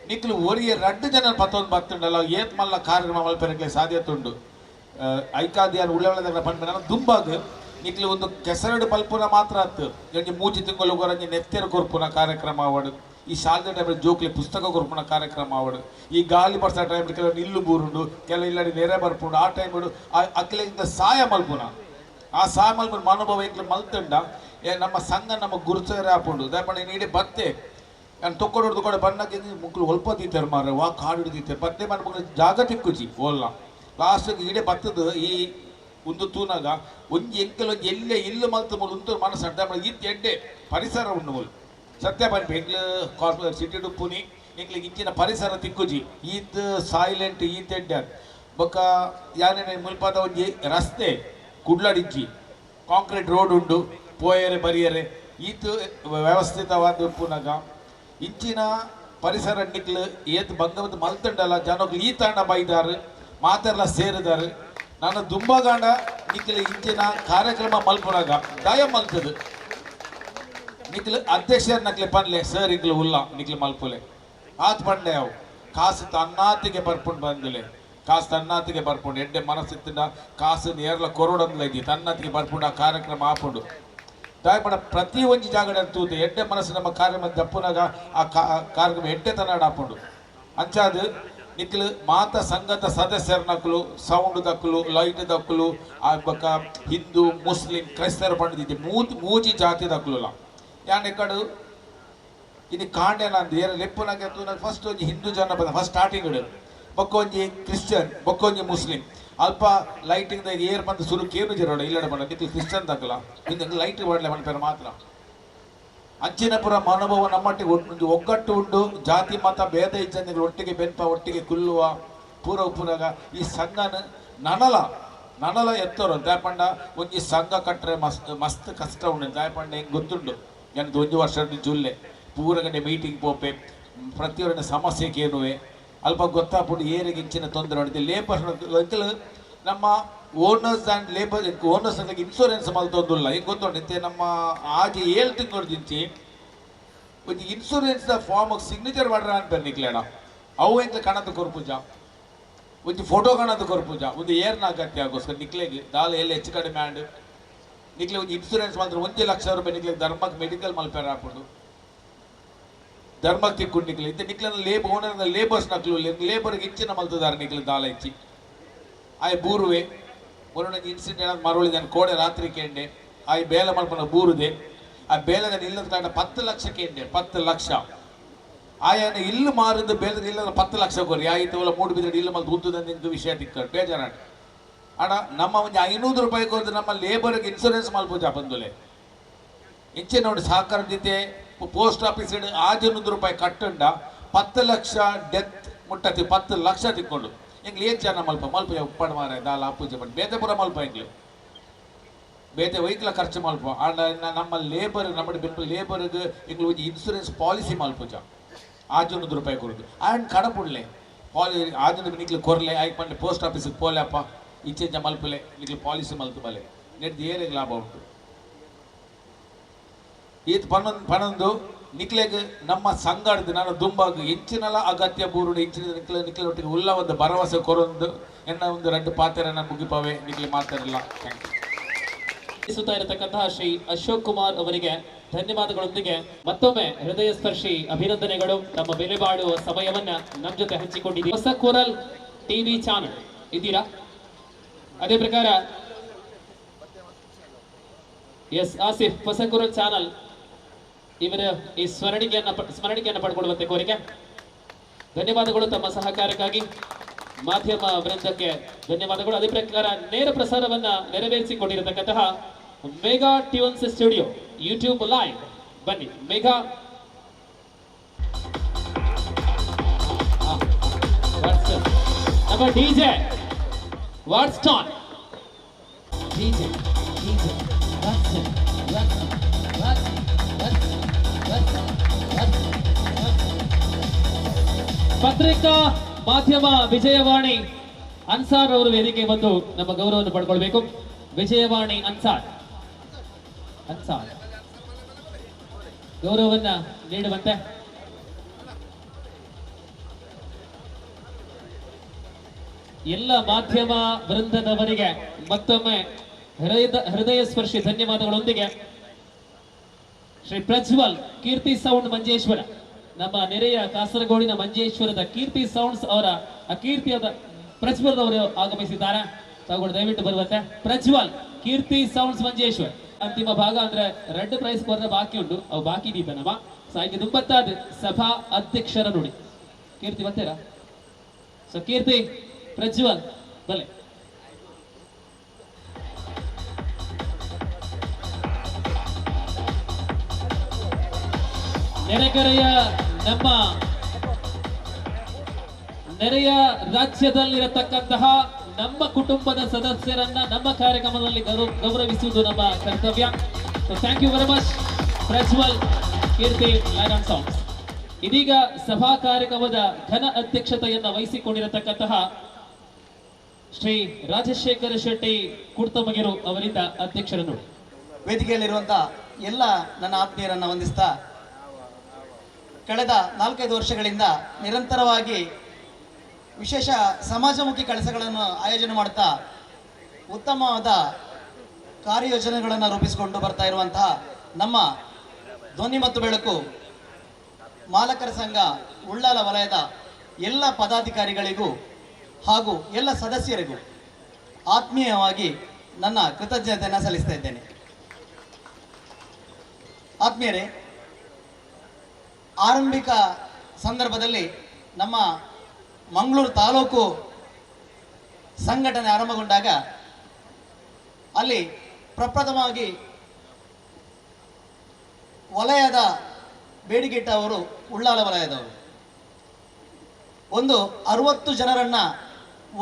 ನಿಕ್ಲು ಒರಿಯ ರಡ್ಡು ಜನ ಪತ್ತೊಂದು ಬತ್ತುಂಡಲ್ಲ ಏತ್ ಮಲ್ಲ ಕಾರ್ಯಕ್ರಮ ಮಲ್ಪೆರಕ್ಕೆ ಸಾಧ್ಯತೆ ಉಂಡು ಐಕಾದಿಯಾರು ಉಳ್ಳವಳದ ಪಂಡ ನನ್ನ ದುಂಬಾಗ ನಿಕ್ಲು ಒಂದು ಕೆಸರಡು ಪಲ್ಪುನ ಮಾತ್ರ ಆತು ಒಂಜಿ ಮೂಜಿ ತಿಂಗಳು ಗೊರಂಜಿ ನೆತ್ತೆರು ಕೊರ್ಪುನ ಕಾರ್ಯಕ್ರಮ ಆವಡು ಈ ಶಾಲೆದ ಟೈಮಲ್ಲಿ ಜೋಕ್ಲಿ ಪುಸ್ತಕ ಕೊರ್ಪುನ ಕಾರ್ಯಕ್ರಮ ಆವಡು ಈ ಗಾಲಿ ಬರ್ಸ ಟೈಮ್ ಕೆಲವು ಇಲ್ಲು ಬೂರುಂಡು ಕೆಲವು ಇಲ್ಲಡಿ ನೆರೆ ಬರ್ಪುಂಡು ಆ ಟೈಮ್ ಅಕ್ಲಿಂದ ಸಹಾಯ ಮಲ್ಪುನ ಆ ಸಹಾಯ ಮಲ್ಪುನ ಮನೋಭಾವ ಇಂಕ್ಲು ಮಲ್ತಂಡ ನಮ್ಮ ಸಂಘ ನಮ್ಮ ಗುರುಸರೆ ಹಾಪುಂಡು ದಯಪಂಡ ನೀಡಿ ಬತ್ತೆ ನಾನು ತೊಕ್ಕೊಂಡು ಕೂಡ ಬಣ್ಣಕ್ಕೆ ಮುಕ್ಕಳು ಒಲ್ಪ ತೀತಾರೆ ಮಾರ ವಾ ಕಾಡು ಹಿಡಿತೀತಾರೆ ಬತ್ತೆ ಮನ ಮಕ್ಕಳು ಜಾಗ ತಿಕ್ಕುಚಿ ಓಲ್ಲ ಲಾಸ್ಟಿಗೆ ಈಡೆ ಬತ್ತದ ಈ ಒಂದು ತೂನಾಗ ಒಂಜಿ ಎಂಕಲ್ ಒಂಜಿ ಎಲ್ಲೇ ಇಲ್ಲು ಮಲ್ತು ಮೂಲ ಉಂಟು ಮನಸ್ಸು ಅಡ್ಡ ಮಾಡಿ ಇತ್ತು ಎಡ್ಡೆ ಪರಿಸರ ಉಂಡು ಮೂಲ ಸತ್ಯ ಬನ್ನಿ ಎಂಕ್ಲು ಕಾರ್ಪೊರೇಟ್ ಸಿಟಿ ಡುಪ್ಪುನಿ ಎಂಕ್ಲಿಗೆ ಇಂಚಿನ ಪರಿಸರ ತಿಕ್ಕುಜಿ ಈತ್ ಸೈಲೆಂಟ್ ಈತ್ ಎಡ್ಡೆ ಬೊಕ್ಕ ಯಾನೇನೆ ಮುಲ್ಪಾದ ಒಂಜಿ ರಸ್ತೆ ಕುಡ್ಲಾಡಿಂಚಿ ಕಾಂಕ್ರೀಟ್ ರೋಡ್ ಉಂಡು ಪೋಯರೆ ಬರಿಯರೆ ಈತ್ ವ್ಯವಸ್ಥಿತವಾದ ಉಪ್ಪುನಾಗ ಇಂಚಿನ ಪರಿಸರ ನಿಕ್ಲು ಏತ್ ಬಂಗವತ್ತು ಮಲ್ತಂಡಲ್ಲ ಜನಗಳು ಈ ತಾಂಡ ಬೈದಾರು ಮಾತೆಲ್ಲ ಸೇರಿದಾರು ನಾನು ದುಂಬಗಾಂಡ ನಿಕ್ಲು ಇಂಚಿನ ಕಾರ್ಯಕ್ರಮ ಮಲ್ಪುನಾಗ ದಯ ಮಲ್ತದು ನಿಕ್ಲು ಅಧ್ಯಕ್ಷರ ನಕ್ಲೆ ಪನ್ಲೆ ಸರ್ ಇಕ್ಲು ಉಲ್ಲ ನಿಕ್ಲು ಮಲ್ಪುಲೆ ಆತ್ ಪಂಡೆ ಅವು ಕಾಸು ತನ್ನಾತಿಗೆ ಬರ್ಪುಂಡು ಬಂದಿಲೆ ಕಾಸು ತನ್ನಾತಿಗೆ ಬರ್ಪುಂಡು ಎಡ್ಡೆ ಮನಸ್ಸಿತ್ತಿಂದ ಕಾಸು ನೇರ್ಲ ಕೊರೋಡಂದ್ಲ ಇದ್ದಿ ತನ್ನಾತಿಗೆ ಬರ್ಪುಂಡು ಆ ಕಾರ್ಯಕ್ರಮ ಹಾಪುಂಡು ದಯಪಡ ಪ್ರತಿ ಒಂಜಿ ಜಾಗಡೆ ತೂತು ಎಡ್ಡೆ ಮನಸ್ಸು ನಮ್ಮ ಕಾರ್ಯಕ್ರಮ ದಪ್ಪುನಾಗ ಆ ಕಾರ್ಯಕ್ರಮ ಎಡ್ಡೆ ತನಾಡ ಹಾಪುಂಡು ಅಂಚಾದು ನಿಕ್ಲು ಮಾತ ಸಂಘದ ಸದಸ್ಯರ ನಕ್ಲು ಸೌಂಡ್ ದಕ್ಕಲು ಲೈಟ್ ದಕ್ಕಲು ಆ ಬಕ ಹಿಂದೂ ಮುಸ್ಲಿಂ ಕ್ರೈಸ್ತರ ಪಂಡಿದ್ದೆ ಮೂಜಿ ಜಾತಿ ದಕ್ಕಲುಲ್ಲ ಯಾನ್ ಎಕ್ಕಡು ಇದು ಕಾಂಡೆನ ಅಂದ್ ಏರ ಲೆಪ್ಪುನಾಗ ಫಸ್ಟ್ ಒಂಜಿ ಹಿಂದೂ ಜನ ಬಂದ ಫಸ್ಟ್ ಸ್ಟಾರ್ಟಿಂಗ್ ಬೊಕ್ಕೊಂಜಿ ಕ್ರಿಶ್ಚಿಯನ್ ಬೊಕ್ಕೊಂಜಿ ಮುಸ್ಲಿಂ ಅಲ್ಪ ಲೈಟಿಂಗ್ ಏರ್ ಬಂದು ಸುರು ಕೇನು ಜರೋಡ ಇಲ್ಲಡೆ ಬಂದ ನಿಕ್ಲು ಕ್ರಿಶ್ಚಿಯನ್ ದಕ್ಕಲ ಇಂದ ಲೈಟ್ ಬಡಲೆ ಮನ್ಪೇರು ಮಾತ್ರ ಅಂಚಿನಪುರ ಮನೋಭಾವ ನಮ್ಮೊಟ್ಟಿಗೆ ಒಂದು ಒಗ್ಗಟ್ಟು ಉಂಡು ಜಾತಿ ಮತ ಭೇದ ಇಜ್ಜಂದಿಗಳು ಒಟ್ಟಿಗೆ ಬೆನ್ಪ ಒಟ್ಟಿಗೆ ಕುಲ್ಲುವ ಪೂರ ಉಪ್ಪುನಾಗ ಈ ಸಂಘನ ನನಲ ಎತ್ತೋರು ದಾಯಪಂಡ ಒಂಜಿ ಸಂಘ ಕಟ್ಟರೆ ಮಸ್ತ್ ಕಷ್ಟ ಉಂಡು ದಾಯಪಂಡ ಹೆಂಗೆ ಗೊತ್ತುಂಡು ನನದು 1 ವರ್ಷದ ಜುಲ್ಲೆ ಪೂರಗಡೆ ಮೀಟಿಂಗ್ ಪೋಪೆ ಪ್ರತಿಯೊಂದು ಸಮಸ್ಯೆಗೆ ಏನುವೆ ಅಲ್ಪ ಗೊತ್ತಾಗ್ಬಿಟ್ಟು ಏರಿಗೆ ಇಂಚಿನ ತೊಂದರೆ ಹೊಡೆದು ಲೇಬರ್ ವೆಹಿಕಲ್ ನಮ್ಮ ಓನರ್ಸ್ ಆ್ಯಂಡ್ ಲೇಬರ್ ಓನರ್ಸ್ ಅಂತ ಇನ್ಶೂರೆನ್ಸ್ ಮಲ್ತೊಂದಿಲ್ಲ ಈಗ ಗೊತ್ತುಂಟು ನಮ್ಮ ಆಜೆ 7 ತಿಂಗಳು ದಿಂಚಿ ಒಂದು ಇನ್ಶೂರೆನ್ಸ್ ಫಾರ್ಮ್ ಸಿಗ್ನೇಚರ್ ಮಾಡ್ರ ಅನ್ಪೇರು ನಿಕ್ಲೇಣ ಅವು ಎಂಕ್ಲೆ ಕಣದ ಕೊರ್ಪುಜ ಒಂದು ಫೋಟೋ ಕಣದ ಕೊರ್ಪುಜ ಒಂದು ಏರ್ನ ಅಗತ್ಯ ಆಗೋಸ್ಕರ ನಿಕ್ಲೆಗೆ ದಾಲ ಎಲ್ಲಿ ಹೆಚ್ಚು ಕಡಿಮೆ ಆಂಡ್ ನಿಕ್ಲೆ ಒಂದು ಇನ್ಶೂರೆನ್ಸ್ ಮಾಡಿದ್ರೆ 1 ಲಕ್ಷ ರೂಪಾಯಿ ನಿಕ್ಲೆ ಧರ್ಮಕ್ಕೆ ಮೆಡಿಕಲ್ ಮಲ್ಪೇರ ಹಾಕೊಂಡು ಧರ್ಮಕ್ಕೆ ತಿಕ್ಕೊಂಡು ನಿಕ್ಲೆ ಇಂಥ ನಿಕ್ಲನ ಓನರ್ ಲೇಬರ್ಸ್ ನಕ್ಲು ಲೇಬರ್ಗೆ ಹೆಚ್ಚಿನ ಮಲ್ತದಾರ ನಿಕ್ಲೆ ದಾಲ ಹೆಚ್ಚಿ ಆಯ್ ಬೂರುವೆ ಒಂದೊಂದು ಇನ್ಸಿಡೆಂಟ್ ಏನಾದ್ರು ಮರಳಿದೆ ಕೋಡೆ ರಾತ್ರಿ ಕೇಂಡೆ ಆಯ್ ಬೇಲೆ ಮಲ್ಪನ ಬೂರುದೆ ಆ ಬೇಲೆದ ಇಲ್ಲದ ಕಾರಣ 10 ಲಕ್ಷ ಕೇಂಡೆ 10 ಲಕ್ಷ ಆಯನ ಇಲ್ಲು ಮಾರಿದ ಬೇಲದ ಇಲ್ಲದ 10 ಲಕ್ಷ ಕೊರಿ ಆಯ್ತು ಒಲ್ಲ 3 ಬಿದ್ರೆ ಇಲ್ಲು ಮಲ್ತು ಉದ್ದುದಂದು ವಿಷಯ ತಿಕ್ಕ ಬೇಜಾರಾಟ ಅಣ್ಣ ನಮ್ಮ ಒಂದು 500 ರೂಪಾಯಿ ಕೊದ್ದು ನಮ್ಮ ಲೇಬರ್ಗೆ ಇನ್ಶೂರೆನ್ಸ್ ಮಲ್ಪೂಜ ಬಂದುಲೆ ಇಂಚೆ ನೋಡಿ ಸಹಕಾರ ಜೊತೆ ಪೋಸ್ಟ್ ಆಫೀಸ್ ಆ 100 ರೂಪಾಯಿ ಕಟ್ಟಂಡ 10 ಲಕ್ಷ ಡೆತ್ ಮುಟ್ಟತಿ 10 ಲಕ್ಷ ತಿಕ್ಕೊಂಡು ಎಂಗ್ಲು ಏನ್ ಜನ ಮಲ್ಪ ಉಪ್ಪಡ ಮಾರ ದಾಲ ಅಪ್ಪೂಜೆ ಮಾಡಿ ಬೇತೆ ಪುರ ಮಲ್ಪ ಎಂಗ್ಲು ಬೇತೆ ವೈಕ್ಲ ಖರ್ಚು ಮಲ್ಪ ಆಂಡ ನಮ್ಮ ಲೇಬರ್ ನಮ್ಮ ಬೆಂಪ ಲೇಬರ್ಗೆ ಎಂಗ್ಲು ಒಂದು ಇನ್ಶೂರೆನ್ಸ್ ಪಾಲಿಸಿ ಮಲ್ಪುಜ ಆ 100 ರೂಪಾಯಿ ಕೊಡುದು ಆ್ಯಂಡ್ ಕಡಪುಡ್ಲೆ ಆ 100 ನಿಕ್ಲು ಕೊರ್ಲೆ ಆಯ್ಕೆ ಮಾಡಿ ಪೋಸ್ಟ್ ಆಫೀಸಿಗೆ ಪೋಲೆಪ್ಪ ಈಚೆಂಚ ಮಲ್ಪಲೆ ನಿಕ್ಲು ಪಾಲಿಸಿ ಮಲ್ತು ಬಲೆ ನೆಡ್ದು ಏರಿಗೆ ಲಾಭ ಉಂಟು ಈತ್ ಪಣಂದು ನಿಕ್ಲೆಗ್ ನಮ್ಮ ಸಂಘದ ನಾನು ದುಂಬಾಗ ಹೆಚ್ಚಿನಲ ಅಗತ್ಯ ಬೂರುಡು ಹೆಚ್ಚಿನ ನಿಕ್ಲೆ ಒಟ್ಟಿಗೆ ಉಲ್ಲ ಒಂದು ಭರವಸೆ ಕೊರೊಂದು ಎನ್ನ ಒಂದು 2 ಪಾತ್ರೆನ ಮುಗಿಪವೆ ನಿಕ್ಲೆ ಮಾತಾಡಿಲ್ಲ ಥ್ಯಾಂಕ್ ಯು. ಇರತಕ್ಕಂತಹ ಶ್ರೀ ಅಶೋಕ್ ಕುಮಾರ್ ಅವರಿಗೆ ಧನ್ಯವಾದಗಳೊಂದಿಗೆ ಮತ್ತೊಮ್ಮೆ ಹೃದಯ ಸ್ಪರ್ಶಿ ಅಭಿನಂದನೆಗಳು. ನಮ್ಮ ಬೆಲೆ ಬಾಳುವ ಸಮಯವನ್ನ ನಮ್ಮ ಜೊತೆ ಹಂಚಿಕೊಂಡಿದ್ದೀವಿ. ಹೊಸ ಕೋರಲ್ ಟಿವಿ ಚಾನಲ್ ಇದ್ದೀರಾ? ಅದೇ ಪ್ರಕಾರ ಎಸ್ ಆಸಿಫ್ ಹೊಸ ಕೋರಲ್ ಚಾನಲ್ ಇವರ ಈ ಸ್ಮರಣಿಕೆಯನ್ನು ಪಡ್ಕೊಳ್ಳುವಂತೆ ಕೋರಿಕೆ. ಧನ್ಯವಾದಗಳು ತಮ್ಮ ಸಹಕಾರಕ್ಕಾಗಿ. ಮಾಧ್ಯಮ ವೃಂದಕ್ಕೆ ಧನ್ಯವಾದಗಳು. ಅದೇ ಪ್ರಕಾರ ನೇರ ಪ್ರಸಾರವನ್ನ ನೆರವೇರಿಸಿಕೊಂಡಿರತಕ್ಕಂತಹ mega tunes studio YouTube live ಬನ್ನಿ. ಮೆಗಾ ನಮ್ಮ ಡಿಜೆ ವಾಟ್ಸ್ಟಾನ್ ಡಿಜೆ ಪತ್ರಿಕಾ ಮಾಧ್ಯಮ ವಿಜಯವಾಣಿ ಅನ್ಸಾರ್ ಅವರು ವೇದಿಕೆ ಬಂದು ನಮ್ಮ ಗೌರವವನ್ನು ಪಡ್ಕೊಳ್ಬೇಕು. ವಿಜಯವಾಣಿ ಅನ್ಸಾರ್ ಗೌರವವನ್ನ ನೀಡುವಂತೆ ಎಲ್ಲ ಮಾಧ್ಯಮ ವೃಂದದವರಿಗೆ ಮತ್ತೊಮ್ಮೆ ಹೃದಯ ಸ್ಪರ್ಶಿ ಧನ್ಯವಾದಗಳೊಂದಿಗೆ ಶ್ರೀ ಪ್ರಜ್ವಲ್ ಕೀರ್ತಿ ಸೌಂಡ್ ಮಂಜೇಶ್ವರ, ನಮ್ಮ ನೆರೆಯ ಕಾಸರಗೋಡಿನ ಮಂಜೇಶ್ವರದ ಕೀರ್ತಿ ಸೌಂಡ್ಸ್ ಅವರ ಕೀರ್ತಿಯಾದ ಪ್ರಜ್ವಲ್ ಅವರು ಆಗಮಿಸಿದ್ದಾರೆ. ತಗೊಂಡು ದಯವಿಟ್ಟು ಬರುವಂತೆ. ಪ್ರಜ್ವಲ್ ಕೀರ್ತಿ ಸೌಂಡ್ಸ್ ಮಂಜೇಶ್ವರ್. ಅಂತಿಮ ಭಾಗ ಅಂದ್ರೆ ರೆಡ್ ಪ್ರೈಸ್ ಕೊರ ಬಾಕಿ ಉಂಟು, ಅವು ಬಾಕಿ ದೀಪನವ ಸಾಯ್ಕೆ ದುಂಬತ್ತಾದ ಸಭಾ ಅಧ್ಯಕ್ಷರ ನೋಡಿ ಕೀರ್ತಿ ಬರ್ತೀರಾ? ಸೊ ಕೀರ್ತಿ ಪ್ರಜ್ವಲ್ ಬಲೆ. ನಮ್ಮ ನೆರೆಯ ರಾಜ್ಯದಲ್ಲಿರತಕ್ಕಂತಹ ನಮ್ಮ ಕುಟುಂಬದ ಸದಸ್ಯರನ್ನ ನಮ್ಮ ಕಾರ್ಯಕ್ರಮದಲ್ಲಿ ಗೌರವಿಸುವುದು ನಮ್ಮ ಕರ್ತವ್ಯ. So thank you very much Prajwal Keerthi line and songs. ಇದೀಗ ಸಭಾ ಕಾರ್ಯಕ್ರಮದ ಘನ ಅಧ್ಯಕ್ಷತೆಯನ್ನು ವಹಿಸಿಕೊಂಡಿರತಕ್ಕಂತಹ ಶ್ರೀ ರಾಜಶೇಖರ ಶೆಟ್ಟಿ ಕುರ್ತಮಗಿರು ಅವರಿಂದ ಅಧ್ಯಕ್ಷರನ್ನು ವೇದಿಕೆಯಲ್ಲಿರುವಂತಹ ಎಲ್ಲ ನನ್ನ ಆತ್ಮೀಯರನ್ನ ವಂದಿಸ್ತಾ, ಕಳೆದ 4-5 ವರ್ಷಗಳಿಂದ ನಿರಂತರವಾಗಿ ವಿಶೇಷ ಸಮಾಜಮುಖಿ ಕೆಲಸಗಳನ್ನು ಆಯೋಜನೆ ಮಾಡ್ತಾ ಉತ್ತಮವಾದ ಕಾರ್ಯಯೋಜನೆಗಳನ್ನು ರೂಪಿಸಿಕೊಂಡು ಬರ್ತಾ ಇರುವಂತಹ ನಮ್ಮ ಧ್ವನಿ ಮತ್ತು ಬೆಳಕು ಮಾಲಕರ ಸಂಘ ಉಳ್ಳಾಲ ವಲಯದ ಎಲ್ಲ ಪದಾಧಿಕಾರಿಗಳಿಗೂ ಹಾಗೂ ಎಲ್ಲ ಸದಸ್ಯರಿಗೂ ಆತ್ಮೀಯವಾಗಿ ನನ್ನ ಕೃತಜ್ಞತೆಯನ್ನು ಸಲ್ಲಿಸ್ತಾ ಇದ್ದೇನೆ. ಆತ್ಮೀಯರೇ, ಆರಂಭಿಕ ಸಂದರ್ಭದಲ್ಲಿ ನಮ್ಮ ಮಂಗಳೂರು ತಾಲೂಕು ಸಂಘಟನೆ ಆರಂಭಗೊಂಡಾಗ ಅಲ್ಲಿ ಪ್ರಪ್ರಥಮವಾಗಿ ವಲಯದ ಬೇಡಿಕೆಟ್ಟವರು ಉಳ್ಳಾಲ ವಲಯದವರು ಒಂದು 60 ಜನರನ್ನ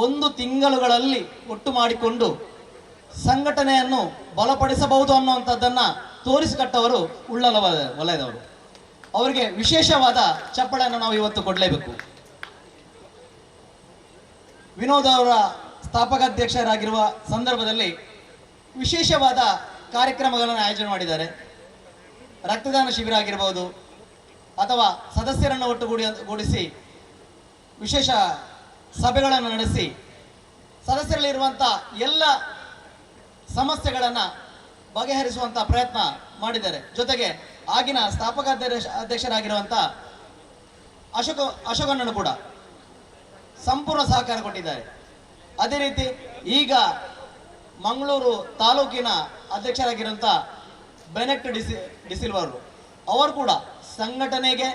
1 ತಿಂಗಳುಗಳಲ್ಲಿ ಒಟ್ಟು ಮಾಡಿಕೊಂಡು ಸಂಘಟನೆಯನ್ನು ಬಲಪಡಿಸಬಹುದು ಅನ್ನುವಂಥದ್ದನ್ನು ತೋರಿಸಿಕೊಟ್ಟವರು ಉಳ್ಳಾಲ ವಲಯದವರು. ಅವರಿಗೆ ವಿಶೇಷವಾದ ಚಪ್ಪಳೆಯನ್ನು ನಾವು ಇವತ್ತು ಕೊಡಲೇಬೇಕು. ವಿನೋದ್ ಅವರ ಸ್ಥಾಪಕಾಧ್ಯಕ್ಷರಾಗಿರುವ ಸಂದರ್ಭದಲ್ಲಿ ವಿಶೇಷವಾದ ಕಾರ್ಯಕ್ರಮಗಳನ್ನು ಆಯೋಜನೆ ಮಾಡಿದ್ದಾರೆ. ರಕ್ತದಾನ ಶಿಬಿರ ಆಗಿರ್ಬೋದು ಅಥವಾ ಸದಸ್ಯರನ್ನು ಒಟ್ಟುಗೂಡಿಸಿ ವಿಶೇಷ ಸಭೆಗಳನ್ನು ನಡೆಸಿ ಸದಸ್ಯರಲ್ಲಿರುವಂಥ ಎಲ್ಲ ಸಮಸ್ಯೆಗಳನ್ನು ಬಗೆಹರಿಸುವಂಥ ಪ್ರಯತ್ನ ಮಾಡಿದ್ದಾರೆ. ಜೊತೆಗೆ ಆಗಿನ ಅಧ್ಯಕ್ಷರಾಗಿರುವಂಥ ಅಶೋಕಣ್ಣನು ಕೂಡ ಸಂಪೂರ್ಣ ಸಹಕಾರ ಕೊಟ್ಟಿದ್ದಾರೆ. ಅದೇ ರೀತಿ ಈಗ ಮಂಗಳೂರು ತಾಲೂಕಿನ ಅಧ್ಯಕ್ಷರಾಗಿರುವಂಥ ಬೆನೆಕ್ಟ್ ಡಿಸಿಲ್ವರು ಅವರು ಕೂಡ ಸಂಘಟನೆಗೆ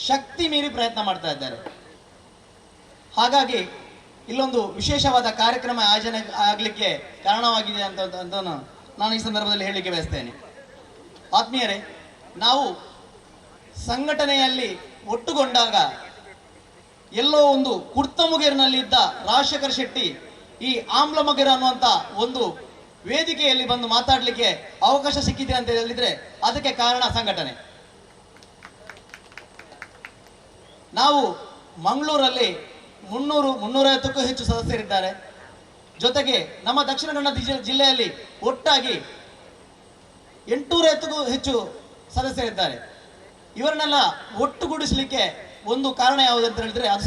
ಶಕ್ತಿ ಮೀರಿ ಪ್ರಯತ್ನ ಮಾಡ್ತಾ ಇದ್ದಾರೆ. ಹಾಗಾಗಿ ಇಲ್ಲೊಂದು ವಿಶೇಷವಾದ ಕಾರ್ಯಕ್ರಮ ಆಯೋಜನೆ ಆಗಲಿಕ್ಕೆ ಕಾರಣವಾಗಿದೆ ಅಂತ ನಾನು ಈ ಸಂದರ್ಭದಲ್ಲಿ ಹೇಳಲಿಕ್ಕೆ ಬಯಸ್ತೇನೆ. ಆತ್ಮೀಯರೇ, ನಾವು ಸಂಘಟನೆಯಲ್ಲಿ ಒಟ್ಟುಗೊಂಡಾಗ ಎಲ್ಲೋ ಒಂದು ಕುರ್ತಮುಗೇರಿನಲ್ಲಿದ್ದ ರಾಜಶೇಖರ ಶೆಟ್ಟಿ ಈ ಆಮ್ಲಮಗೇರು ಅನ್ನುವಂಥ ಒಂದು ವೇದಿಕೆಯಲ್ಲಿ ಬಂದು ಮಾತಾಡಲಿಕ್ಕೆ ಅವಕಾಶ ಸಿಕ್ಕಿದೆ ಅಂತ ಹೇಳಿದ್ರೆ ಅದಕ್ಕೆ ಕಾರಣ ಸಂಘಟನೆ. ನಾವು ಮಂಗಳೂರಲ್ಲಿ 350ಕ್ಕೂ ಹೆಚ್ಚು ಸದಸ್ಯರಿದ್ದಾರೆ. ಜೊತೆಗೆ ನಮ್ಮ ದಕ್ಷಿಣ ಕನ್ನಡ ಜಿಲ್ಲೆಯಲ್ಲಿ ಒಟ್ಟಾಗಿ 850ಕ್ಕೂ ಹೆಚ್ಚು ಸದಸ್ಯರಿದ್ದಾರೆ. ಇವರನ್ನೆಲ್ಲ ಒಟ್ಟುಗೂಡಿಸಲಿಕ್ಕೆ ಒಂದು ಕಾರಣ ಯಾವುದು ಅಂತ ಹೇಳಿದ್ರೆ ಅದು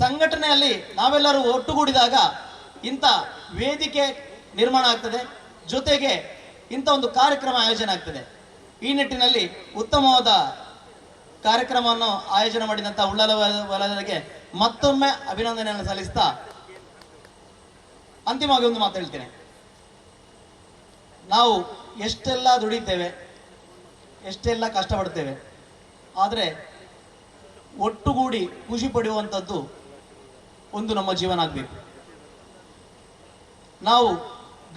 ಸಂಘಟನೆಯಲ್ಲಿ ನಾವೆಲ್ಲರೂ ಒಟ್ಟುಗೂಡಿದಾಗ ಇಂಥ ವೇದಿಕೆ ನಿರ್ಮಾಣ ಆಗ್ತದೆ, ಜೊತೆಗೆ ಇಂಥ ಒಂದು ಕಾರ್ಯಕ್ರಮ ಆಯೋಜನೆ ಆಗ್ತದೆ. ಈ ನಿಟ್ಟಿನಲ್ಲಿ ಉತ್ತಮವಾದ ಕಾರ್ಯಕ್ರಮವನ್ನು ಆಯೋಜನೆ ಮಾಡಿದಂಥ ಉಳ್ಳಾಲ ವಲಯಕ್ಕೆ ಮತ್ತೊಮ್ಮೆ ಅಭಿನಂದನೆಯನ್ನು ಸಲ್ಲಿಸ್ತಾ ಅಂತಿಮವಾಗಿ ಒಂದು ಮಾತು ಹೇಳ್ತೇನೆ. ನಾವು ಎಷ್ಟೆಲ್ಲ ದುಡಿತೇವೆ, ಎಷ್ಟೆಲ್ಲ ಕಷ್ಟಪಡ್ತೇವೆ, ಆದರೆ ಒಟ್ಟುಗೂಡಿ ಖುಷಿ ಪಡೆಯುವಂಥದ್ದು ಒಂದು ನಮ್ಮ ಜೀವನ ಆಗಬೇಕು. ನಾವು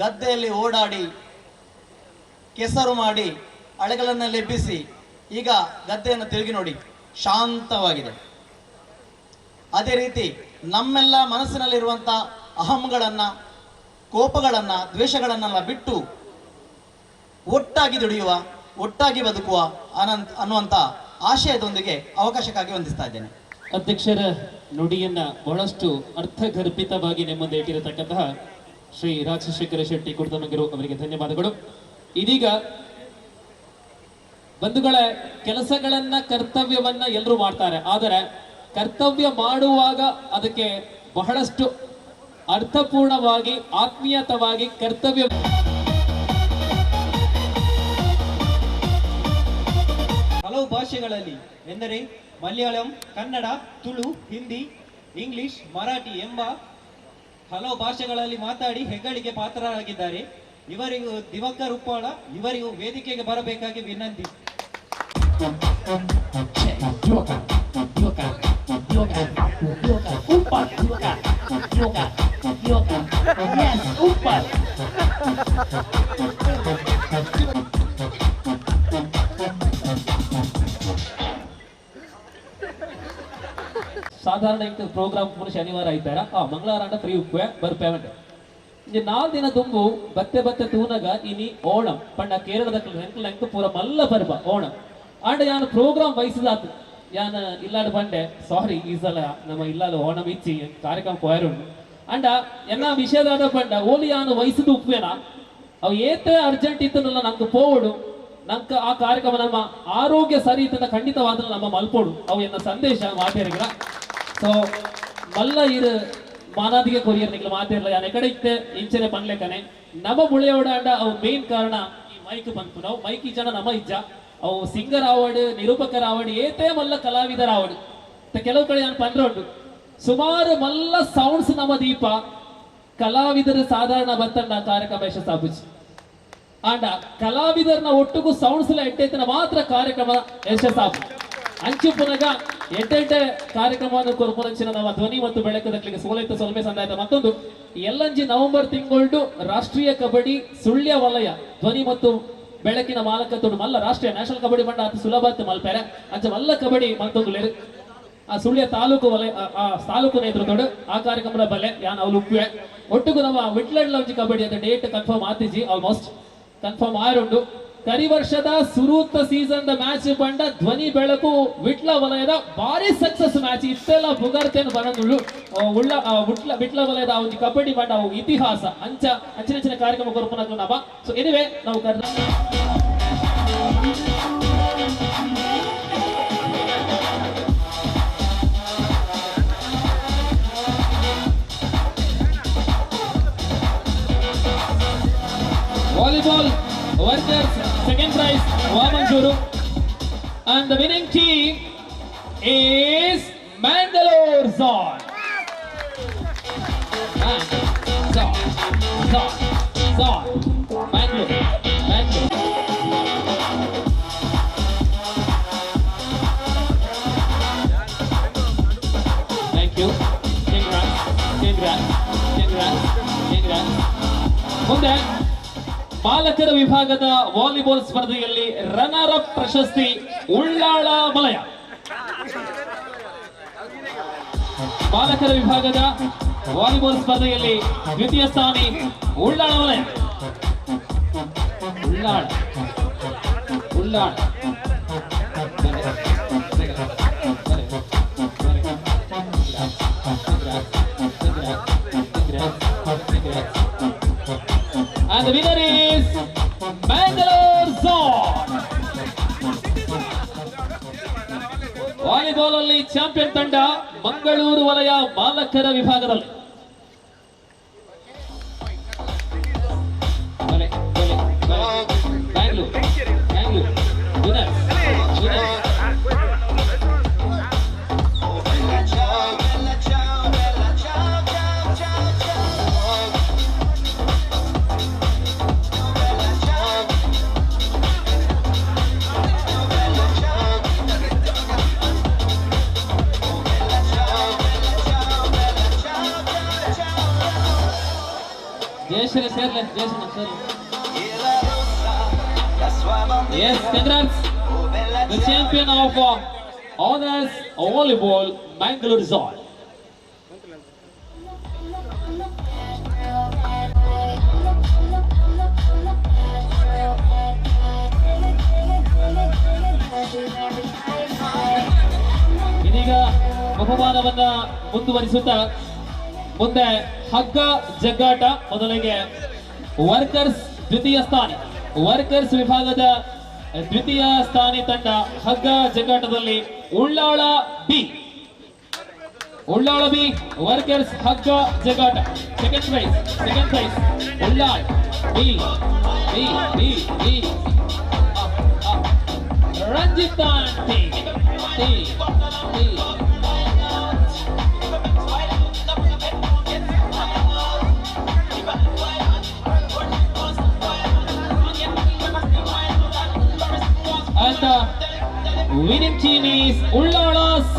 ಗದ್ದೆಯಲ್ಲಿ ಓಡಾಡಿ ಕೆಸರು ಮಾಡಿ ಅಳೆಗಳನ್ನೆಲ್ಲ ಎಬ್ಬಿಸಿ ಈಗ ಗದ್ದೆಯನ್ನು ತಿರುಗಿ ನೋಡಿ ಶಾಂತವಾಗಿದೆ. ಅದೇ ರೀತಿ ನಮ್ಮೆಲ್ಲ ಮನಸ್ಸಿನಲ್ಲಿರುವಂಥ ಅಹಂಗಳನ್ನು, ಕೋಪಗಳನ್ನು, ದ್ವೇಷಗಳನ್ನೆಲ್ಲ ಬಿಟ್ಟು ಒಟ್ಟಾಗಿ ದುಡಿಯುವ, ಒಟ್ಟಾಗಿ ಬದುಕುವ ಅನ್ನುವಂಥ ಆಶಯದೊಂದಿಗೆ ಅವಕಾಶಕ್ಕಾಗಿ ವಂದಿಸ್ತಾ ಇದ್ದೇನೆ. ಅಧ್ಯಕ್ಷರ ನುಡಿಯನ್ನ ಬಹಳಷ್ಟು ಅರ್ಥಗರ್ಭಿತವಾಗಿ ನಿಮ್ಮ ಮುಂದೆ ಇಟ್ಟಿರತಕ್ಕಂತಹ ಶ್ರೀ ರಾಜಶೇಖರ ಶೆಟ್ಟಿ ಕುರ್ತಮಗಿರು ಅವರಿಗೆ ಧನ್ಯವಾದಗಳು. ಇದೀಗ ಬಂಧುಗಳ ಕೆಲಸಗಳನ್ನ ಕರ್ತವ್ಯವನ್ನ ಎಲ್ಲರೂ ಮಾಡ್ತಾರೆ, ಆದರೆ ಕರ್ತವ್ಯ ಮಾಡುವಾಗ ಅದಕ್ಕೆ ಬಹಳಷ್ಟು ಅರ್ಥಪೂರ್ಣವಾಗಿ ಆತ್ಮೀಯತವಾಗಿ ಕರ್ತವ್ಯ ಹಲವು ಭಾಷೆಗಳಲ್ಲಿ ಎಂದರೆ ಮಲಯಾಳಂ, ಕನ್ನಡ, ತುಳು, ಹಿಂದಿ, ಇಂಗ್ಲಿಷ್, ಮರಾಠಿ ಎಂಬ ಹಲವು ಭಾಷೆಗಳಲ್ಲಿ ಮಾತಾಡಿ ಹೆಗ್ಗಳಿಕೆ ಪಾತ್ರರಾಗಿದ್ದಾರೆ. ಇವರಿಗೂ ದಿವಾಕರ್ ಉಪ್ಪಾಳ ಇವರಿಗೂ ವೇದಿಕೆಗೆ ಬರಬೇಕಾಗಿ ವಿನಂತಿ. ಸಾಧಾರಣ ಪ್ರೋಗ್ರಾಮ್ ಶನಿವಾರ ಐತಾರ ಮಂಗಳವಾರ ಫ್ರೀ ಉಪ್ಪೆ ಬರ್ ಪೇಮೆಂಟ್ ಇಂಜಿ 4 ದಿನ ತುಂಬು ಬತ್ತೆ ತೂನಗ ಇನಿ ಓಣಂ ಪಂಡ ಕೇರಳದ ಎಂಕ್ ಪೂರ ಮಲ್ಲ ಬರ್ಬ ಓಣಂ ಆಂಡ ಯಾನು ಪ್ರೋಗ್ರಾಮ್ ವಹಿಸಿದಾತು ಯಾನ ಇಲ್ಲಾಡು ಬಂಡೆ ಸಾರಿ ಈ ಸಲ ನಮ್ಮ ಇಲ್ಲಾಡು ಓಣಂ ಇಚ್ಚಿ ಕಾರ್ಯಕ್ರಮ ಕೊಯರುಂಡು ಅಂಡ ಎನ್ನ ವಿಷಯದಾದ ಪಂಡ ಓಲಿ ಯಾನು ವಹಿಸಿದ ಉಪ್ಪೇನ ಅವು ಏತೆ ಅರ್ಜೆಂಟ್ ಇತ್ತನಲ್ಲ ನಂಗೆ ಪೋವಡು ನಂಕ ಆ ಕಾರ್ಯಕ್ರಮ ನಮ್ಮ ಆರೋಗ್ಯ ಸರಿ ಇತ್ತಂದ ಖಂಡಿತವಾದ್ರೆ ನಮ್ಮ ಮಲ್ಪೋಡು ಅವು ಎನ್ನ ಸಂದೇಶ ಮಾತೇರಿಗಳ ಸೊ ಮಲ್ಲ ಇರು ಮಾನಾದಿಗೆ ಕೊರಿಯರ್ ನಿಕ್ಲು ಮಾತಿರಲ್ಲ ಯಾನ ಕಡೆ ಇತ್ತೆ ಇಂಚನೆ ಪನ್ಲೆಕ್ಕನೆ ನಮ್ಮ ಮುಳೆಯೋಡ ಅಂಡ ಅವು ಮೇನ್ ಕಾರಣ ಈ ಮೈಕ್ ಬಂತು ನಾವು ಮೈಕ್ ಈ ಜನ ನಮ್ಮ ಇಜ್ಜ ಅವು ಸಿಂಗರ್ ಆವಡ್ ನಿರೂಪಕರ ಆವಡ್ ಏತೇ ಮಲ್ಲ ಕಲಾವಿದರ ಆವಡ್ ಕೆಲವು ಕಡೆ ನಾನು ಪಂದ್ರ ಉಂಟು ಸುಮಾರು ಮಲ್ಲ ಸೌಂಡ್ಸ್ ನಮ್ಮ ದೀಪ ಕಲಾವಿದರ ಸಾಧಾರಣ ಬತ್ತಂಡ ಕಾರ್ಯಕ್ರಮ ಯಶಸ್ಸಾಬುಜಿ ಆಂಡ ಕಲಾವಿದರನ್ನ ಒಟ್ಟಿಗೂ ಸೌಂಡ್ಸ್ ಎಲ್ಲ ಎಟ್ಟೆತ್ತಿನ ಮಾತ್ರ ಕಾರ್ಯಕ್ರಮ ಯಶಸ್ಸಾಬು ಅಂಚು ಪುನಗ ಎಡ್ಡೆ ಕಾರ್ಯಕ್ರಮವನ್ನು ಕೊರ್ಪುರಂಚಿನ ನಮ್ಮ ಧ್ವನಿ ಮತ್ತು ಬೆಳಕದಕ್ಕೆ ಸೋಲೈತ ಸೊಲ್ಮೆ ಸಂದಾಯತ ಮತ್ತೊಂದು ಎಲ್ಲಂಜಿ ನವೆಂಬರ್ ತಿಂಗಳು ರಾಷ್ಟ್ರೀಯ ಕಬಡ್ಡಿ ಸುಳ್ಯ ವಲಯ ಧ್ವನಿ ಮತ್ತು ಬೆಳಕಿನ ಮಾಲಕತ್ತೋಡು ಮಲ್ಲ ರಾಷ್ಟ್ರೀಯ ನ್ಯಾಷನಲ್ ಕಬಡ್ಡಿ ಮಂಡ ಅತಿ ಸುಲಭ ಮಲ್ಪೆರೆ ಅಂಚ ಮಲ್ಲ ಕಬಡ್ಡಿ ಮತ್ತೊಂದು ಆ ಸುಳ್ಯ ತಾಲೂಕು ವಲಯ ತಾಲೂಕು ನೇತೃತ್ವಡು ಆ ಕಾರ್ಯಕ್ರಮದ ಬಲ್ಲೆ ಯಾನ್ ಅವ್ಲು ಉಪ್ಪುವೆ ಒಟ್ಟಿಗೂ ನಮ್ಮ ವಿಟ್ಲಡ್ಲ ಒಂಜಿ ಕಬಡ್ಡಿ ಅಂತ ಡೇಟ್ ಕನ್ಫರ್ಮ್ ಆತಿಜಿ ಆಲ್ಮೋಸ್ಟ್ ಕನ್ಫರ್ಮ್ ಆರುಂಡು ಕರಿ ವರ್ಷದ ಸುರೂತ ಸೀಸನ್ ದ ಮ್ಯಾಚ್ ಬಂಡ ಧ್ವನಿ ಬೆಳಕು ವಿಟ್ಲ ವಲಯದ ಭಾರಿ ಸಕ್ಸಸ್ ಮ್ಯಾಚ್ ಇತ್ತೆಲ್ಲ ಬುಗಾರ್ತೇನು ಬರೋದು ವಿಟ್ಲ ವಲಯದ ಒಂದು ಕಬಡ್ಡಿ ಬಂಡ ಇತಿಹಾಸ ಅಂಚಿನ ಕಾರ್ಯಕ್ರಮ ಕೊರ್ಪನಗಳು ನಾವು ಸೊ ಎನಿವೆ ನಾವು volleyball workers second prize Vamanjuru and the winning team is Mangalore Zone. Mangalore. Thank you. Congrats. ಮುಂದೆ ಬಾಲಕರ ವಿಭಾಗದ ವಾಲಿಬಾಲ್ ಸ್ಪರ್ಧೆಯಲ್ಲಿ ರನ್ನರ್ ಅಪ್ ಪ್ರಶಸ್ತಿ ಉಳ್ಳಾಳ ವಲಯ. ಬಾಲಕರ ವಿಭಾಗದ ವಾಲಿಬಾಲ್ ಸ್ಪರ್ಧೆಯಲ್ಲಿ ದ್ವಿತೀಯ ಸ್ಥಾನಿ ಉಳ್ಳಾಳ ವಲಯ. Ullal And the winner is Mangalore Zone. Volleyball ಅಲ್ಲಿ ಚಾಂಪಿಯನ್ ತಂಡ ಮಂಗಳೂರು ವಲಯ ಬಾಲಕರ ವಿಭಾಗದಲ್ಲಿ. Bangalore winners. Yes, congrats. The champion of honors volleyball, Mangalore Zone. ಇದೀಗ ಬಹುಮಾನವನ್ನ ಮುಂದುವರಿಸುತ್ತಾ ಮುಂದೆ ಹಗ್ಗ ಜಗ್ಗಾಟ. ಮೊದಲಿಗೆ ವರ್ಕರ್ಸ್ ದ್ವಿತೀಯ ಸ್ಥಾನಿ, ವರ್ಕರ್ಸ್ ವಿಭಾಗದ ದ್ವಿತೀಯ ಸ್ಥಾನಿ ತಂಡ ಹಗ್ಗ ಜಗ್ಗಾಟದಲ್ಲಿ ಉಳ್ಳಾಳ ಬಿ ವರ್ಕರ್ಸ್ ಹಗ್ಗ ಜಗ್ಗಾಟ. Second prize Ullal B Ranjith T. And the winning team is Ullala C.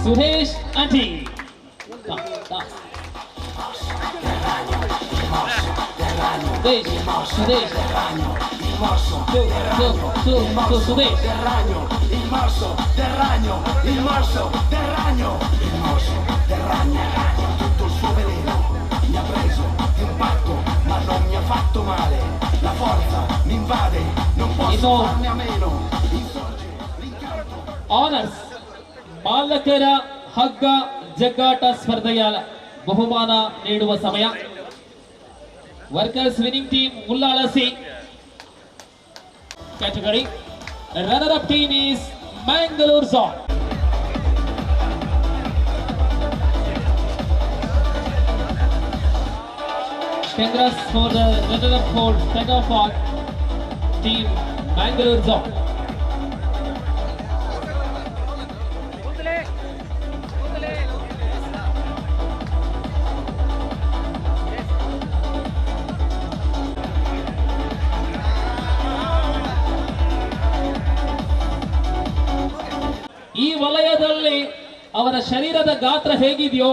Suresh and team. Sudesh. Sudesh. Il morso del ragno, tutto il suo veleno mi ha preso di un patto, ma non mi ha fatto male. La forza mi invade, non posso farne a meno. Insorge l'incanto. Honours ಬಾಲಕರ ಹಗ್ಗ ಜಗ್ಗಾಟ ಸ್ಪರ್ಧೆಯ ಬಹುಮಾನ ನೀಡುವ ಸಮಯ. Workers winning team Ullal C category. Runner-up team is Mangalore Zone. Congrats for the runner-up for Tagafort team Mangalore Zone. ಈ ವಲಯದಲ್ಲಿ ಅವರ ಶರೀರದ ಗಾತ್ರ ಹೇಗಿದೆಯೋ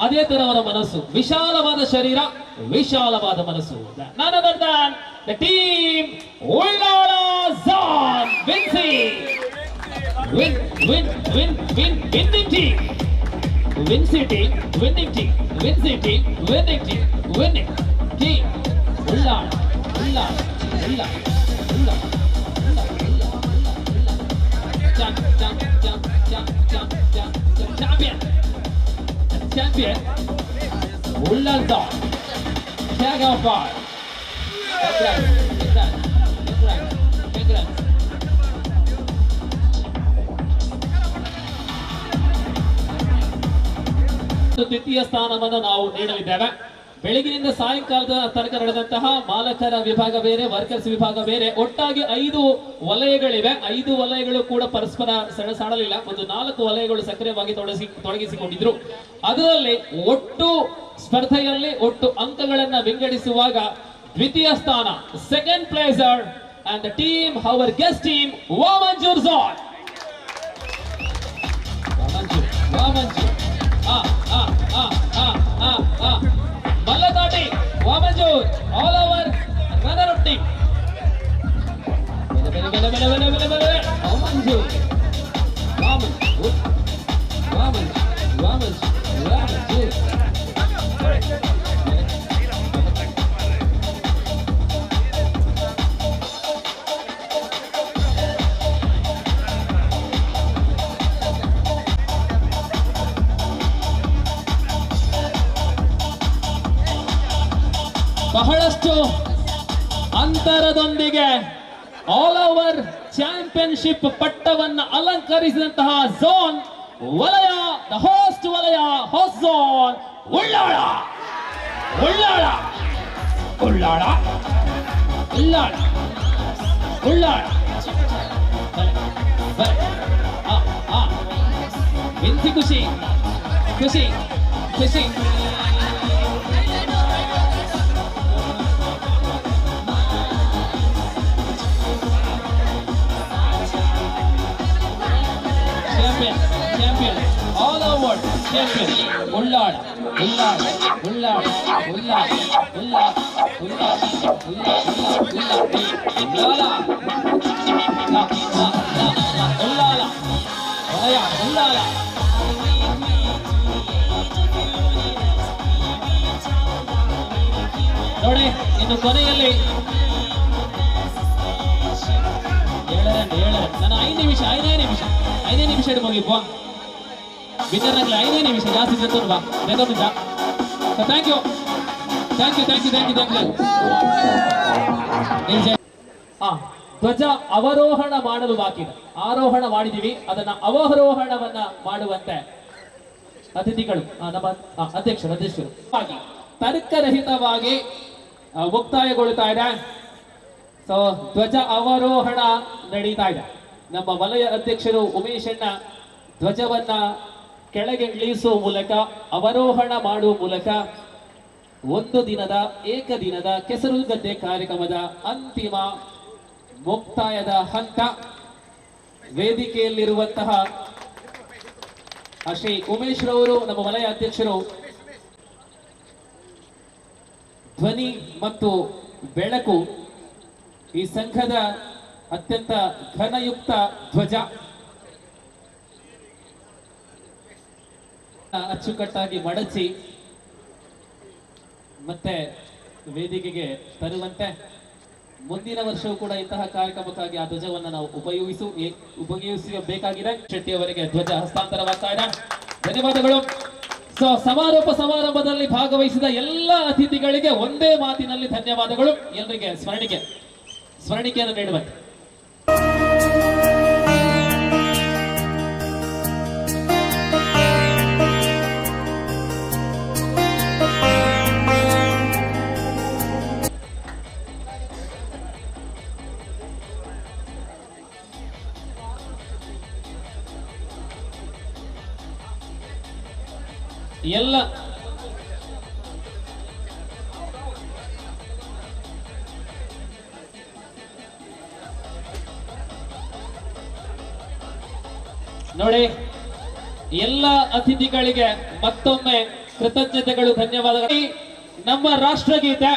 ಅದೇ ತರ ಅವರ ಮನಸ್ಸು, ವಿಶಾಲವಾದ ಶರೀರ, ವಿಶಾಲವಾದ ಮನಸ್ಸು. None other than the team Ullala Zone winning team. Champion Ullala Zone. Tagafort. Congrats. ದ್ವಿತೀಯ ಸ್ಥಾನವನ್ನು ನಾವು ನೀಡಲಿದ್ದೇವೆ. ಬೆಳಗಿನಿಂದ ಸಾಯಂಕಾಲದ ತನಕ ನಡೆದಂತಹ ಮಾಲಕರ ವಿಭಾಗ ಬೇರೆ, ವರ್ಕರ್ಸ್ ವಿಭಾಗ ಬೇರೆ. ಒಟ್ಟಾಗಿ 5 ವಲಯಗಳಿವೆ. 5 ವಲಯಗಳು ಕೂಡ ಪರಸ್ಪರ ಸೆಣಸಾಡಲಿಲ್ಲ. ಒಂದು 4 ವಲಯಗಳು ಸಕ್ರಿಯವಾಗಿ ತೊಡಗಿಸಿಕೊಂಡಿದ್ರು. ಅದರಲ್ಲಿ ಒಟ್ಟು ಸ್ಪರ್ಧೆಯಲ್ಲಿ ಒಟ್ಟು ಅಂಕಗಳನ್ನ ವಿಂಗಡಿಸುವಾಗ ದ್ವಿತೀಯ ಸ್ಥಾನ second placer and the team our guest team Vamanjoor zone. Mallatati, Wamanjur, all over runner-up team. Wamanjur. ಬಹಳಷ್ಟು ಅಂತರದೊಂದಿಗೆ ಆಲ್ ಓವರ್ ಚಾಂಪಿಯನ್ಶಿಪ್ ಪಟ್ಟವನ್ನು ಅಲಂಕರಿಸಿದಂತಹ ಝೋನ್ ವಲಯ, ದ ಹೋಸ್ಟ್ ವಲಯ, ಹೋಸ್ಟ್ ಝೋನ್ ಉಳ್ಳಾಳ. ವಿನ್ಸಿ ಖುಷಿ. Champion, all over champion. Ullala. ನೋಡಿ, ಇನ್ನು ಕೊನೆಯಲ್ಲಿ 7 ನಾನು 5 ನಿಮಿಷ ಮುಗಿಪ್ಪ. ವಿನ್ನರ್ನಾಗಲಿ 5 ನಿಮಿಷ ಜಾಸ್ತಿ ಬಾ ನೆನಪಿಂದ. Thank you thank you thank you thank you thank you. ಧ್ವಜ ಅವರೋಹಣ ಮಾಡಲು ಬಾಕಿ ಇದೆ. ಆರೋಹಣ ಮಾಡಿದೀವಿ, ಅದನ್ನ ಅವರೋಹಣವನ್ನ ಮಾಡುವಂತೆ ಅತಿಥಿಗಳು ನಮ್ಮ ಅಧ್ಯಕ್ಷರು ತರ್ಕರಹಿತವಾಗಿ ಮುಕ್ತಾಯಗೊಳ್ಳುತ್ತಾ ಇದೆ. ಸೊ ಧ್ವಜ ಅವರೋಹಣ ನಡೀತಾ ಇದೆ. ನಮ್ಮ ವಲಯ ಅಧ್ಯಕ್ಷರು ಉಮೇಶಣ್ಣ ಧ್ವಜವನ್ನ ಕೆಳಗೆ ಇಳಿಸುವ ಮೂಲಕ ಅವರೋಹಣ ಮಾಡುವ ಮೂಲಕ ಒಂದು ದಿನದ ಏಕದಿನದ ಕೆಸರುಗದ್ದೆ ಕಾರ್ಯಕ್ರಮದ ಅಂತಿಮ ಮುಕ್ತಾಯದ ಹಂತ. ವೇದಿಕೆಯಲ್ಲಿರುವಂತಹ ಶ್ರೀ ಉಮೇಶ್ ರವರು ನಮ್ಮ ವಲಯ ಅಧ್ಯಕ್ಷರು ಧ್ವನಿ ಮತ್ತು ಬೆಳಕು ಈ ಸಂಘದ ಅತ್ಯಂತ ಘನಯುಕ್ತ ಧ್ವಜ ಅಚ್ಚುಕಟ್ಟಾಗಿ ಮಡಚಿ ಮತ್ತೆ ವೇದಿಕೆಗೆ ತರುವಂತೆ ಮುಂದಿನ ವರ್ಷವೂ ಕೂಡ ಇಂತಹ ಕಾರ್ಯಕ್ರಮಕ್ಕಾಗಿ ಆ ಧ್ವಜವನ್ನು ನಾವು ಉಪಯೋಗಿಸಬೇಕಾಗಿದೆ. ಶೆಟ್ಟಿ ಅವರಿಗೆ ಧ್ವಜ ಹಸ್ತಾಂತರವಾಗ್ತಾ ಇದೆ. ಧನ್ಯವಾದಗಳು. ಸೊ ಸಮಾರೋಪ ಸಮಾರಂಭದಲ್ಲಿ ಭಾಗವಹಿಸಿದ ಎಲ್ಲ ಅತಿಥಿಗಳಿಗೆ ಒಂದೇ ಮಾತಿನಲ್ಲಿ ಧನ್ಯವಾದಗಳು. ಎಲ್ಲರಿಗೆ ಸ್ಮರಣಿಕೆಯನ್ನು ನೀಡುವಂತೆ. ಎಲ್ಲ ನೋಡಿ, ಎಲ್ಲ ಅತಿಥಿಗಳಿಗೆ ಮತ್ತೊಮ್ಮೆ ಕೃತಜ್ಞತೆಗಳು, ಧನ್ಯವಾದಗಳು. ನಮ್ಮ ರಾಷ್ಟ್ರಗೀತೆ